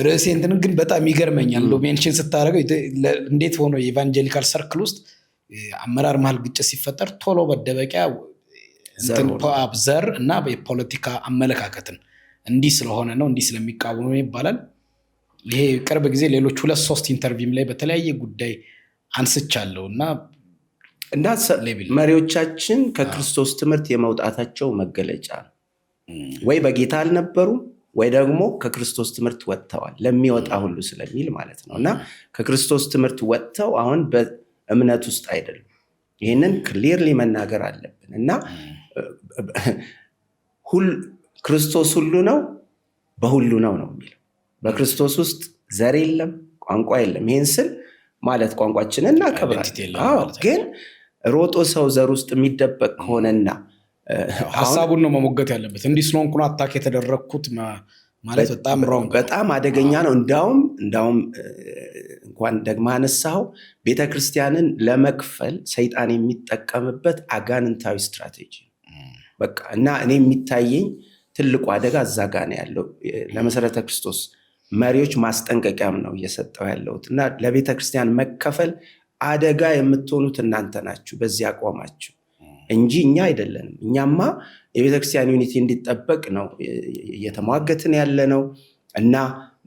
ርዕሴ እንትን ግን በጣም ይገርመኛል። ሜንሽን ስታደርገው እንዴት ሆኖ የኢቫንጀሊካል ሰርክል ውስጥ አመራር መሀል ግጭት ሲፈጠር ቶሎ መደበቂያ ዘር እና የፖለቲካ አመለካከትን እንዲህ ስለሆነ ነው እንዲህ ስለሚቃወሙ ይባላል። ይሄ ቅርብ ጊዜ ሌሎች 2-3 ኢንተርቪውም ላይ በተለያየ ጉዳይ አንስቻለሁ እና መሪዎቻችን ከክርስቶስ ትምህርት የመውጣታቸው መገለጫ ነው። ወይ በጌታ አልነበሩም ወይ ደግሞ ከክርስቶስ ትምህርት ወጥተዋል፣ ለሚወጣ ሁሉ ስለሚል ማለት ነው። እና ከክርስቶስ ትምህርት ወጥተው አሁን በእምነት ውስጥ አይደሉም። ይህንን ክሊርሊ መናገር አለብን። እና ክርስቶስ ሁሉ ነው በሁሉ ነው የሚለው። በክርስቶስ ውስጥ ዘር የለም ቋንቋ የለም። ይህን ስል ማለት ቋንቋችንን እናከብራለን፣ ግን ሮጦ ሰው ዘር ውስጥ የሚደበቅ ከሆነና ሀሳቡን ነው መሞገት ያለበት። እንዲህ ስለሆንኩ ነው አታክ የተደረግኩት ማለት በጣም አደገኛ ነው። እንዳውም እንኳን ደግማ አነሳው ቤተክርስቲያንን ለመክፈል ሰይጣን የሚጠቀምበት አጋንንታዊ ስትራቴጂ በቃ። እና እኔ የሚታየኝ ትልቁ አደጋ እዛ ጋ ነው ያለው። ለመሰረተ ክርስቶስ መሪዎች ማስጠንቀቂያም ነው እየሰጠው ያለሁት። እና ለቤተክርስቲያን መከፈል አደጋ የምትሆኑት እናንተ ናችሁ በዚህ አቋማችሁ እንጂ እኛ አይደለንም። እኛማ የቤተክርስቲያን ዩኒቲ እንዲጠበቅ ነው እየተሟገትን ያለ ነው። እና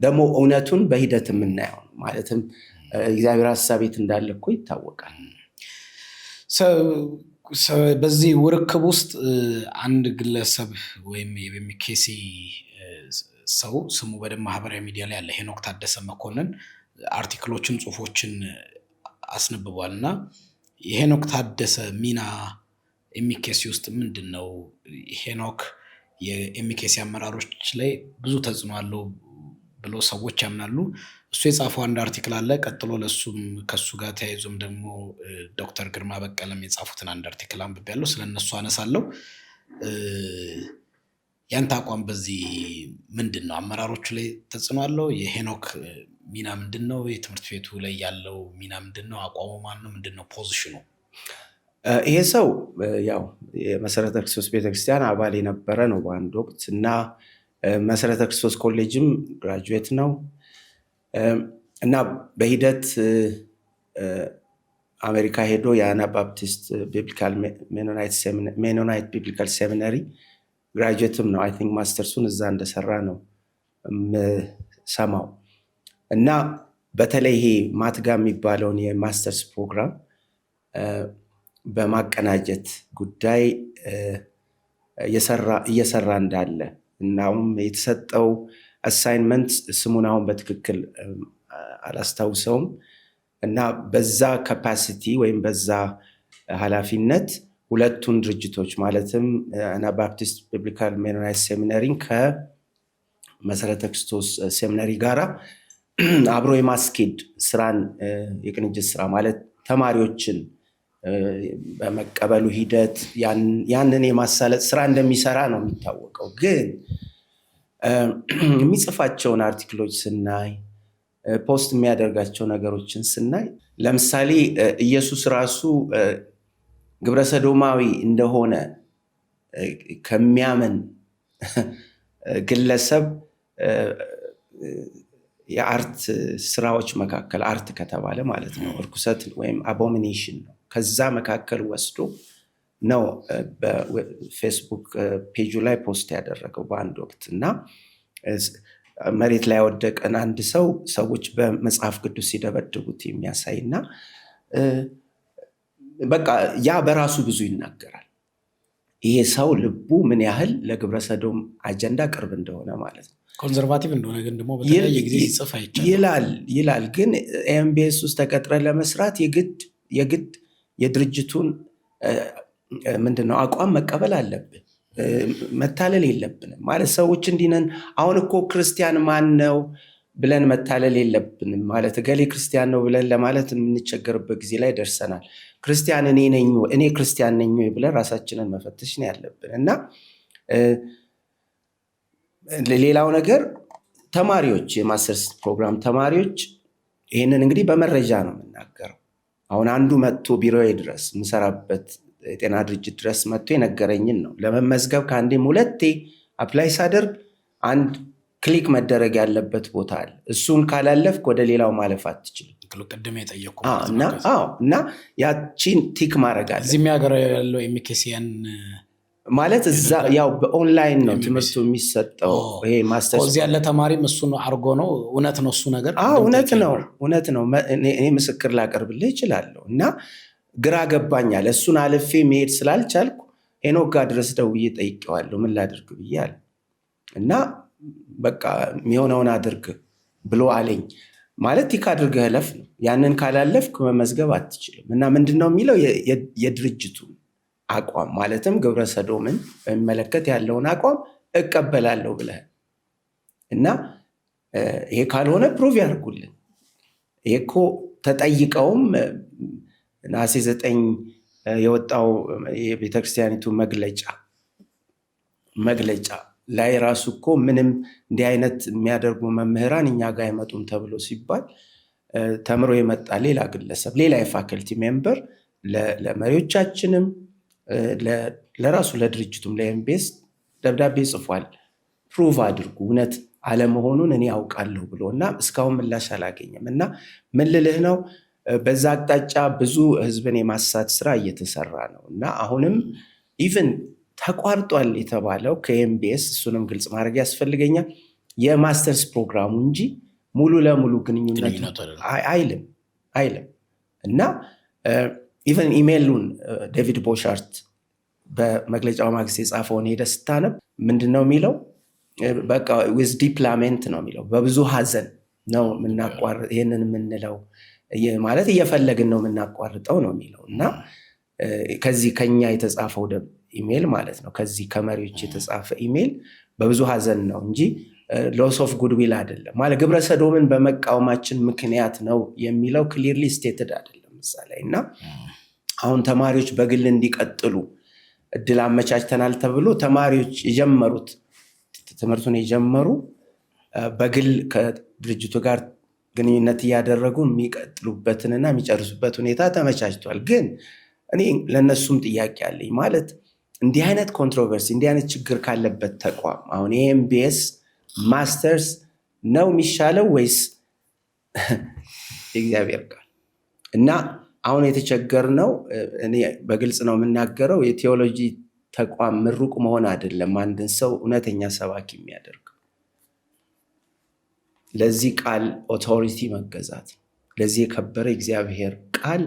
ደግሞ እውነቱን በሂደት የምናየው ማለትም እግዚአብሔር ሐሳብ የት እንዳለ እኮ ይታወቃል። በዚህ ውርክብ ውስጥ አንድ ግለሰብ ወይም የሚኬሲ ሰው ስሙ በደንብ ማህበራዊ ሚዲያ ላይ ያለ ሄኖክ ታደሰ መኮንን አርቲክሎችን ጽሁፎችን አስነብቧል። እና የሄኖክ ታደሰ ሚና ኤሚኬሲ ውስጥ ምንድን ነው? ሄኖክ የኤሚኬሲ አመራሮች ላይ ብዙ ተጽዕኖ አለው ብሎ ሰዎች ያምናሉ። እሱ የጻፈው አንድ አርቲክል አለ። ቀጥሎ ለሱም ከሱ ጋር ተያይዞም ደግሞ ዶክተር ግርማ በቀለም የጻፉትን አንድ አርቲክል አንብቤያለሁ። ስለነሱ አነሳለሁ። ያንተ አቋም በዚህ ምንድን ነው? አመራሮቹ ላይ ተጽዕኖ አለው? የሄኖክ ሚና ምንድን ነው? የትምህርት ቤቱ ላይ ያለው ሚና ምንድን ነው? አቋሙ ማን ነው? ምንድን ነው ፖዚሽኑ? ይሄ ሰው ያው የመሰረተ ክርስቶስ ቤተክርስቲያን አባል የነበረ ነው በአንድ ወቅት እና መሰረተ ክርስቶስ ኮሌጅም ግራጁዌት ነው እና በሂደት አሜሪካ ሄዶ የአናባፕቲስት ቢብሊካል ሜኖናይት ቢብሊካል ሴሚናሪ ግራጁዌትም ነው። አይ ቲንክ ማስተርሱን እዛ እንደሰራ ነው ሰማው። እና በተለይ ይሄ ማትጋ የሚባለውን የማስተርስ ፕሮግራም በማቀናጀት ጉዳይ እየሰራ እንዳለ እናውም የተሰጠው አሳይንመንት ስሙን አሁን በትክክል አላስታውሰውም እና በዛ ካፓሲቲ ወይም በዛ ኃላፊነት ሁለቱን ድርጅቶች ማለትም አናባፕቲስት ቢብሊካል ሜኖናይት ሴሚናሪን ከመሰረተ ክርስቶስ ሴሚናሪ ጋራ አብሮ የማስኬድ ስራን የቅንጅት ስራ ማለት ተማሪዎችን በመቀበሉ ሂደት ያንን የማሳለጥ ስራ እንደሚሰራ ነው የሚታወቀው። ግን የሚጽፋቸውን አርቲክሎች ስናይ ፖስት የሚያደርጋቸው ነገሮችን ስናይ ለምሳሌ ኢየሱስ ራሱ ግብረሰዶማዊ እንደሆነ ከሚያምን ግለሰብ የአርት ስራዎች መካከል አርት ከተባለ ማለት ነው እርኩሰት ወይም አቦሚኔሽን ነው። ከዛ መካከል ወስዶ ነው በፌስቡክ ፔጁ ላይ ፖስት ያደረገው በአንድ ወቅት እና መሬት ላይ ወደቀን አንድ ሰዎች በመጽሐፍ ቅዱስ ሲደበድቡት የሚያሳይ እና በቃ ያ በራሱ ብዙ ይናገራል። ይሄ ሰው ልቡ ምን ያህል ለግብረ ሰዶም አጀንዳ ቅርብ እንደሆነ ማለት ነው። ኮንዘርቫቲቭ እንደሆነ ግን ደግሞ በተለያየ ጊዜ ሲጽፍ አይቻልም ይላል። ግን ኤምቢኤስ ውስጥ ተቀጥረ ለመስራት የግድ የድርጅቱን ምንድነው አቋም መቀበል አለብን። መታለል የለብንም ማለት ሰዎች እንዲነን አሁን እኮ ክርስቲያን ማን ነው ብለን መታለል የለብንም ማለት ገሌ ክርስቲያን ነው ብለን ለማለት የምንቸገርበት ጊዜ ላይ ደርሰናል። ክርስቲያን እኔ ክርስቲያን ነኝ ብለን ራሳችንን መፈተሽ ነው ያለብን። እና ሌላው ነገር ተማሪዎች የማስተርስ ፕሮግራም ተማሪዎች ይህንን እንግዲህ በመረጃ ነው የምናገረው። አሁን አንዱ መጥቶ ቢሮዬ ድረስ የምሰራበት የጤና ድርጅት ድረስ መጥቶ የነገረኝን ነው። ለመመዝገብ ከአንዴም 2 አፕላይ ሳደርግ አንድ ክሊክ መደረግ ያለበት ቦታ አለ። እሱን ካላለፍክ ወደ ሌላው ማለፍ አትችልም። ቅድም የጠየቁ እና ያቺን ቲክ ማድረግ አለ። እዚህ የሚያገር ያለው ኤምኬሲያን ማለት እዛ ያው በኦንላይን ነው ትምህርቱ የሚሰጠው። ይሄ ማስተርስ እዚህ ያለ ተማሪም እሱን አርጎ ነው። እውነት ነው እሱ ነገር? እውነት ነው። እኔ ምስክር ላቀርብልህ እችላለሁ። እና ግራ ገባኛል። እሱን አልፌ መሄድ ስላልቻልኩ ሄኖክ ጋር ድረስ ደውዬ ጠይቄዋለሁ ምን ላድርግ ብዬ አለ። እና በቃ የሚሆነውን አድርግ ብሎ አለኝ። ማለት ቲክ አድርገህ እለፍ ነው። ያንን ካላለፍክ መመዝገብ አትችልም። እና ምንድነው የሚለው የድርጅቱ አቋም ማለትም ግብረ ሰዶምን በሚመለከት ያለውን አቋም እቀበላለሁ ብለህ እና ይሄ ካልሆነ ፕሩቭ ያርጉልን። ይሄ እኮ ተጠይቀውም ነሐሴ 9 የወጣው የቤተክርስቲያኒቱ መግለጫ ላይ ራሱ እኮ ምንም እንዲህ አይነት የሚያደርጉ መምህራን እኛ ጋር አይመጡም ተብሎ ሲባል ተምሮ የመጣ ሌላ ግለሰብ ሌላ የፋከልቲ ሜምበር ለመሪዎቻችንም ለራሱ ለድርጅቱም ለኤምቢኤስ ደብዳቤ ጽፏል። ፕሩቭ አድርጉ እውነት አለመሆኑን እኔ ያውቃለሁ ብሎ እና እስካሁን ምላሽ አላገኘም። እና ምን ልልህ ነው በዛ አቅጣጫ ብዙ ህዝብን የማሳት ስራ እየተሰራ ነው። እና አሁንም ኢቭን ተቋርጧል የተባለው ከኤምቢኤስ እሱንም ግልጽ ማድረግ ያስፈልገኛል የማስተርስ ፕሮግራሙ እንጂ ሙሉ ለሙሉ ግንኙነት አይልም። እና ኢቨን ኢሜይሉን ዴቪድ ቦሻርት በመግለጫው ማግስት የጻፈውን ሄደህ ስታነብ ምንድነው የሚለው? በቃ ዊዝ ዲፕ ላሜንት ነው የሚለው። በብዙ ሀዘን ነው የምናቋርጥ ይህንን የምንለው ማለት እየፈለግን ነው የምናቋርጠው ነው የሚለው። እና ከዚህ ከኛ የተጻፈው ኢሜይል ማለት ነው ከዚህ ከመሪዎች የተጻፈ ኢሜይል በብዙ ሀዘን ነው እንጂ ሎስ ኦፍ ጉድዊል አይደለም። ማለት ግብረ ሰዶምን በመቃወማችን ምክንያት ነው የሚለው ክሊርሊ ስቴትድ አይደለም ምሳሌ። እና አሁን ተማሪዎች በግል እንዲቀጥሉ እድል አመቻችተናል ተብሎ ተማሪዎች የጀመሩት ትምህርቱን የጀመሩ በግል ከድርጅቱ ጋር ግንኙነት እያደረጉ የሚቀጥሉበትንና የሚጨርሱበት ሁኔታ ተመቻችቷል። ግን እኔ ለነሱም ጥያቄ አለኝ። ማለት እንዲህ አይነት ኮንትሮቨርሲ እንዲህ አይነት ችግር ካለበት ተቋም አሁን ኤምቢኤስ ማስተርስ ነው የሚሻለው ወይስ እግዚአብሔር ቃል? እና አሁን የተቸገርነው እኔ በግልጽ ነው የምናገረው የቴዎሎጂ ተቋም ምሩቅ መሆን አይደለም አንድን ሰው እውነተኛ ሰባኪ የሚያደርግ ለዚህ ቃል ኦቶሪቲ መገዛት፣ ለዚህ የከበረ እግዚአብሔር ቃል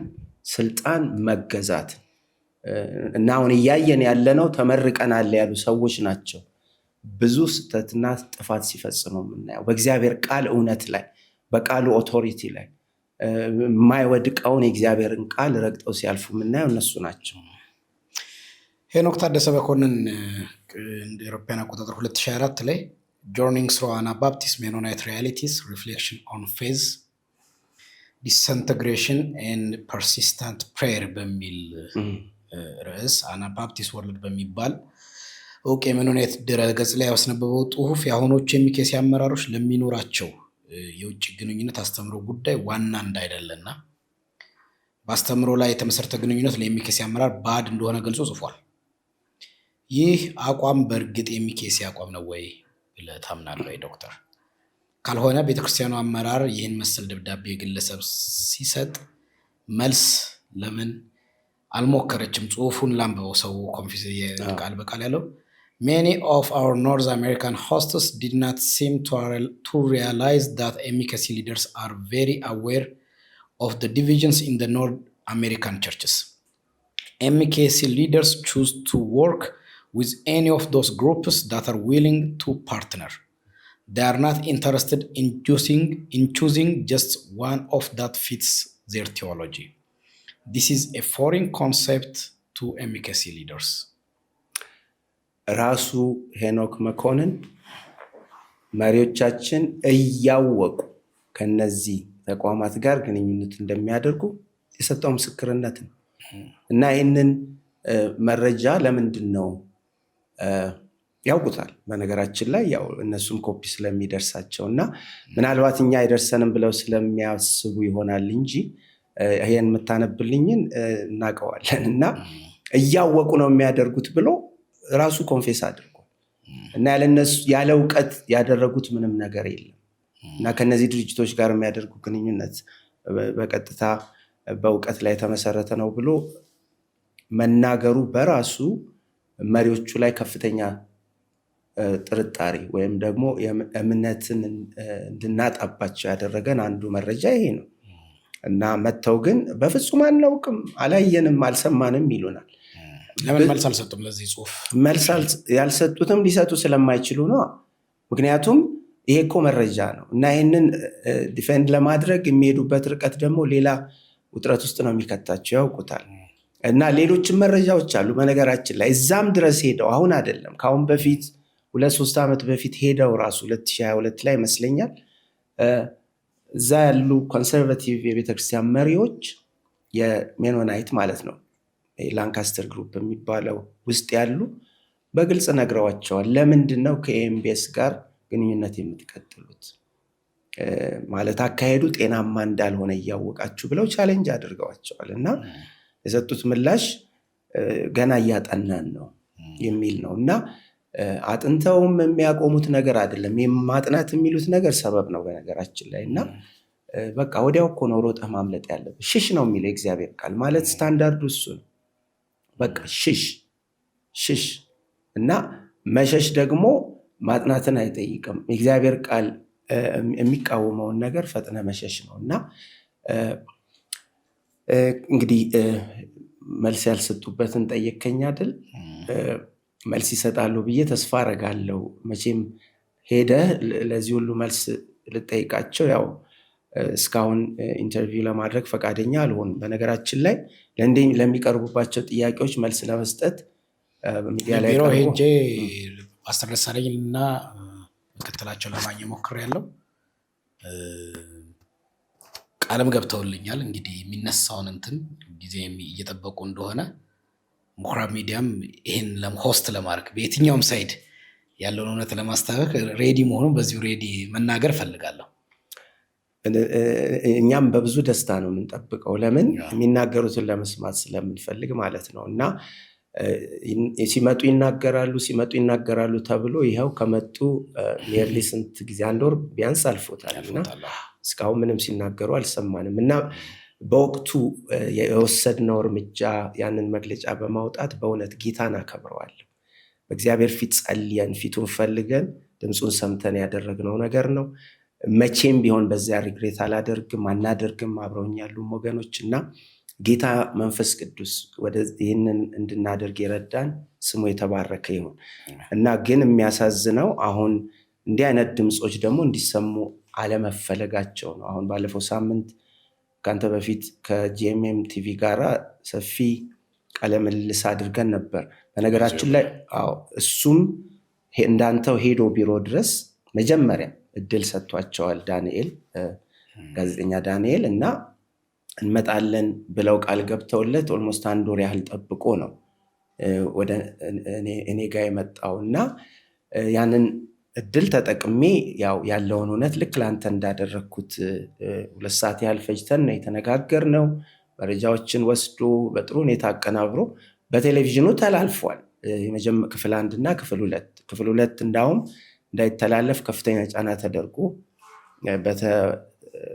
ስልጣን መገዛት። እና አሁን እያየን ያለነው ተመርቀናል ያሉ ሰዎች ናቸው ብዙ ስህተትና ጥፋት ሲፈጽሙ የምናየው በእግዚአብሔር ቃል እውነት ላይ በቃሉ ኦቶሪቲ ላይ የማይወድቀውን የእግዚአብሔርን ቃል ረግጠው ሲያልፉ የምናየው እነሱ ናቸው። ሄኖክ ታደሰ መኮንን እንደ አውሮፓውያን አቆጣጠር 2024 ላይ ጆርኒንግ ስሩ አናባፕቲስት ሜኖናይት ሪያሊቲስ ሪፍሌክሽን ኦን ፌዝ ዲስኢንተግሬሽን ኤንድ ፐርሲስታንት ፕሬየር በሚል ርዕስ አናባፕቲስት ወርልድ በሚባል እውቅ የሜኖናይት ድረገጽ ላይ ያስነበበው ጽሁፍ የአሁኖቹ የሚኬሲ አመራሮች ለሚኖራቸው የውጭ ግንኙነት አስተምሮ ጉዳይ ዋና እንዳይደለና በአስተምሮ ላይ የተመሰረተ ግንኙነት ለሚኬሲ አመራር ባድ እንደሆነ ገልጾ ጽፏል። ይህ አቋም በእርግጥ የሚኬሲ አቋም ነው ወይ ብለህ ታምናለህ ወይ ዶክተር? ካልሆነ ቤተክርስቲያኑ አመራር ይህን መሰል ደብዳቤ ግለሰብ ሲሰጥ መልስ ለምን አልሞከረችም? ጽሁፉን ላንብበው። ሰው ኮንፊውዝ ቃል በቃል ያለው Many of our North American hosts did not seem to realize that MKC leaders are very aware of the divisions in the North American churches. MKC leaders choose to work with any of those groups that are willing to partner. They are not interested in choosing just one of that fits their theology. this is a foreign concept to MKC leaders. ራሱ ሄኖክ መኮንን መሪዎቻችን እያወቁ ከነዚህ ተቋማት ጋር ግንኙነት እንደሚያደርጉ የሰጠው ምስክርነት ነው እና ይህንን መረጃ ለምንድን ነው ያውቁታል። በነገራችን ላይ ያው እነሱም ኮፒ ስለሚደርሳቸው እና ምናልባት እኛ አይደርሰንም ብለው ስለሚያስቡ ይሆናል እንጂ ይሄን የምታነብልኝን እናውቀዋለን እና እያወቁ ነው የሚያደርጉት ብሎ ራሱ ኮንፌስ አድርጓል እና ያለ እውቀት ያደረጉት ምንም ነገር የለም እና ከነዚህ ድርጅቶች ጋር የሚያደርጉ ግንኙነት በቀጥታ በእውቀት ላይ የተመሰረተ ነው ብሎ መናገሩ በራሱ መሪዎቹ ላይ ከፍተኛ ጥርጣሬ ወይም ደግሞ እምነትን እንድናጣባቸው ያደረገን አንዱ መረጃ ይሄ ነው እና መተው ግን በፍጹም አናውቅም፣ አላየንም፣ አልሰማንም ይሉናል። ለምን መልስ አልሰጡም? ለዚህ ጽሁፍ መልስ ያልሰጡትም ሊሰጡ ስለማይችሉ ነው። ምክንያቱም ይሄ እኮ መረጃ ነው እና ይህንን ዲፌንድ ለማድረግ የሚሄዱበት ርቀት ደግሞ ሌላ ውጥረት ውስጥ ነው የሚከታቸው፣ ያውቁታል። እና ሌሎችም መረጃዎች አሉ በነገራችን ላይ እዛም ድረስ ሄደው አሁን አይደለም ከአሁን በፊት 2-3 ዓመት በፊት ሄደው ራሱ 2022 ላይ ይመስለኛል እዛ ያሉ ኮንሰርቫቲቭ የቤተክርስቲያን መሪዎች የሜኖናይት ማለት ነው ላንካስተር ግሩፕ የሚባለው ውስጥ ያሉ በግልጽ ነግረዋቸዋል። ለምንድን ነው ከኤምቢኤስ ጋር ግንኙነት የምትቀጥሉት? ማለት አካሄዱ ጤናማ እንዳልሆነ እያወቃችሁ ብለው ቻሌንጅ አድርገዋቸዋል እና የሰጡት ምላሽ ገና እያጠናን ነው የሚል ነው እና አጥንተውም የሚያቆሙት ነገር አይደለም። ማጥናት የሚሉት ነገር ሰበብ ነው በነገራችን ላይ እና በቃ ወዲያው እኮ ነው ሮጠህ ማምለጥ ያለብህ። ሽሽ ነው የሚለው እግዚአብሔር ቃል ማለት ስታንዳርዱ እሱ ነው። በቃ ሽሽ እና መሸሽ ደግሞ ማጥናትን አይጠይቅም። እግዚአብሔር ቃል የሚቃወመውን ነገር ፈጥነ መሸሽ ነው እና እንግዲህ መልስ ያልሰጡበትን ጠየከኝ አይደል? መልስ ይሰጣሉ ብዬ ተስፋ አረጋለሁ። መቼም ሄደህ ለዚህ ሁሉ መልስ ልጠይቃቸው ያው እስካሁን ኢንተርቪው ለማድረግ ፈቃደኛ አልሆኑም። በነገራችን ላይ ለሚቀርቡባቸው ጥያቄዎች መልስ ለመስጠት ሚዲያ ላይ ሄጄ ፓስተር ደሳለኝና ምክትላቸው ለማግኘት ሞክሬያለሁ። ቃልም ገብተውልኛል። እንግዲህ የሚነሳውን እንትን ጊዜ እየጠበቁ እንደሆነ ምኩራብ ሚዲያም ይህን ሆስት ለማድረግ በየትኛውም ሳይድ ያለውን እውነት ለማስታወቅ ሬዲ መሆኑን በዚሁ ሬዲ መናገር እፈልጋለሁ። እኛም በብዙ ደስታ ነው የምንጠብቀው። ለምን የሚናገሩትን ለመስማት ስለምንፈልግ ማለት ነው እና ሲመጡ ይናገራሉ ተብሎ ይኸው ከመጡ ኔርሊ ስንት ጊዜ 1 ወር ቢያንስ አልፎታል እና እስካሁን ምንም ሲናገሩ አልሰማንም እና በወቅቱ የወሰድነው እርምጃ ያንን መግለጫ በማውጣት በእውነት ጌታን አከብረዋለሁ። በእግዚአብሔር ፊት ጸልየን ፊቱን ፈልገን ድምፁን ሰምተን ያደረግነው ነገር ነው። መቼም ቢሆን በዚያ ሪግሬት አናደርግም አብረውኝ ያሉ ወገኖች እና ጌታ መንፈስ ቅዱስ ይህንን እንድናደርግ የረዳን ስሙ የተባረከ ይሁን እና ግን የሚያሳዝነው አሁን እንዲህ አይነት ድምፆች ደግሞ እንዲሰሙ አለመፈለጋቸው ነው። አሁን ባለፈው ሳምንት ከአንተ በፊት ከጂኤምኤም ቲቪ ጋራ ሰፊ ቃለ ምልልስ አድርገን ነበር። በነገራችን ላይ እሱም እንዳንተው ሄዶ ቢሮ ድረስ መጀመሪያ እድል ሰጥቷቸዋል ጋዜጠኛ ዳንኤል እና እንመጣለን ብለው ቃል ገብተውለት ኦልሞስት 1 ወር ያህል ጠብቆ ነው ወደ እኔ ጋር የመጣው እና ያንን እድል ተጠቅሜ ያለውን እውነት ልክ ላንተ እንዳደረግኩት 2 ሰዓት ያህል ፈጅተን ነው የተነጋገርነው። መረጃዎችን ወስዶ በጥሩ ሁኔታ አቀናብሮ በቴሌቪዥኑ ተላልፏል። ክፍል 1 እና ክፍል 2 እንዳውም እንዳይተላለፍ ከፍተኛ ጫና ተደርጎ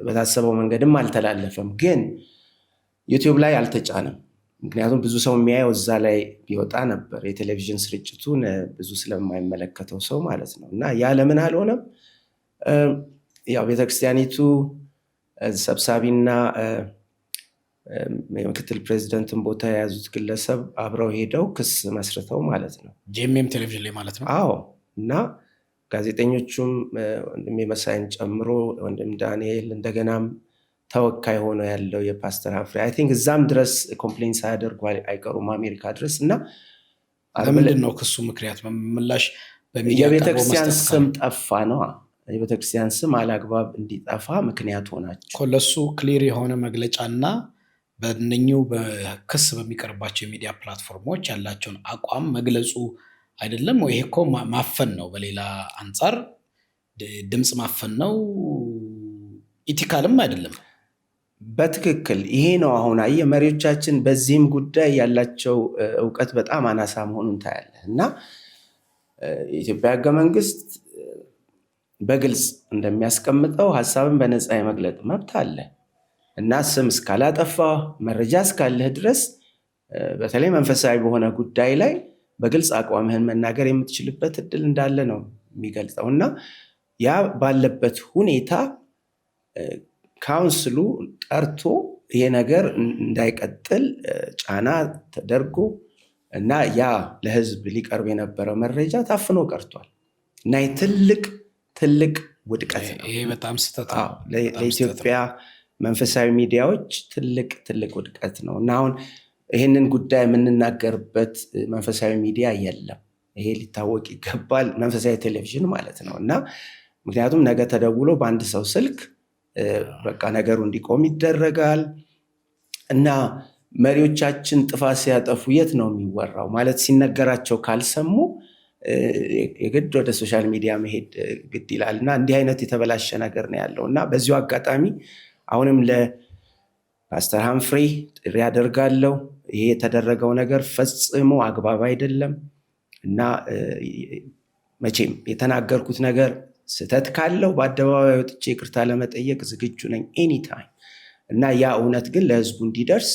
በታሰበው መንገድም አልተላለፈም። ግን ዩቲዩብ ላይ አልተጫነም። ምክንያቱም ብዙ ሰው የሚያየው እዛ ላይ ቢወጣ ነበር የቴሌቪዥን ስርጭቱን ብዙ ስለማይመለከተው ሰው ማለት ነው እና ያ ለምን አልሆነም? ቤተክርስቲያኒቱ ሰብሳቢና የምክትል ፕሬዚደንትን ቦታ የያዙት ግለሰብ አብረው ሄደው ክስ መስርተው ማለት ነው ጂኤምኤም ቴሌቪዥን ላይ ማለት ነው። እና ጋዜጠኞቹም ወንድሜ መሳይን ጨምሮ ወንድም ዳንኤል እንደገናም ተወካይ ሆኖ ያለው የፓስተር ሀንፍሬ አይ ቲንክ እዛም ድረስ ኮምፕሌን ሳያደርጉ አይቀሩም አሜሪካ ድረስ። እና ለምንድን ነው ክሱ ምክንያት ምላሽ የቤተክርስቲያን ስም ጠፋ ነው። የቤተክርስቲያን ስም አላግባብ እንዲጠፋ ምክንያት ሆናቸው ለሱ ክሊር የሆነ መግለጫና በእነኚሁ በክስ በሚቀርባቸው የሚዲያ ፕላትፎርሞች ያላቸውን አቋም መግለጹ አይደለም ወይ? ይሄ እኮ ማፈን ነው። በሌላ አንጻር ድምፅ ማፈን ነው። ኢቲካልም አይደለም። በትክክል ይሄ ነው። አሁን አየህ መሪዎቻችን በዚህም ጉዳይ ያላቸው እውቀት በጣም አናሳ መሆኑን ታያለህ። እና የኢትዮጵያ ሕገ መንግስት በግልጽ እንደሚያስቀምጠው ሀሳብን በነፃ የመግለጥ መብት አለ እና ስም እስካላጠፋ መረጃ እስካለህ ድረስ በተለይ መንፈሳዊ በሆነ ጉዳይ ላይ በግልጽ አቋምህን መናገር የምትችልበት እድል እንዳለ ነው የሚገልጸው። እና ያ ባለበት ሁኔታ ካውንስሉ ጠርቶ ይሄ ነገር እንዳይቀጥል ጫና ተደርጎ እና ያ ለህዝብ ሊቀርብ የነበረው መረጃ ታፍኖ ቀርቷል። እና ትልቅ ውድቀት ነው። ይሄ በጣም ስህተት ነው። ለኢትዮጵያ መንፈሳዊ ሚዲያዎች ትልቅ ውድቀት ነው። እና አሁን ይህንን ጉዳይ የምንናገርበት መንፈሳዊ ሚዲያ የለም። ይሄ ሊታወቅ ይገባል። መንፈሳዊ ቴሌቪዥን ማለት ነው። እና ምክንያቱም ነገ ተደውሎ በአንድ ሰው ስልክ በቃ ነገሩ እንዲቆም ይደረጋል። እና መሪዎቻችን ጥፋት ሲያጠፉ የት ነው የሚወራው? ማለት ሲነገራቸው ካልሰሙ የግድ ወደ ሶሻል ሚዲያ መሄድ ግድ ይላል። እና እንዲህ አይነት የተበላሸ ነገር ነው ያለው። እና በዚሁ አጋጣሚ አሁንም ለፓስተር ሀንፍሬ ጥሪ አደርጋለሁ። ይሄ የተደረገው ነገር ፈጽሞ አግባብ አይደለም። እና መቼም የተናገርኩት ነገር ስህተት ካለው በአደባባይ ወጥቼ ይቅርታ ለመጠየቅ ዝግጁ ነኝ ኤኒታይም። እና ያ እውነት ግን ለህዝቡ እንዲደርስ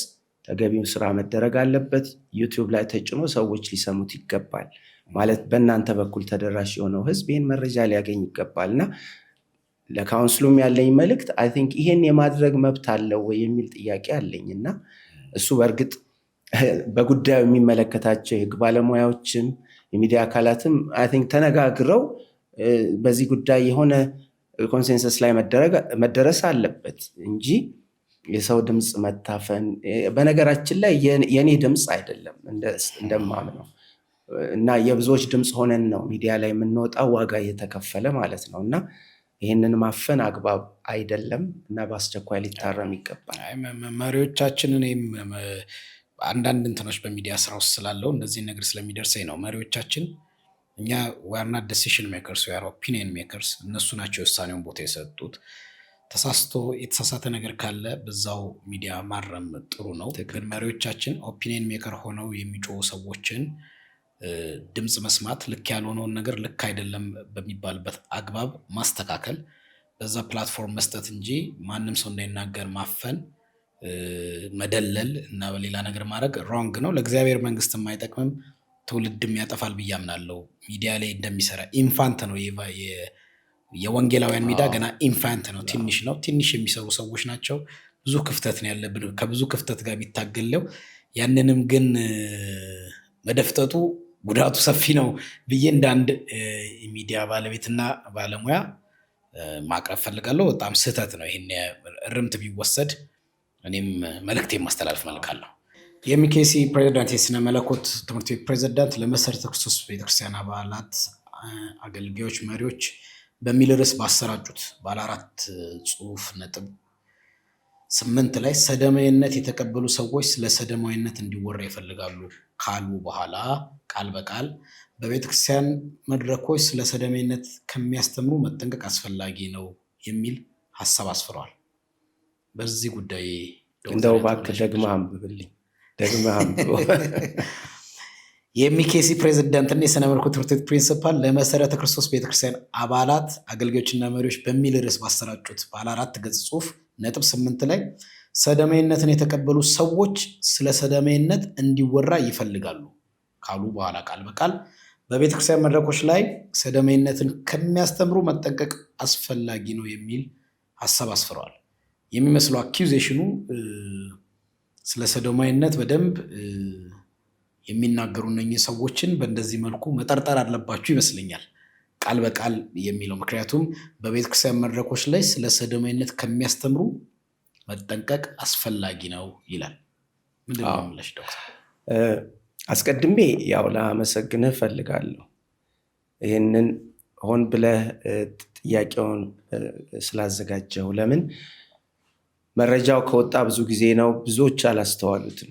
ተገቢው ስራ መደረግ አለበት። ዩቲዩብ ላይ ተጭኖ ሰዎች ሊሰሙት ይገባል። ማለት በእናንተ በኩል ተደራሽ የሆነው ህዝብ ይህን መረጃ ሊያገኝ ይገባል። እና ለካውንስሉም ያለኝ መልእክት አይ ቲንክ ይሄን የማድረግ መብት አለው ወይ የሚል ጥያቄ አለኝ። እና እሱ በእርግጥ በጉዳዩ የሚመለከታቸው የህግ ባለሙያዎችም የሚዲያ አካላትም አይ ቲንክ ተነጋግረው በዚህ ጉዳይ የሆነ ኮንሴንሰስ ላይ መደረስ አለበት እንጂ የሰው ድምፅ መታፈን በነገራችን ላይ የኔ ድምፅ አይደለም እንደማምነው። እና የብዙዎች ድምፅ ሆነን ነው ሚዲያ ላይ የምንወጣው ዋጋ እየተከፈለ ማለት ነው። እና ይህንን ማፈን አግባብ አይደለም እና በአስቸኳይ ሊታረም ይገባል። መሪዎቻችንን አንዳንድ እንትኖች በሚዲያ ስራ ውስጥ ስላለው እንደዚህ ነገር ስለሚደርሰኝ ነው። መሪዎቻችን እኛ ዋና ዲሲሽን ሜከርስ ወይ ኦፒኒየን ሜከርስ እነሱ ናቸው የውሳኔውን ቦታ የሰጡት። ተሳስቶ የተሳሳተ ነገር ካለ በዛው ሚዲያ ማረም ጥሩ ነው። ግን መሪዎቻችን ኦፒኒየን ሜከር ሆነው የሚጮሁ ሰዎችን ድምፅ መስማት፣ ልክ ያልሆነውን ነገር ልክ አይደለም በሚባልበት አግባብ ማስተካከል፣ በዛ ፕላትፎርም መስጠት እንጂ ማንም ሰው እንዳይናገር ማፈን፣ መደለል እና በሌላ ነገር ማድረግ ሮንግ ነው። ለእግዚአብሔር መንግስትም አይጠቅምም፣ ትውልድም ያጠፋል ብዬ አምናለሁ። ሚዲያ ላይ እንደሚሰራ ኢንፋንት ነው የወንጌላውያን ሚዲያ ገና ኢንፋንት ነው፣ ትንሽ ነው። ትንሽ የሚሰሩ ሰዎች ናቸው። ብዙ ክፍተት ነው ያለብን፣ ከብዙ ክፍተት ጋር ቢታገለው ያንንም ግን መደፍጠጡ ጉዳቱ ሰፊ ነው ብዬ እንደ አንድ ሚዲያ ባለቤትና ባለሙያ ማቅረብ ፈልጋለሁ። በጣም ስህተት ነው። ይህን እርምት ቢወሰድ እኔም መልእክቴ ማስተላለፍ መልካለሁ። የሚኬሲ ፕሬዚዳንት የስነ መለኮት ትምህርት ቤት ፕሬዚዳንት ለመሰረተ ክርስቶስ ቤተክርስቲያን አባላት፣ አገልጋዮች፣ መሪዎች በሚል ርዕስ ባሰራጩት ባለ 4 ጽሑፍ ነጥብ 8 ላይ ሰደማዊነት የተቀበሉ ሰዎች ስለ ሰደማዊነት እንዲወራ ይፈልጋሉ ካሉ በኋላ ቃል በቃል በቤተክርስቲያን መድረኮች ስለ ሰደማዊነት ከሚያስተምሩ መጠንቀቅ አስፈላጊ ነው የሚል ሀሳብ አስፍረዋል። በዚህ ጉዳይ እንደው እባክህ ደግመህ አንብብልኝ። የሚኬሲ ፕሬዚዳንትና የስነ መለኮት ትምህርት ቤት ፕሪንሲፓል ለመሰረተ ክርስቶስ ቤተክርስቲያን አባላት፣ አገልጋዮችና መሪዎች በሚል ርዕስ ባሰራጩት ባለ 4 ገጽ ጽሑፍ ነጥብ 8 ላይ ሰደማዊነትን የተቀበሉ ሰዎች ስለ ሰደማዊነት እንዲወራ ይፈልጋሉ ካሉ በኋላ ቃል በቃል በቤተክርስቲያን መድረኮች ላይ ሰደማዊነትን ከሚያስተምሩ መጠንቀቅ አስፈላጊ ነው የሚል ሀሳብ አስፍረዋል። የሚመስለው አኪዩዜሽኑ ስለ ሰዶማዊነት በደንብ የሚናገሩ እነኚህ ሰዎችን በእንደዚህ መልኩ መጠርጠር አለባችሁ ይመስለኛል፣ ቃል በቃል የሚለው። ምክንያቱም በቤተክርስቲያን መድረኮች ላይ ስለ ሰዶማዊነት ከሚያስተምሩ መጠንቀቅ አስፈላጊ ነው ይላል። ምንድን ነው የምልሽ ዶክተር? አስቀድሜ ያው ላመሰግንህ እፈልጋለሁ። ይህንን ሆን ብለህ ጥያቄውን ስላዘጋጀው። ለምን መረጃው ከወጣ ብዙ ጊዜ ነው፣ ብዙዎች አላስተዋሉትም።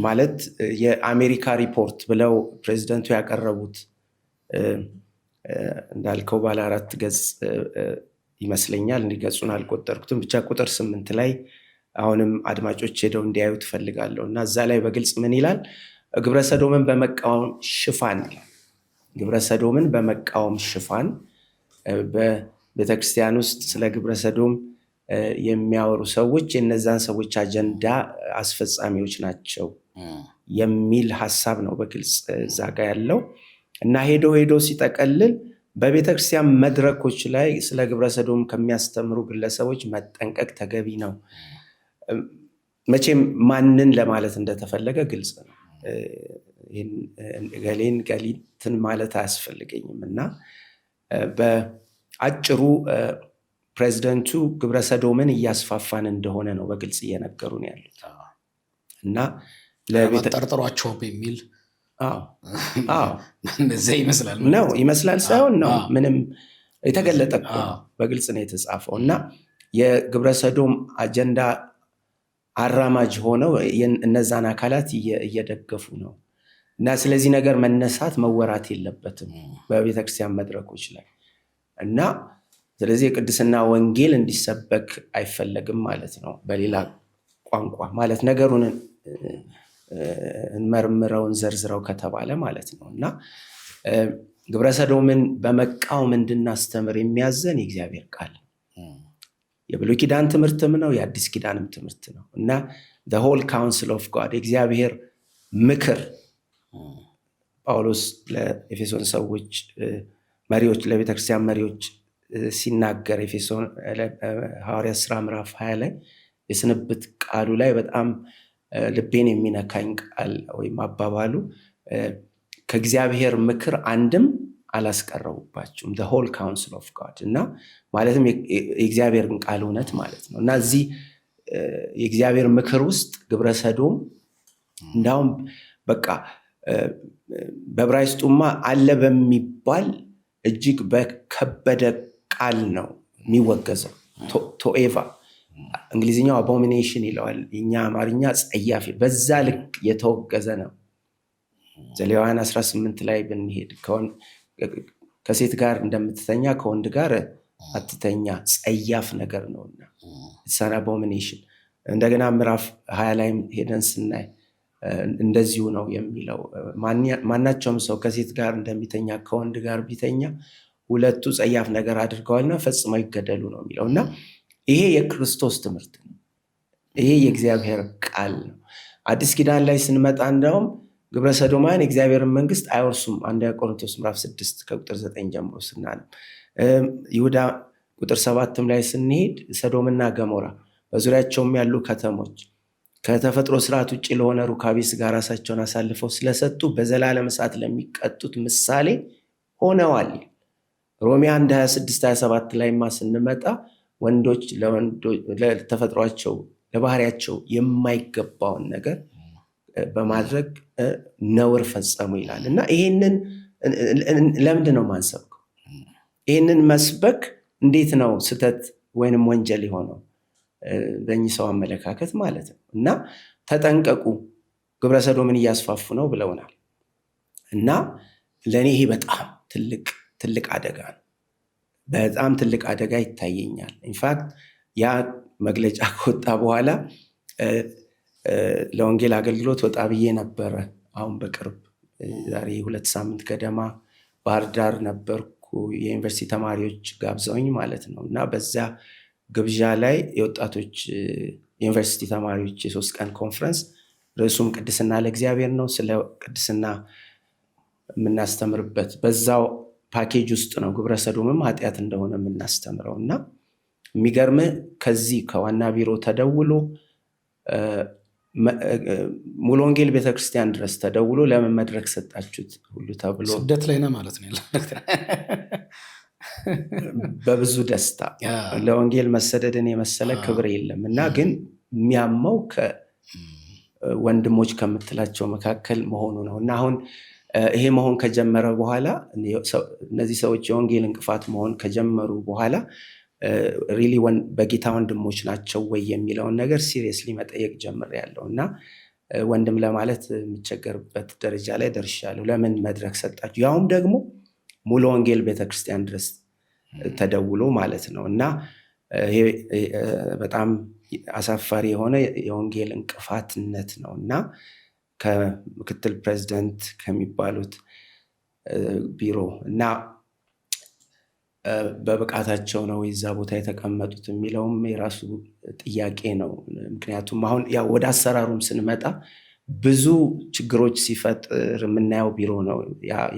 ማለት የአሜሪካ ሪፖርት ብለው ፕሬዚደንቱ ያቀረቡት እንዳልከው ባለ 4 ገጽ ይመስለኛል፣ እንዲገጹን አልቆጠርኩትም፣ ብቻ ቁጥር 8 ላይ አሁንም አድማጮች ሄደው እንዲያዩ ትፈልጋለሁ። እና እዛ ላይ በግልጽ ምን ይላል? ግብረ ሰዶምን በመቃወም ሽፋን ግብረ ሰዶምን በመቃወም ሽፋን በቤተክርስቲያን ውስጥ ስለ ግብረ ሰዶም የሚያወሩ ሰዎች የነዛን ሰዎች አጀንዳ አስፈጻሚዎች ናቸው የሚል ሐሳብ ነው በግልጽ እዛ ጋ ያለው። እና ሄዶ ሲጠቀልል በቤተክርስቲያን መድረኮች ላይ ስለ ግብረ ሰዶም ከሚያስተምሩ ግለሰቦች መጠንቀቅ ተገቢ ነው። መቼም ማንን ለማለት እንደተፈለገ ግልጽ ነው። ገሌን ገሊትን ማለት አያስፈልገኝም። እና በአጭሩ ፕሬዚደንቱ ግብረ ሰዶምን እያስፋፋን እንደሆነ ነው በግልጽ እየነገሩን ያሉት። እና ጠርጥሯቸው በሚል እንደዚህ ይመስላል ሳይሆን ነው፣ ምንም የተገለጠ በግልጽ ነው የተጻፈው። እና የግብረ ሰዶም አጀንዳ አራማጅ ሆነው እነዛን አካላት እየደገፉ ነው። እና ስለዚህ ነገር መነሳት መወራት የለበትም በቤተክርስቲያን መድረኮች ላይ። እና ስለዚህ የቅድስና ወንጌል እንዲሰበክ አይፈለግም ማለት ነው። በሌላ ቋንቋ ማለት ነገሩን እንመርምረውን ዘርዝረው ከተባለ ማለት ነው። እና ግብረ ሰዶምን በመቃወም እንድናስተምር የሚያዘን የእግዚአብሔር ቃል የብሉይ ኪዳን ትምህርትም ነው፣ የአዲስ ኪዳንም ትምህርት ነው። እና the whole counsel of God የእግዚአብሔር ምክር ጳውሎስ ለኤፌሶን ሰዎች መሪዎች፣ ለቤተክርስቲያን መሪዎች ሲናገር ኤፌሶን ሐዋርያት ሥራ ምዕራፍ 20 ላይ የስንብት ቃሉ ላይ በጣም ልቤን የሚነካኝ ቃል ወይም አባባሉ ከእግዚአብሔር ምክር አንድም አላስቀረቡባችሁም the whole counsel of God። እና ማለትም የእግዚአብሔርን ቃል እውነት ማለት ነው። እና እዚህ የእግዚአብሔር ምክር ውስጥ ግብረ ሰዶም እንዳውም በቃ በዕብራይስጡማ አለ በሚባል እጅግ በከበደ ቃል ነው የሚወገዘው። ቶኤቫ እንግሊዝኛው አቦሚኔሽን ይለዋል፣ የኛ አማርኛ ጸያፍ። በዛ ልክ የተወገዘ ነው። ዘሌዋውያን 18 ላይ ብንሄድ ከሴት ጋር እንደምትተኛ ከወንድ ጋር አትተኛ፣ ጸያፍ ነገር ነውና ሰን አቦሚኔሽን። እንደገና ምዕራፍ 20 ላይ ሄደን ስናይ እንደዚሁ ነው የሚለው። ማናቸውም ሰው ከሴት ጋር እንደሚተኛ ከወንድ ጋር ቢተኛ ሁለቱ ጸያፍ ነገር አድርገዋልና ፈጽመው ይገደሉ ነው የሚለው። እና ይሄ የክርስቶስ ትምህርት ነው። ይሄ የእግዚአብሔር ቃል ነው። አዲስ ኪዳን ላይ ስንመጣ እንደውም ግብረ ሰዶማውያን የእግዚአብሔርን መንግስት አይወርሱም። 1 ቆሮንቶስ ምዕራፍ 6 ከቁጥር 9 ጀምሮ ስናነብ፣ ይሁዳ ቁጥር 7 ላይ ስንሄድ ሰዶምና ገሞራ በዙሪያቸውም ያሉ ከተሞች ከተፈጥሮ ስርዓት ውጭ ለሆነ ሩካቤ ስጋ ራሳቸውን አሳልፈው ስለሰጡ በዘላለም እሳት ለሚቀጡት ምሳሌ ሆነዋል። ሮሜ 1 26 27 ላይማ ስንመጣ ወንዶች ለተፈጥሯቸው ለባህሪያቸው የማይገባውን ነገር በማድረግ ነውር ፈጸሙ ይላል። እና ይሄንን ለምንድን ነው ማንሰብከው? ይሄንን መስበክ እንዴት ነው ስተት ወይንም ወንጀል የሆነው? በእኚህ ሰው አመለካከት ማለት ነው። እና ተጠንቀቁ፣ ግብረ ሰዶምን እያስፋፉ ነው ብለውናል። እና ለእኔ ይሄ በጣም ትልቅ አደጋ ነው። በጣም ትልቅ አደጋ ይታየኛል። ኢንፋክት ያ መግለጫ ከወጣ በኋላ ለወንጌል አገልግሎት ወጣ ብዬ ነበረ። አሁን በቅርብ ዛሬ 2 ሳምንት ገደማ ባህር ዳር ነበርኩ። የዩኒቨርሲቲ ተማሪዎች ጋብዘውኝ ማለት ነው። እና በዛ ግብዣ ላይ የወጣቶች ዩኒቨርሲቲ ተማሪዎች የ3 ቀን ኮንፈረንስ፣ ርዕሱም ቅድስና ለእግዚአብሔር ነው። ስለ ቅድስና የምናስተምርበት በዛው ፓኬጅ ውስጥ ነው ግብረ ሰዶምም ኃጢአት እንደሆነ የምናስተምረው። እና የሚገርምህ ከዚህ ከዋና ቢሮ ተደውሎ ሙሉ ወንጌል ቤተክርስቲያን ድረስ ተደውሎ ለምን መድረክ ሰጣችሁት ሁሉ ተብሎ ስደት ላይ ነው ማለት ነው። በብዙ ደስታ ለወንጌል መሰደድን የመሰለ ክብር የለም እና ግን የሚያመው ከወንድሞች ከምትላቸው መካከል መሆኑ ነው እና አሁን ይሄ መሆን ከጀመረ በኋላ እነዚህ ሰዎች የወንጌል እንቅፋት መሆን ከጀመሩ በኋላ ሪሊ በጌታ ወንድሞች ናቸው ወይ የሚለውን ነገር ሲሪየስሊ መጠየቅ ጀምሬያለሁ እና ወንድም ለማለት የምቸገርበት ደረጃ ላይ ደርሻለሁ። ለምን መድረክ ሰጣችሁ? ያውም ደግሞ ሙሉ ወንጌል ቤተክርስቲያን ድረስ ተደውሎ ማለት ነው እና ይሄ በጣም አሳፋሪ የሆነ የወንጌል እንቅፋትነት ነው እና ከምክትል ፕሬዚደንት ከሚባሉት ቢሮ እና በብቃታቸው ነው የዛ ቦታ የተቀመጡት የሚለውም የራሱ ጥያቄ ነው። ምክንያቱም አሁን ያው ወደ አሰራሩም ስንመጣ ብዙ ችግሮች ሲፈጥር የምናየው ቢሮ ነው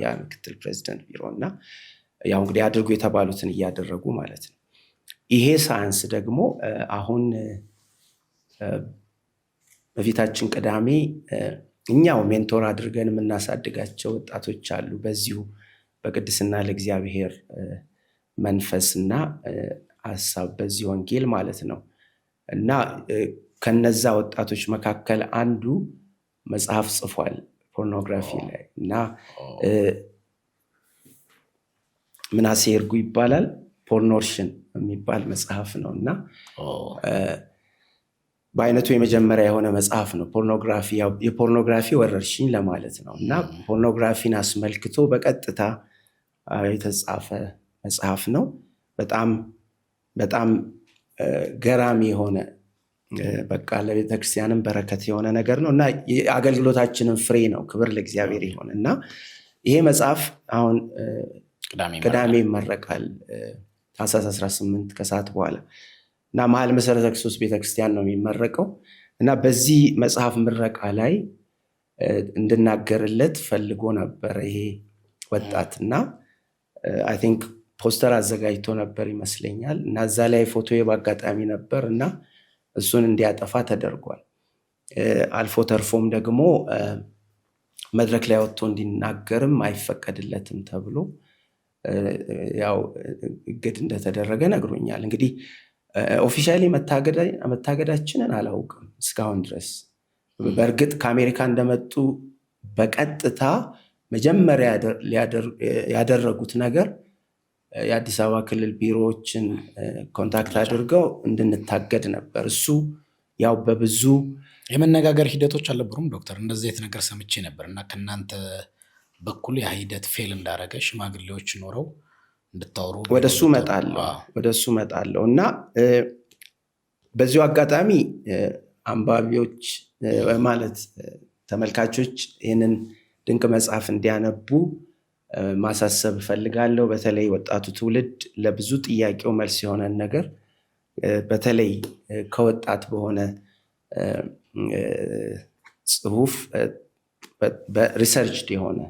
ያ ምክትል ፕሬዚደንት ቢሮ እና ያው እንግዲህ አድርጉ የተባሉትን እያደረጉ ማለት ነው። ይሄ ሳያንስ ደግሞ አሁን በፊታችን ቅዳሜ እኛው ሜንቶር አድርገን የምናሳድጋቸው ወጣቶች አሉ በዚሁ በቅድስና ለእግዚአብሔር መንፈስና ሐሳብ በዚህ ወንጌል ማለት ነው እና ከነዛ ወጣቶች መካከል አንዱ መጽሐፍ ጽፏል ፖርኖግራፊ ላይ እና ምናሴ ይርጉ ይባላል። ፖርኖርሽን የሚባል መጽሐፍ ነው እና በአይነቱ የመጀመሪያ የሆነ መጽሐፍ ነው። ፖርኖግራፊ የፖርኖግራፊ ወረርሽኝ ለማለት ነው እና ፖርኖግራፊን አስመልክቶ በቀጥታ የተጻፈ መጽሐፍ ነው። በጣም ገራሚ የሆነ በቃ ለቤተክርስቲያንም በረከት የሆነ ነገር ነው እና የአገልግሎታችንን ፍሬ ነው። ክብር ለእግዚአብሔር ይሆን እና ይሄ መጽሐፍ አሁን ቅዳሜ ይመረቃል ታኅሳስ 18 ከሰዓት በኋላ እና መሀል መሰረተ ክርስቶስ ቤተክርስቲያን ነው የሚመረቀው እና በዚህ መጽሐፍ ምረቃ ላይ እንድናገርለት ፈልጎ ነበር ይሄ ወጣት እና አይ ቲንክ ፖስተር አዘጋጅቶ ነበር ይመስለኛል እና እዛ ላይ ፎቶ በአጋጣሚ ነበር እና እሱን እንዲያጠፋ ተደርጓል። አልፎ ተርፎም ደግሞ መድረክ ላይ ወጥቶ እንዲናገርም አይፈቀድለትም ተብሎ ያው እግድ እንደተደረገ ነግሮኛል። እንግዲህ ኦፊሻሊ መታገዳችንን አላውቅም እስካሁን ድረስ። በእርግጥ ከአሜሪካ እንደመጡ በቀጥታ መጀመሪያ ያደረጉት ነገር የአዲስ አበባ ክልል ቢሮዎችን ኮንታክት አድርገው እንድንታገድ ነበር። እሱ ያው በብዙ የመነጋገር ሂደቶች አልነበሩም ዶክተር? እንደዚህ አይነት ነገር ሰምቼ ነበር እና ከእናንተ በኩል ያ ሂደት ፌል እንዳረገ ሽማግሌዎች ኖረው እንድታወሩ ወደሱ መጣለሁ እና በዚሁ አጋጣሚ አንባቢዎች ማለት ተመልካቾች ይህንን ድንቅ መጽሐፍ እንዲያነቡ ማሳሰብ እፈልጋለሁ። በተለይ ወጣቱ ትውልድ ለብዙ ጥያቄው መልስ የሆነን ነገር በተለይ ከወጣት በሆነ ጽሁፍ በሪሰርች የሆነ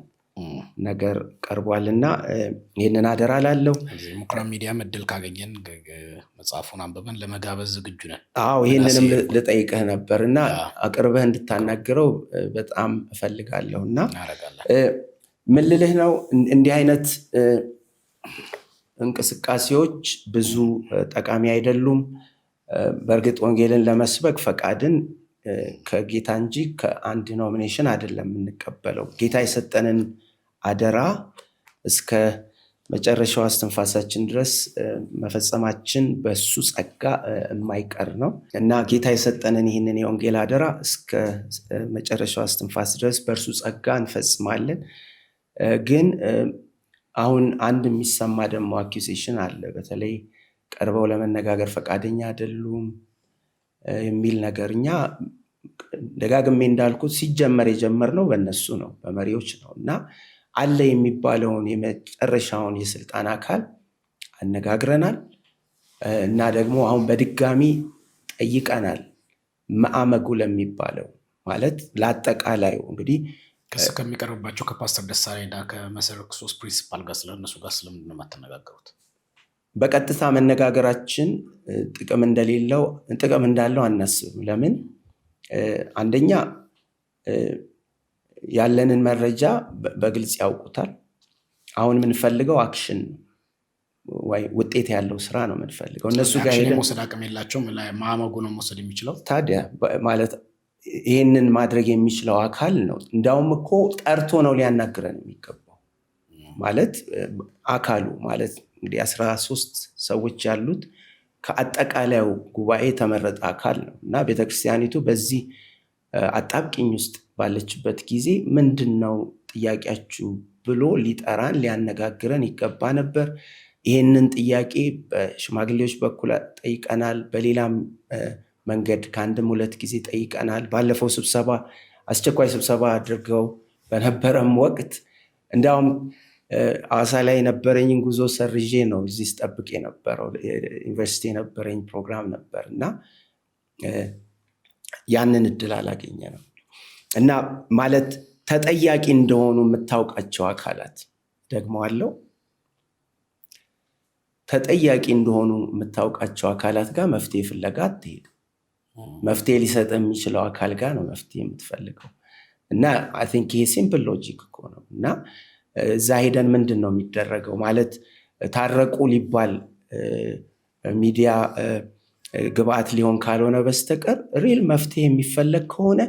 ነገር ቀርቧልና ይህንን አደራ ላለው ሙክራም ሚዲያም እድል ካገኘን መጽሐፉን አንብበን ለመጋበዝ ዝግጁ ነን። ይህንንም ልጠይቅህ ነበር እና አቅርበህ እንድታናግረው በጣም እፈልጋለሁ እና ምን ልልህ ነው፣ እንዲህ አይነት እንቅስቃሴዎች ብዙ ጠቃሚ አይደሉም። በእርግጥ ወንጌልን ለመስበክ ፈቃድን ከጌታ እንጂ ከአንድ ዲኖሚኔሽን አይደለም የምንቀበለው። ጌታ የሰጠንን አደራ እስከ መጨረሻው እስትንፋሳችን ድረስ መፈጸማችን በሱ ጸጋ የማይቀር ነው እና ጌታ የሰጠንን ይህንን የወንጌል አደራ እስከ መጨረሻው እስትንፋስ ድረስ በእርሱ ጸጋ እንፈጽማለን። ግን አሁን አንድ የሚሰማ ደግሞ አኪዜሽን አለ። በተለይ ቀርበው ለመነጋገር ፈቃደኛ አይደሉም የሚል ነገር። እኛ ደጋግሜ እንዳልኩት ሲጀመር የጀመርነው በእነሱ ነው፣ በመሪዎች ነው እና አለ የሚባለውን የመጨረሻውን የስልጣን አካል አነጋግረናል እና ደግሞ አሁን በድጋሚ ጠይቀናል። መአመጉ ለሚባለው ማለት ለአጠቃላዩ እንግዲህ ክስ ከሚቀርብባቸው ከፓስተር ደሳለኝ እና ከመሰረት ክርስቶስ ፕሪንሲፓል ጋር ስለነሱ ጋር ስለምንድን ነው የማትነጋገሩት? በቀጥታ መነጋገራችን ጥቅም እንዳለው አናስብም። ለምን? አንደኛ ያለንን መረጃ በግልጽ ያውቁታል። አሁን የምንፈልገው አክሽን ነው። ወይ ውጤት ያለው ስራ ነው የምንፈልገው። እነሱ ጋር ሄደን መውሰድ አቅም የላቸውም። ማዕመጉ ነው መውሰድ የሚችለው። ታዲያ ማለት ይህንን ማድረግ የሚችለው አካል ነው። እንዳውም እኮ ጠርቶ ነው ሊያናግረን የሚገባው። ማለት አካሉ ማለት እንግዲህ 13 ሰዎች ያሉት ከአጠቃላዩ ጉባኤ የተመረጠ አካል ነው እና ቤተክርስቲያኒቱ በዚህ አጣብቂኝ ውስጥ ባለችበት ጊዜ ምንድን ነው ጥያቄያችሁ ብሎ ሊጠራን ሊያነጋግረን ይገባ ነበር። ይህንን ጥያቄ በሽማግሌዎች በኩል ጠይቀናል። በሌላም መንገድ ከአንድም 2 ጊዜ ጠይቀናል። ባለፈው ስብሰባ አስቸኳይ ስብሰባ አድርገው በነበረም ወቅት እንዲያውም ሐዋሳ ላይ የነበረኝን ጉዞ ሰርዤ ነው እዚህ ስጠብቅ የነበረው። ዩኒቨርሲቲ የነበረኝ ፕሮግራም ነበር እና ያንን እድል አላገኘ ነው እና ማለት ተጠያቂ እንደሆኑ የምታውቃቸው አካላት ደግሞ አለው ተጠያቂ እንደሆኑ የምታውቃቸው አካላት ጋር መፍትሄ ፍለጋ አትሄድ። መፍትሄ ሊሰጥ የሚችለው አካል ጋር ነው መፍትሄ የምትፈልገው እና አይ ቲንክ ይሄ ሲምፕል ሎጂክ እኮ ነው። እና እዛ ሄደን ምንድን ነው የሚደረገው? ማለት ታረቁ ሊባል ሚዲያ ግብአት ሊሆን ካልሆነ በስተቀር ሪል መፍትሄ የሚፈለግ ከሆነ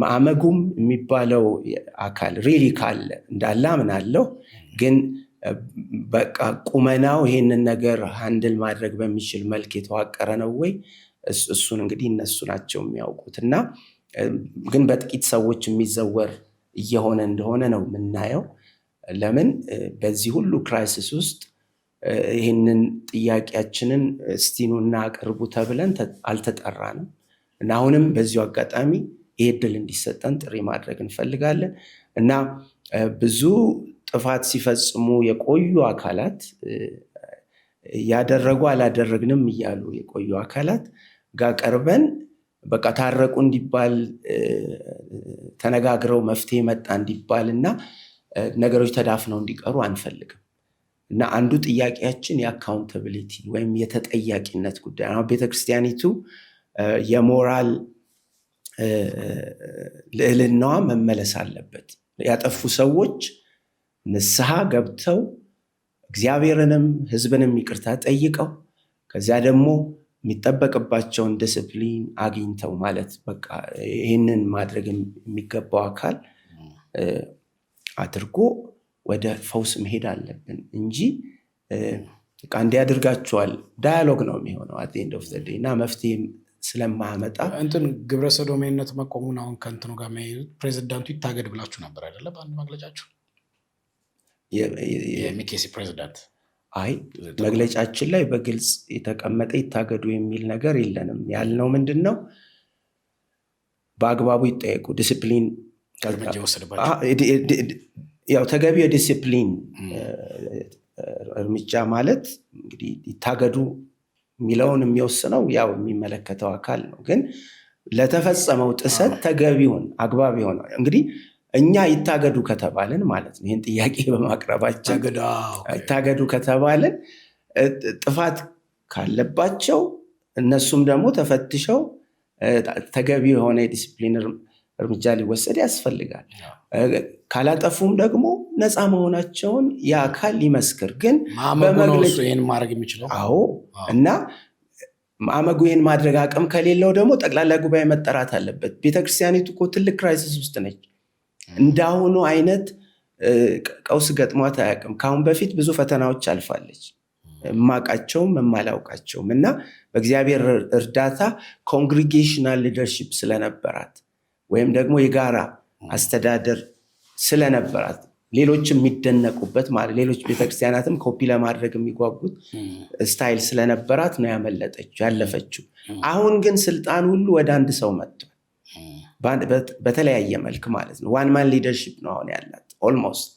ማዕመጉም የሚባለው አካል ሪሊ ካለ እንዳለ አምናለሁ። ግን በቃ ቁመናው ይሄንን ነገር ሃንድል ማድረግ በሚችል መልክ የተዋቀረ ነው ወይ? እሱን እንግዲህ እነሱ ናቸው የሚያውቁት። እና ግን በጥቂት ሰዎች የሚዘወር እየሆነ እንደሆነ ነው የምናየው። ለምን በዚህ ሁሉ ክራይሲስ ውስጥ ይህንን ጥያቄያችንን እስቲኑና አቅርቡ ተብለን አልተጠራንም። እና አሁንም በዚሁ አጋጣሚ ይሄ ዕድል እንዲሰጠን ጥሪ ማድረግ እንፈልጋለን። እና ብዙ ጥፋት ሲፈጽሙ የቆዩ አካላት ያደረጉ አላደረግንም እያሉ የቆዩ አካላት ጋር ቀርበን በቃ ታረቁ እንዲባል ተነጋግረው መፍትሄ መጣ እንዲባል እና ነገሮች ተዳፍነው እንዲቀሩ አንፈልግም። እና አንዱ ጥያቄያችን የአካውንታቢሊቲ ወይም የተጠያቂነት ጉዳይ ነው። ቤተክርስቲያኒቱ የሞራል ልዕልናዋ መመለስ አለበት። ያጠፉ ሰዎች ንስሐ ገብተው እግዚአብሔርንም ሕዝብንም ይቅርታ ጠይቀው ከዚያ ደግሞ የሚጠበቅባቸውን ዲስፕሊን አግኝተው ማለት በቃ ይህንን ማድረግ የሚገባው አካል አድርጎ ወደ ፈውስ መሄድ አለብን እንጂ እንዲያደርጋቸዋል ዳያሎግ ነው የሚሆነው at the end of the day እና መፍትሄ ስለማመጣ እንትን ግብረ ሰዶሜነት መቆሙን አሁን ከእንትኑ ጋር ፕሬዚዳንቱ ይታገድ ብላችሁ ነበር አይደለ? በአንድ መግለጫችሁ የሚኬሲ ፕሬዚዳንት አይ መግለጫችን ላይ በግልጽ የተቀመጠ ይታገዱ የሚል ነገር የለንም። ያልነው ምንድን ነው? በአግባቡ ይጠየቁ፣ ዲስፕሊን ያው ተገቢ የዲስፕሊን እርምጃ ማለት እንግዲህ ይታገዱ የሚለውን የሚወስነው ያው የሚመለከተው አካል ነው። ግን ለተፈጸመው ጥሰት ተገቢውን አግባብ የሆነው እንግዲህ እኛ ይታገዱ ከተባልን ማለት ነው። ይህን ጥያቄ በማቅረባችን ይታገዱ ከተባልን ጥፋት ካለባቸው እነሱም ደግሞ ተፈትሸው ተገቢ የሆነ የዲስፕሊን እርምጃ ሊወሰድ ያስፈልጋል። ካላጠፉም ደግሞ ነፃ መሆናቸውን የአካል ሊመስክር። ግን በመግለጫ ይህን ማድረግ የሚችለው አዎ። እና ማዕመጉ ይህን ማድረግ አቅም ከሌለው ደግሞ ጠቅላላ ጉባኤ መጠራት አለበት። ቤተክርስቲያኒቱ እኮ ትልቅ ክራይሲስ ውስጥ ነች። እንዳሁኑ አይነት ቀውስ ገጥሟት አያውቅም። ከአሁን በፊት ብዙ ፈተናዎች አልፋለች፣ የማውቃቸውም የማላውቃቸውም። እና በእግዚአብሔር እርዳታ ኮንግሪጌሽናል ሊደርሺፕ ስለነበራት ወይም ደግሞ የጋራ አስተዳደር ስለነበራት ሌሎች የሚደነቁበት ማለት ሌሎች ቤተክርስቲያናትም ኮፒ ለማድረግ የሚጓጉት ስታይል ስለነበራት ነው ያለፈችው። አሁን ግን ስልጣን ሁሉ ወደ አንድ ሰው መጥቷል፣ በተለያየ መልክ ማለት ነው። ዋን ማን ሊደርሺፕ ነው አሁን ያላት ኦልሞስት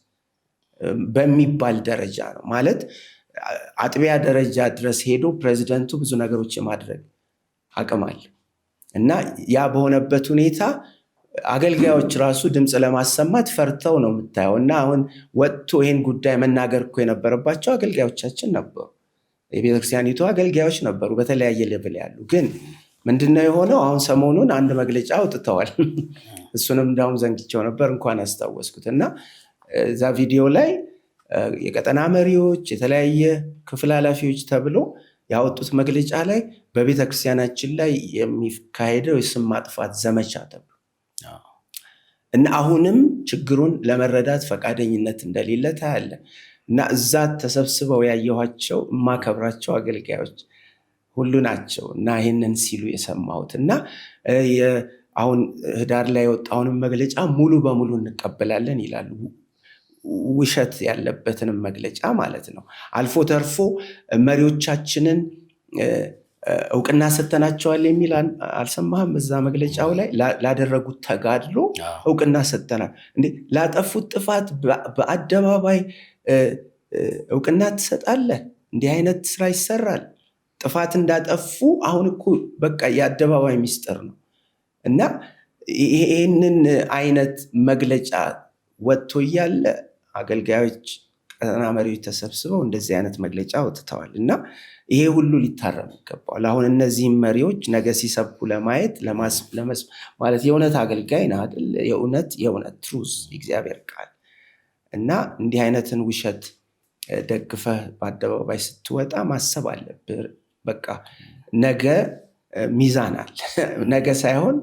በሚባል ደረጃ ነው ማለት አጥቢያ ደረጃ ድረስ ሄዶ ፕሬዚደንቱ ብዙ ነገሮች የማድረግ አቅም አለ። እና ያ በሆነበት ሁኔታ አገልጋዮች ራሱ ድምፅ ለማሰማት ፈርተው ነው የምታየው። እና አሁን ወጥቶ ይህን ጉዳይ መናገር እኮ የነበረባቸው አገልጋዮቻችን ነበሩ፣ የቤተክርስቲያኒቱ አገልጋዮች ነበሩ፣ በተለያየ ሌቭል ያሉ። ግን ምንድነው የሆነው? አሁን ሰሞኑን አንድ መግለጫ አውጥተዋል። እሱንም እንዳውም ዘንግቼው ነበር፣ እንኳን አስታወስኩት። እና እዛ ቪዲዮ ላይ የቀጠና መሪዎች፣ የተለያየ ክፍል ኃላፊዎች ተብሎ ያወጡት መግለጫ ላይ በቤተክርስቲያናችን ላይ የሚካሄደው የስም ማጥፋት ዘመቻ ተብሎ እና አሁንም ችግሩን ለመረዳት ፈቃደኝነት እንደሌለ ታያለ። እና እዛ ተሰብስበው ያየኋቸው የማከብራቸው አገልጋዮች ሁሉ ናቸው እና ይህንን ሲሉ የሰማሁት እና አሁን ህዳር ላይ የወጣውንም መግለጫ ሙሉ በሙሉ እንቀበላለን ይላሉ። ውሸት ያለበትንም መግለጫ ማለት ነው። አልፎ ተርፎ መሪዎቻችንን እውቅና ሰተናቸዋል የሚል አልሰማህም? እዛ መግለጫው ላይ ላደረጉት ተጋድሎ እውቅና ሰተናል። እንዴ ላጠፉት ጥፋት በአደባባይ እውቅና ትሰጣለህ? እንዲህ አይነት ስራ ይሰራል? ጥፋት እንዳጠፉ አሁን እኮ በቃ የአደባባይ ሚስጥር ነው። እና ይህንን አይነት መግለጫ ወጥቶ እያለ አገልጋዮች፣ ቀጠና መሪዎች ተሰብስበው እንደዚህ አይነት መግለጫ ወጥተዋል። እና ይሄ ሁሉ ሊታረም ይገባዋል። አሁን እነዚህም መሪዎች ነገ ሲሰብኩ ለማየት ማለት የእውነት አገልጋይ ነህ አይደል? የእውነት ትሩዝ የእግዚአብሔር ቃል እና እንዲህ አይነትን ውሸት ደግፈህ በአደባባይ ስትወጣ ማሰብ አለብህ። በቃ ነገ ሚዛን አለ። ነገ ሳይሆን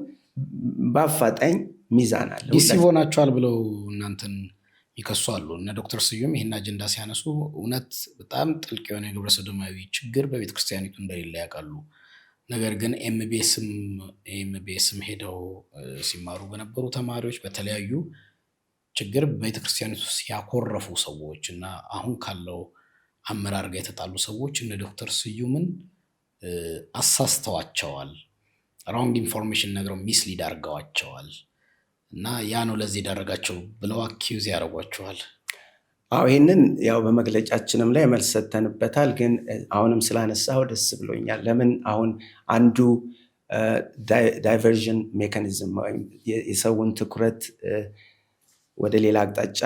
በአፋጣኝ ሚዛን አለ። ዲሲቮናቸዋል ብለው እናንተን ይከሱ አሉ። እነ ዶክተር ስዩም ይህን አጀንዳ ሲያነሱ እውነት በጣም ጥልቅ የሆነ የግብረ ሰዶማዊ ችግር በቤተክርስቲያኒቱ እንደሌለ ያውቃሉ። ነገር ግን ኤምቢኤስም ሄደው ሲማሩ በነበሩ ተማሪዎች በተለያዩ ችግር በቤተክርስቲያኒቱ ውስጥ ያኮረፉ ሰዎች እና አሁን ካለው አመራር ጋር የተጣሉ ሰዎች እነ ዶክተር ስዩምን አሳስተዋቸዋል። ሮንግ ኢንፎርሜሽን ነግረው ሚስሊድ አድርገዋቸዋል እና ያ ነው ለዚህ ዳረጋቸው ብለው አኪዩዝ ያደርጓቸዋል። ይህንን ያው በመግለጫችንም ላይ መልስ ሰተንበታል። ግን አሁንም ስላነሳው ደስ ብሎኛል። ለምን አሁን አንዱ ዳይቨርዥን ሜካኒዝም ወይም የሰውን ትኩረት ወደ ሌላ አቅጣጫ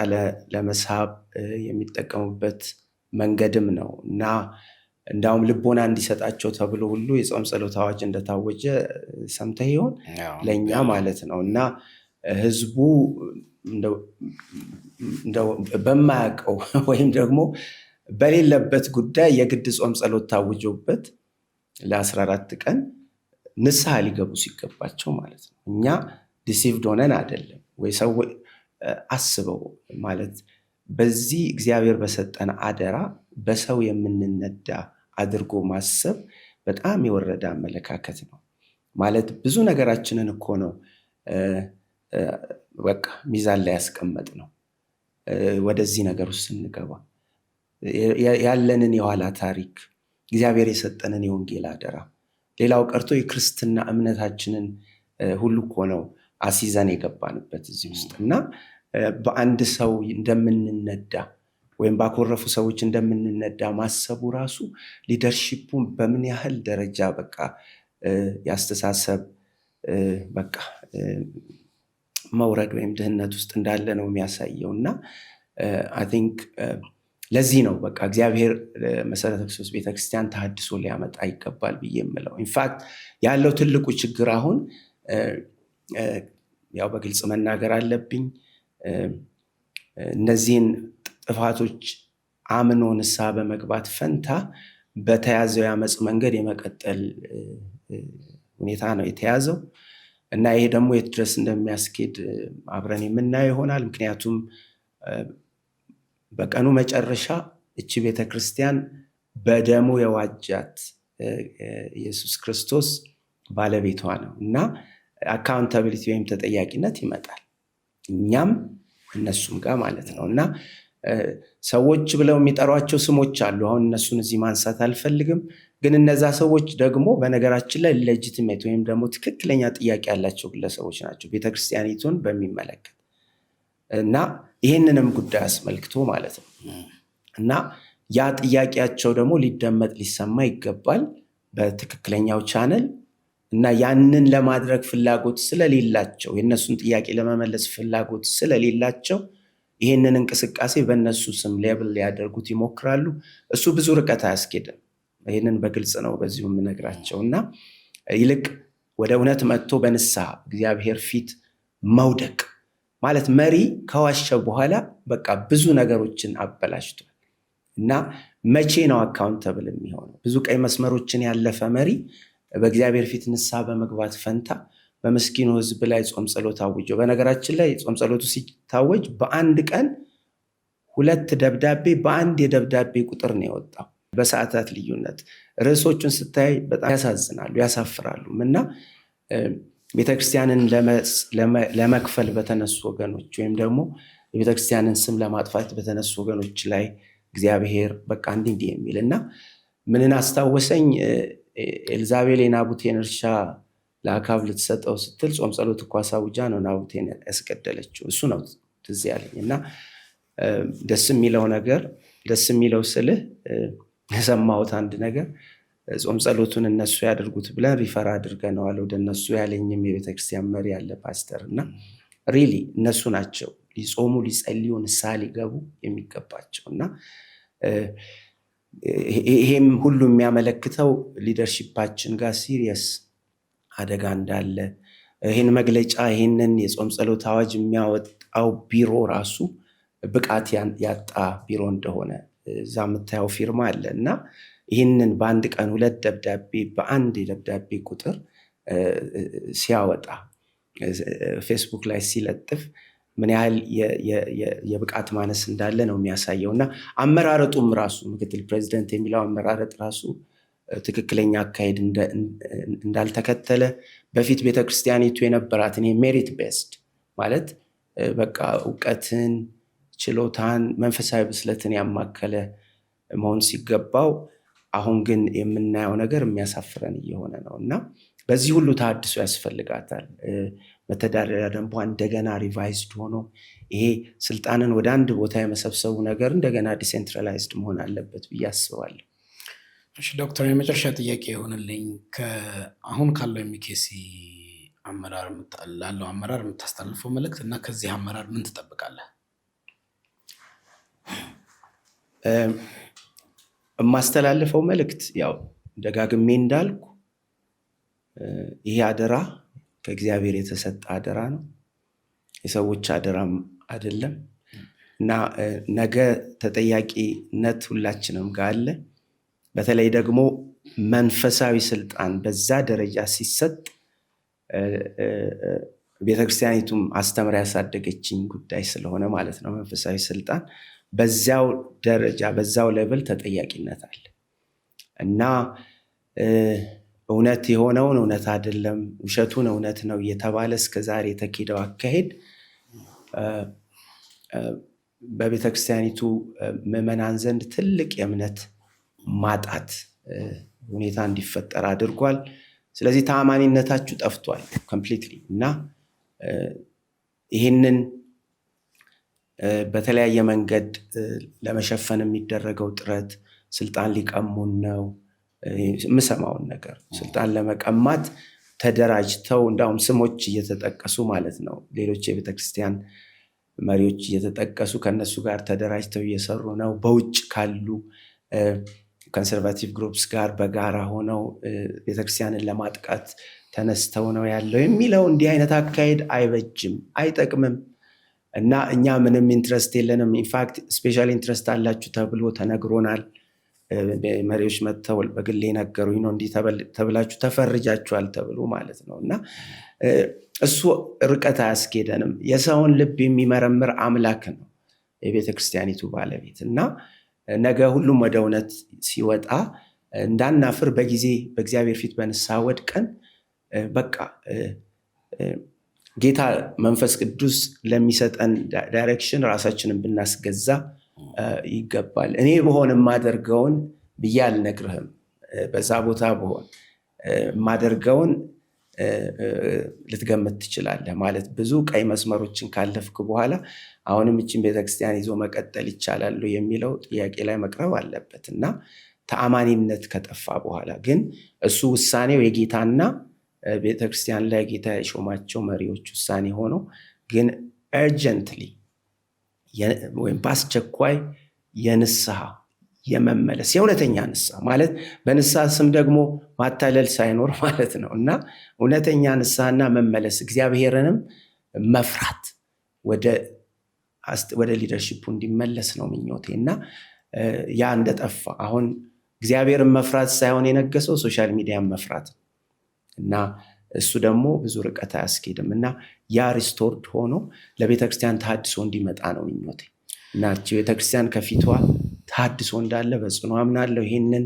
ለመሳብ የሚጠቀሙበት መንገድም ነው እና እንዳውም ልቦና እንዲሰጣቸው ተብሎ ሁሉ የጾም ጸሎት አዋጅ እንደታወጀ ሰምተህ ይሆን? ለእኛ ማለት ነው። እና ህዝቡ በማያውቀው ወይም ደግሞ በሌለበት ጉዳይ የግድ ጾም ጸሎት ታውጆበት ለ14 ቀን ንስሐ ሊገቡ ሲገባቸው ማለት ነው። እኛ ዲሲቭድ ሆነን አይደለም ወይ ሰው አስበው ማለት በዚህ እግዚአብሔር በሰጠን አደራ በሰው የምንነዳ አድርጎ ማሰብ በጣም የወረደ አመለካከት ነው። ማለት ብዙ ነገራችንን እኮ ነው በቃ ሚዛን ላይ ያስቀመጥ ነው። ወደዚህ ነገር ውስጥ ስንገባ ያለንን የኋላ ታሪክ፣ እግዚአብሔር የሰጠንን የወንጌል አደራ፣ ሌላው ቀርቶ የክርስትና እምነታችንን ሁሉ እኮ ነው አሲዘን የገባንበት እዚህ ውስጥ እና በአንድ ሰው እንደምንነዳ ወይም ባኮረፉ ሰዎች እንደምንነዳ ማሰቡ ራሱ ሊደርሺፑን በምን ያህል ደረጃ በቃ ያስተሳሰብ በቃ መውረድ ወይም ድህነት ውስጥ እንዳለ ነው የሚያሳየው። እና አይ ቲንክ ለዚህ ነው በቃ እግዚአብሔር መሰረተ ክርስቶስ ቤተክርስቲያን ተሐድሶ ሊያመጣ ይገባል ብዬ የምለው። ኢንፋክት ያለው ትልቁ ችግር አሁን ያው በግልጽ መናገር አለብኝ፣ እነዚህን ጥፋቶች አምኖ ንስሐ በመግባት ፈንታ በተያዘው የአመፅ መንገድ የመቀጠል ሁኔታ ነው የተያዘው እና ይሄ ደግሞ የት ድረስ እንደሚያስኬድ አብረን የምናየው ይሆናል። ምክንያቱም በቀኑ መጨረሻ እቺ ቤተክርስቲያን በደሙ የዋጃት ኢየሱስ ክርስቶስ ባለቤቷ ነው እና አካውንታቢሊቲ ወይም ተጠያቂነት ይመጣል እኛም እነሱም ጋር ማለት ነው። እና ሰዎች ብለው የሚጠሯቸው ስሞች አሉ። አሁን እነሱን እዚህ ማንሳት አልፈልግም። ግን እነዛ ሰዎች ደግሞ በነገራችን ላይ ሌጂቲሜት ወይም ደግሞ ትክክለኛ ጥያቄ ያላቸው ግለሰቦች ናቸው ቤተክርስቲያኒቱን በሚመለከት እና ይህንንም ጉዳይ አስመልክቶ ማለት ነው። እና ያ ጥያቄያቸው ደግሞ ሊደመጥ ሊሰማ ይገባል በትክክለኛው ቻነል እና ያንን ለማድረግ ፍላጎት ስለሌላቸው የእነሱን ጥያቄ ለመመለስ ፍላጎት ስለሌላቸው ይህንን እንቅስቃሴ በእነሱ ስም ሌብል ሊያደርጉት ይሞክራሉ። እሱ ብዙ ርቀት አያስኬድም። ይህንን በግልጽ ነው በዚሁ የምነግራቸው እና ይልቅ ወደ እውነት መጥቶ በንስሐ እግዚአብሔር ፊት መውደቅ ማለት መሪ ከዋሸ በኋላ በቃ ብዙ ነገሮችን አበላሽቷል። እና መቼ ነው አካውንተብል የሚሆነው? ብዙ ቀይ መስመሮችን ያለፈ መሪ በእግዚአብሔር ፊት ንስሐ በመግባት ፈንታ በምስኪኑ ሕዝብ ላይ ጾም ጸሎት አውጆ፣ በነገራችን ላይ ጾም ጸሎቱ ሲታወጅ በአንድ ቀን 2 ደብዳቤ በአንድ የደብዳቤ ቁጥር ነው የወጣው በሰዓታት ልዩነት። ርዕሶቹን ስታይ በጣም ያሳዝናሉ፣ ያሳፍራሉ። እና ቤተክርስቲያንን ለመክፈል በተነሱ ወገኖች ወይም ደግሞ የቤተክርስቲያንን ስም ለማጥፋት በተነሱ ወገኖች ላይ እግዚአብሔር በቃ እንዲህ የሚል እና ምንን አስታወሰኝ? ኤልዛቤል የናቡቴን እርሻ ለአካብ ልትሰጠው ስትል ጾም ጸሎት እኮ አሳውጃ ነው ናቡቴን ያስገደለችው። እሱ ነው ትዝ ያለኝ። እና ደስ የሚለው ስልህ የሰማሁት አንድ ነገር ጾም ጸሎቱን እነሱ ያደርጉት ብለን ሪፈር አድርገነዋል ወደ እነሱ። ያለኝም የቤተክርስቲያን መሪ ያለ ፓስተር እና ሪሊ እነሱ ናቸው ሊጾሙ ሊጸልዩ ንስሐ ሊገቡ የሚገባቸው። እና ይሄም ሁሉ የሚያመለክተው ሊደርሺፓችን ጋር ሲሪየስ አደጋ እንዳለ፣ ይህን መግለጫ ይህንን የጾም ጸሎት አዋጅ የሚያወጣው ቢሮ ራሱ ብቃት ያጣ ቢሮ እንደሆነ እዛ የምታየው ፊርማ አለ። እና ይህንን በአንድ ቀን 2 ደብዳቤ በአንድ የደብዳቤ ቁጥር ሲያወጣ ፌስቡክ ላይ ሲለጥፍ ምን ያህል የብቃት ማነስ እንዳለ ነው የሚያሳየው። እና አመራረጡም ራሱ ምክትል ፕሬዚደንት የሚለው አመራረጥ ራሱ ትክክለኛ አካሄድ እንዳልተከተለ፣ በፊት ቤተክርስቲያኒቱ የነበራትን ሜሪት ቤስድ ማለት በቃ እውቀትን፣ ችሎታን፣ መንፈሳዊ ብስለትን ያማከለ መሆን ሲገባው አሁን ግን የምናየው ነገር የሚያሳፍረን እየሆነ ነው። እና በዚህ ሁሉ ተሐድሶ ያስፈልጋታል። መተዳደሪያ ደንቧ እንደገና ሪቫይዝድ ሆኖ ይሄ ስልጣንን ወደ አንድ ቦታ የመሰብሰቡ ነገር እንደገና ዲሴንትራላይዝድ መሆን አለበት ብዬ አስባለሁ። እሺ ዶክተር፣ የመጨረሻ ጥያቄ የሆነልኝ አሁን ካለው የሚኬሲ ላለው አመራር የምታስተላልፈው መልእክት እና ከዚህ አመራር ምን ትጠብቃለህ? የማስተላልፈው መልእክት ያው ደጋግሜ እንዳልኩ ይሄ አደራ ከእግዚአብሔር የተሰጠ አደራ ነው፣ የሰዎች አደራም አይደለም። እና ነገ ተጠያቂነት ሁላችንም ጋር አለ። በተለይ ደግሞ መንፈሳዊ ስልጣን በዛ ደረጃ ሲሰጥ ቤተክርስቲያኒቱም አስተምራ ያሳደገችኝ ጉዳይ ስለሆነ ማለት ነው። መንፈሳዊ ስልጣን በዛው ደረጃ በዛው ሌቭል ተጠያቂነት አለ እና እውነት የሆነውን እውነት አይደለም፣ ውሸቱን እውነት ነው እየተባለ እስከዛሬ የተኬደው አካሄድ በቤተክርስቲያኒቱ ምዕመናን ዘንድ ትልቅ የእምነት ማጣት ሁኔታ እንዲፈጠር አድርጓል። ስለዚህ ተአማኒነታችሁ ጠፍቷል ኮምፕሊትሊ። እና ይህንን በተለያየ መንገድ ለመሸፈን የሚደረገው ጥረት ስልጣን ሊቀሙን ነው የምሰማውን ነገር ስልጣን ለመቀማት ተደራጅተው እንዳውም ስሞች እየተጠቀሱ ማለት ነው ሌሎች የቤተክርስቲያን መሪዎች እየተጠቀሱ ከነሱ ጋር ተደራጅተው እየሰሩ ነው። በውጭ ካሉ ኮንሰርቫቲቭ ግሩፕስ ጋር በጋራ ሆነው ቤተክርስቲያንን ለማጥቃት ተነስተው ነው ያለው የሚለው እንዲህ አይነት አካሄድ አይበጅም፣ አይጠቅምም። እና እኛ ምንም ኢንትረስት የለንም። ኢንፋክት ስፔሻል ኢንትረስት አላችሁ ተብሎ ተነግሮናል። መሪዎች መጥተው በግሌ ነገሩኝ ነው እንዲህ ተብላችሁ ተፈርጃችኋል ተብሎ ማለት ነው። እና እሱ ርቀት አያስኬደንም። የሰውን ልብ የሚመረምር አምላክ ነው የቤተክርስቲያኒቱ ባለቤት። እና ነገ ሁሉም ወደ እውነት ሲወጣ እንዳናፍር በጊዜ በእግዚአብሔር ፊት በንስሐ ወድቀን በቃ ጌታ መንፈስ ቅዱስ ለሚሰጠን ዳይሬክሽን ራሳችንን ብናስገዛ ይገባል። እኔ በሆን የማደርገውን ብዬ አልነግርህም። በዛ ቦታ በሆን የማደርገውን ልትገምት ትችላለህ። ማለት ብዙ ቀይ መስመሮችን ካለፍክ በኋላ አሁንም እችን ቤተክርስቲያን ይዞ መቀጠል ይቻላሉ የሚለው ጥያቄ ላይ መቅረብ አለበት። እና ተአማኒነት ከጠፋ በኋላ ግን እሱ ውሳኔው የጌታና ቤተክርስቲያን ላይ ጌታ የሾማቸው መሪዎች ውሳኔ ሆኖ ግን urgently ወይም በአስቸኳይ የንስሐ የመመለስ የእውነተኛ ንስሐ ማለት በንስሐ ስም ደግሞ ማታለል ሳይኖር ማለት ነው። እና እውነተኛ ንስሐና መመለስ እግዚአብሔርንም መፍራት ወደ ሊደርሺፑ እንዲመለስ ነው ምኞቴ እና ያ እንደጠፋ አሁን እግዚአብሔርን መፍራት ሳይሆን የነገሰው ሶሻል ሚዲያን መፍራት እና እሱ ደግሞ ብዙ ርቀት አያስኬድም እና ያ ሪስቶርድ ሆኖ ለቤተክርስቲያን ተሐድሶ እንዲመጣ ነው ምኞቴ እና ቤተክርስቲያን ከፊቷ ተሐድሶ እንዳለ በጽኑ አምናለሁ። ይህንን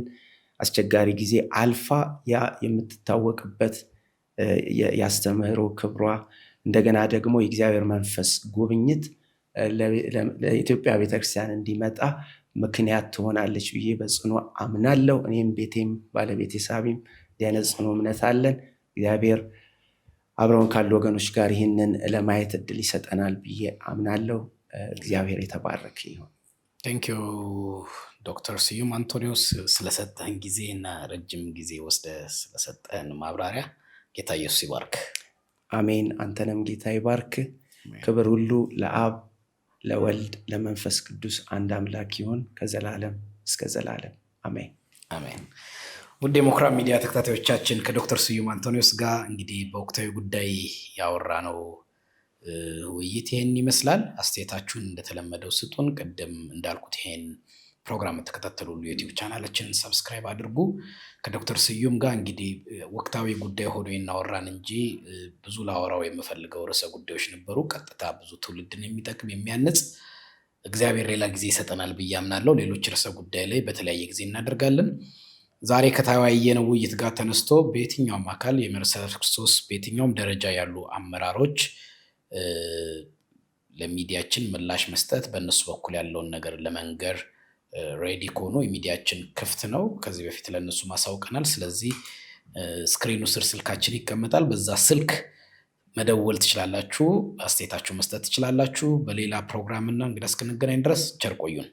አስቸጋሪ ጊዜ አልፋ ያ የምትታወቅበት ያስተምህሮ ክብሯ እንደገና ደግሞ የእግዚአብሔር መንፈስ ጉብኝት ለኢትዮጵያ ቤተክርስቲያን እንዲመጣ ምክንያት ትሆናለች ብዬ በጽኑ አምናለሁ። እኔም ቤቴም ባለቤቴ ሳቢም እንዲህ ጽኑ እምነት አለን። እግዚአብሔር አብረውን ካሉ ወገኖች ጋር ይህንን ለማየት እድል ይሰጠናል ብዬ አምናለሁ። እግዚአብሔር የተባረከ ይሁን። ቴንኪዩ ዶክተር ስዩም አንቶኒዮስ ስለሰጠህን ጊዜ እና ረጅም ጊዜ ወስደ ስለሰጠህን ማብራሪያ ጌታ ኢየሱስ ይባርክ። አሜን። አንተንም ጌታ ይባርክ። ክብር ሁሉ ለአብ ለወልድ ለመንፈስ ቅዱስ አንድ አምላክ ይሁን ከዘላለም እስከ ዘላለም አሜን አሜን። ውድ የምኩራብ ሚዲያ ተከታታዮቻችን ከዶክተር ስዩም አንቶኒዮስ ጋር እንግዲህ በወቅታዊ ጉዳይ ያወራነው ውይይት ይሄን ይመስላል። አስተያየታችሁን እንደተለመደው ስጡን። ቅድም እንዳልኩት ይሄን ፕሮግራም ተከታተሉ ዩቲዩብ ቻናላችንን ሰብስክራይብ አድርጉ። ከዶክተር ስዩም ጋር እንግዲህ ወቅታዊ ጉዳይ ሆኖ እናወራን እንጂ ብዙ ላወራው የምፈልገው ርዕሰ ጉዳዮች ነበሩ። ቀጥታ ብዙ ትውልድን የሚጠቅም የሚያንጽ እግዚአብሔር ሌላ ጊዜ ይሰጠናል ብዬ አምናለሁ። ሌሎች ርዕሰ ጉዳይ ላይ በተለያየ ጊዜ እናደርጋለን። ዛሬ ከተወያየነው ውይይት ጋር ተነስቶ በየትኛውም አካል የመሰረተ ክርስቶስ በየትኛውም ደረጃ ያሉ አመራሮች ለሚዲያችን ምላሽ መስጠት በእነሱ በኩል ያለውን ነገር ለመንገር ሬዲ ከሆኑ የሚዲያችን ክፍት ነው። ከዚህ በፊት ለእነሱ ማሳውቀናል። ስለዚህ ስክሪኑ ስር ስልካችን ይቀመጣል። በዛ ስልክ መደወል ትችላላችሁ፣ አስተያየታችሁ መስጠት ትችላላችሁ። በሌላ ፕሮግራምና እንግዲህ እስክንገናኝ ድረስ ቸር ቆዩን።